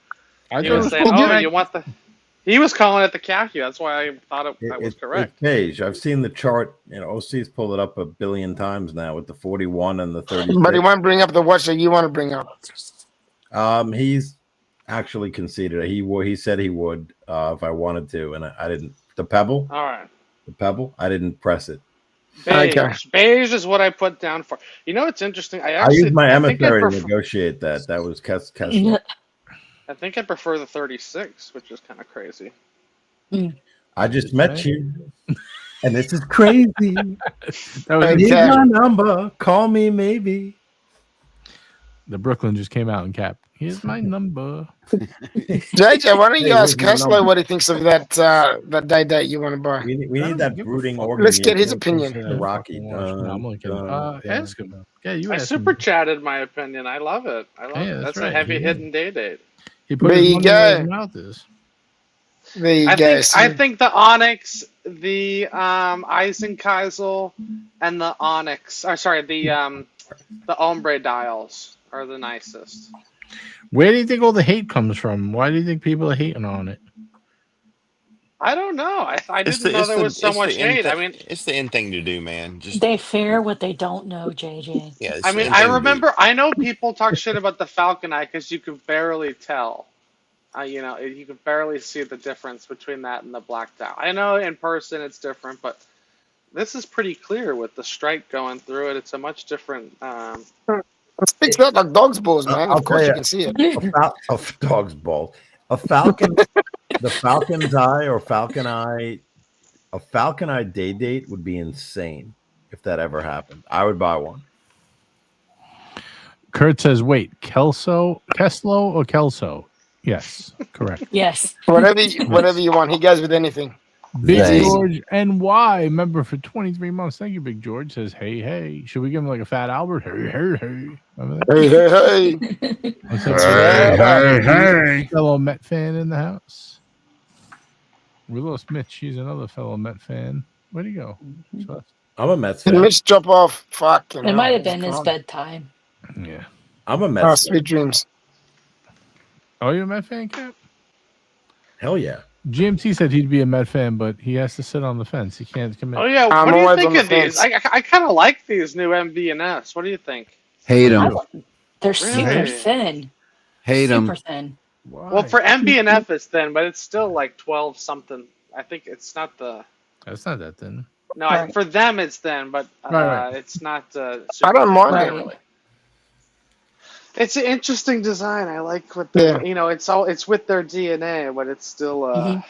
I he thought it was was saying, called "Oh, khaki. you want the?" He was calling it the khaki. That's why I thought that was correct. It's beige. I've seen the chart. OC's pulled it up a billion times now with the 41 and the 30. But he won't bring up the watch that you want to bring up. He's actually conceded. He said he would if I wanted to, and I didn't. The Pebble. All right. The Pebble. I didn't press it. Beige. Okay. Beige is what I put down for. You know, it's interesting. I used my emissary to negotiate that. That was Kessler. I think I prefer the 36, which is kind of crazy. I just met you, and this is crazy. That was Here's my number. Call me maybe. The Brooklyn just came out and capped. Here's my number. JJ, why don't you ask where's my Kessler number? what he thinks of that day that you want to buy? We need that brooding organ. Let's get his opinion. The Rocky. I'm looking. Ask him. Yeah, you I asked super him. chatted my opinion. I love it. I love it. That's right. a heavy hitting date. He put There his you money where go. his mouth is. There you I go. think the Onyx, the Eisenkeisel, and the Onyx. Or sorry, the ombre dials are the nicest. Where do you think all the hate comes from? Why do you think people are hating on it? I don't know. I didn't know there was so much hate. I mean, it's the end thing to do, man. Just They fear what they don't know, JJ. yeah. It's I the mean, end I thing to do. remember. I know people talk shit about the Falcon Eye because you can barely tell. You can barely see the difference between that and the black dial. I know in person it's different, but this is pretty clear with the stripe going through it. It's a much different. It sticks out like dog's balls, man. I'll Of course tell you you. can see it. A dog's ball. A falcon. The Falcon's Eye or Falcon Eye. A Falcon Eye day date would be insane if that ever happened. I would buy one. Kurt says, wait, Keslo or Kelso? Yes, correct. Yes. Whatever you want. He goes with anything. Big They- George NY, member for 23 months. Thank you, Big George. Says, hey. Should we give him like a Fat Albert? Hey. Remember that? Hey. What's up, Hey. fellow Met fan in the house? We lost Mitch. He's another fellow Met fan. Where'd he go? I'm a Mets Did fan. Mitch drop off? Fucking It might hell. have been his bedtime. Yeah. I'm a Oh, Mets fan. sweet dreams. Oh, you a Met fan, Cap? Hell yeah. GMT said he'd be a Met fan, but he has to sit on the fence. He can't commit. Oh yeah, I'm what do you always think on the of these? fence. I kind of like these new MV&S. What do you think? Hate I them. don't- They're super Really? thin. Hate them. Super thin. Why? Well, for MV&F it's thin, but it's still like 12 something. I think it's not the. That's not that thin. No, Right. for them it's thin, but Right. it's not. I don't mind Right. it. Really. It's an interesting design. I like what the it's with their DNA, but it's still Mhm.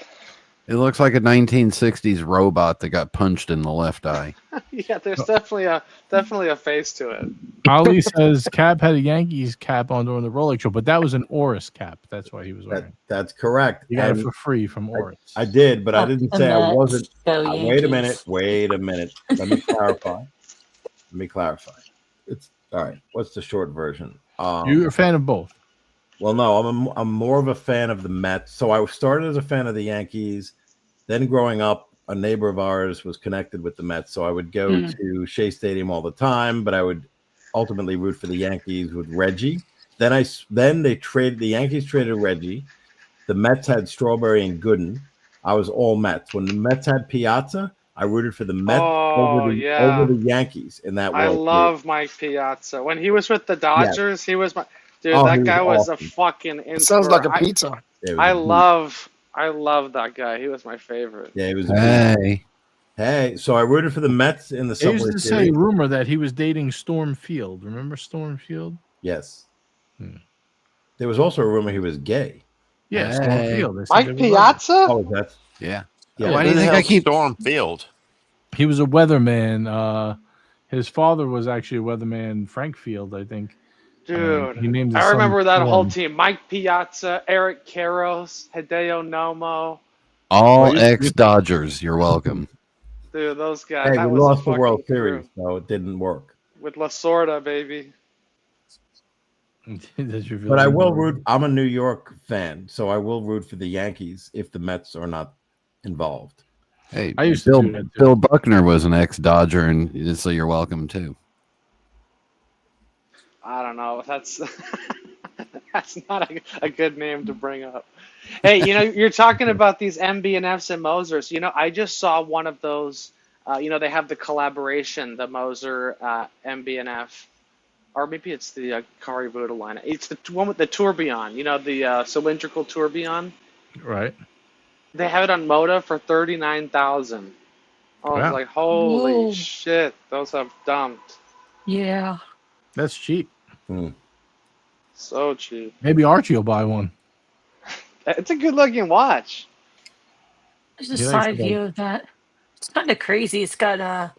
It looks like a 1960s robot that got punched in the left eye. yeah. There's definitely a face to it. Ali says Cap had a Yankees cap on during the Rolex show, but that was an Oris cap. That's why he was wearing. That's correct. You got it And for free from Oris. I did, but I didn't say I Mets wasn't. go Wait a Yankees. minute. Let me clarify. It's all right. What's the short version? You're a fan of both. Well, no, I'm more of a fan of the Mets. So I started as a fan of the Yankees. Then growing up, a neighbor of ours was connected with the Mets, so I would go to Shea Stadium all the time. But I would ultimately root for the Yankees with Reggie. Then the Yankees traded Reggie. The Mets had Strawberry and Gooden. I was all Mets. When the Mets had Piazza, I rooted for the Mets over the Yankees in that I World love Mike Piazza. When he was with the Dodgers, he was my dude. Oh, that he guy was was a awesome. fucking. It sounds like a I- pizza. Series. I love that guy. He was my favorite. Yeah, he was. Hey. So I rooted for the Mets in the There Subway used to say Series. rumor that he was dating Storm Field. Remember Storm Field? Yes. There was also a rumor he was gay. Yeah, Storm Hey. Field. They said Mike they were Piazza? Oh, that's Yeah. yeah. Why do Who you the think I hell's keep? Storm Field? He was a weatherman. His father was actually a weatherman, Frank Field, I think. Dude, he named his I son remember that whole Storm. team: Mike Piazza, Eric Karros, Hideo Nomo. All ex-Dodgers. You're welcome. Dude, those guys. Hey, that we was lost a the World fucking crew. Series, so it didn't work. With Lasorda, baby. But I will root. I'm a New York fan, so I will root for the Yankees if the Mets are not involved. Hey, I used to do that too. Bill Buckner was an ex-Dodger, and so you're welcome too. I don't know. That's that's not a good name to bring up. Hey, you're talking about these MB&Fs and Mosers. I just saw one of those. They have the collaboration, the Moser MB&F, or maybe it's the Kari Voda line. It's the one with the tourbillon. The cylindrical tourbillon. Right. They have it on Moda for $39,000. I was Wow. like, holy Whoa. shit, those have dumped. Yeah. That's cheap. So cheap. Maybe Archie will buy one. It's a good looking watch. There's a He likes side to- view of that. It's kind of crazy. It's got a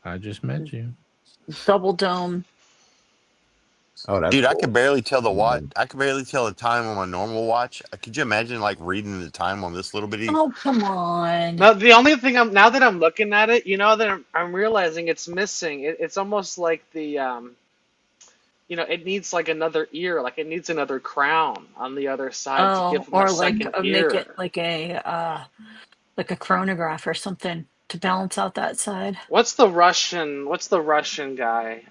I just met you. double dome. Oh, that's Dude, I cool. could barely tell the watch. I could barely tell the time on my normal watch. Could you imagine like reading the time on this little bitty? Oh, come on. Now, the only thing now that I'm looking at it, that I'm realizing it's missing. It's almost like the it needs like another ear, like it needs another crown on the other side to give them Or a like second make ear. it like a chronograph or something to balance out that side. What's the Russian guy?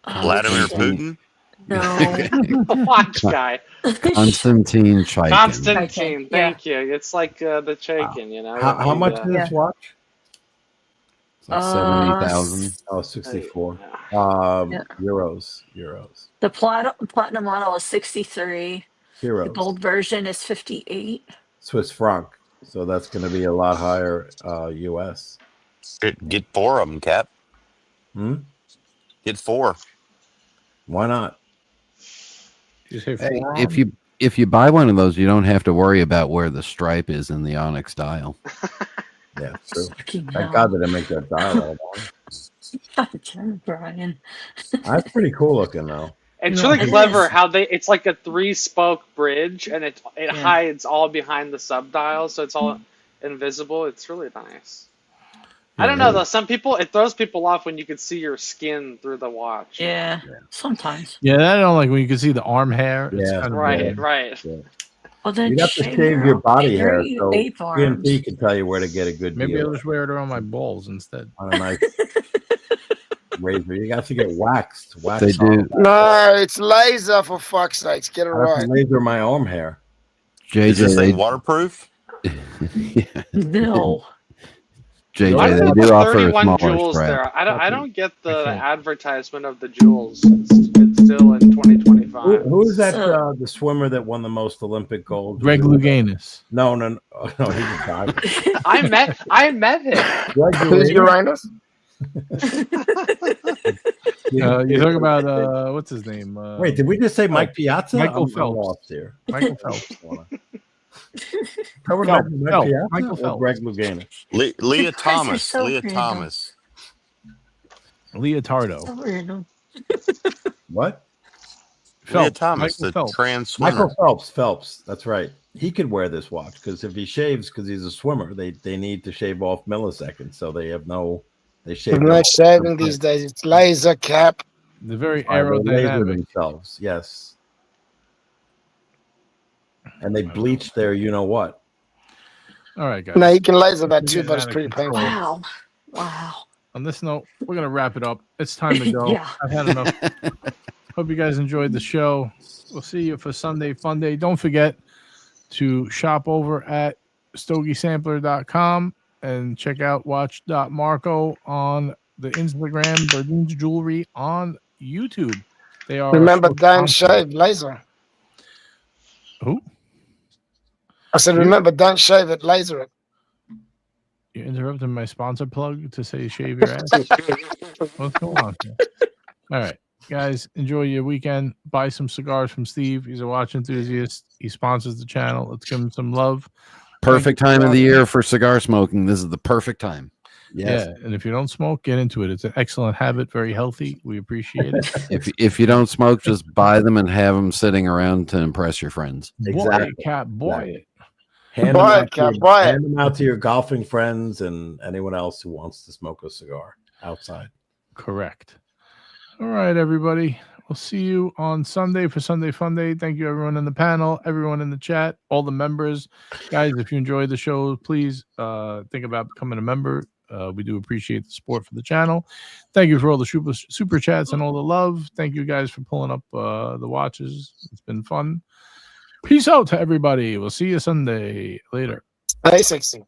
Vladimir Putin. No. The watch guy. Konstantin Chaikin. Constantine, Yeah. thank you. It's like the Chaikin, How much is this watch? It's like 70,000. Oh, 64. Yeah. Euros. The platinum model is 63. The Euros. gold version is 58. Swiss franc. So that's going to be a lot higher US. Get 4 of them, Cap. Get 4. Why not? Just say Hey, four. if you buy one of those, you don't have to worry about where the stripe is in the onyx dial. Yeah, true. Fucking Thank hell. God they didn't make that dial all wrong. God damn, Brian. That's pretty cool looking, though. It's No, really it clever is. how it's like a 3-spoke bridge, and it hides all behind the subdial, so it's all invisible. It's really nice. I don't know though. Some people, it throws people off when you can see your skin through the watch. Yeah, sometimes. Yeah, that I don't like when you can see the arm hair. It's Yeah. kind of Right, bad. right. Well, then You'd have to shave your body hair, so ape arms. PNP can tell you where to get a good Maybe deal I'll just wear it around my balls instead. on a nice razor. You got to get waxed. They do. No, it's laser for fuck's sakes. Get it I have to right. laser my arm hair. Is this JJ, thing waterproof? No. JJ, Why do they they have do the offer a 31 smaller jewels strap. there? I don't get the Okay. advertisement of the jewels. It's still in 2025. Who is that? So- The swimmer that won the most Olympic gold? Greg Louganis. No, he just died. I met him. Greg Who's Louganis? Uranus? You talk about what's his name? Wait, did we just say Mike Piazza? Michael I'm Phelps. lost here. Michael Phelps. Covered Phelps, Mike Phelps, Piazza Michael or Phelps. Greg Louganis? Leah guys are Thomas. so Leah random. Thomas. Leotardo. So random. What? Leah Phelps. Thomas, Michael the Phelps. trans swimmer. Michael Phelps. That's right. He could wear this watch because if he shaves, because he's a swimmer, they need to shave off milliseconds, so they have no. They shave. There's no shaving these days. It's laser cap. The very They laser aerodynamic. themselves. Yes. And they bleach their, you know what? All right, guys. No, you can laser that We're too, getting but it's out of pretty control. painful. Wow. On this note, we're gonna wrap it up. It's time to go. Yeah. I've had enough. Hope you guys enjoyed the show. We'll see you for Sunday Fun Day. Don't forget to shop over at stogiesampler.com and check out watch.marco on the Instagram, Berlin's Jewelry on YouTube. They are Remember, our don't sponsor. shave, laser. Who? I said, remember, don't shave it, laser it. You interrupted my sponsor plug to say shave your ass. What's going on here? All right, guys, enjoy your weekend. Buy some cigars from Steve. He's a watch enthusiast. He sponsors the channel. Let's give him some love. Perfect time of the year for cigar smoking. This is the perfect time. Yes. Yeah, and if you don't smoke, get into it. It's an excellent habit, very healthy. We appreciate it. If you don't smoke, just buy them and have them sitting around to impress your friends. Boy it, Cap, boy it. Hand Buy them, it, Cap, buy it. hand them out to your golfing friends and anyone else who wants to smoke a cigar outside. Correct. All right, everybody. We'll see you on Sunday for Sunday Fun Day. Thank you, everyone in the panel, everyone in the chat, all the members. Guys, if you enjoyed the show, please think about becoming a member. We do appreciate the support for the channel. Thank you for all the super chats and all the love. Thank you guys for pulling up the watches. It's been fun. Peace out to everybody. We'll see you Sunday. Later. Stay sexy.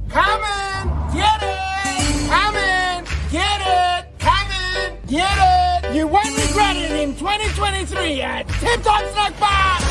Come in, get it! Come in, get it! Come in, get it! You won't regret it in 2023 at Tip Top Snack Bar!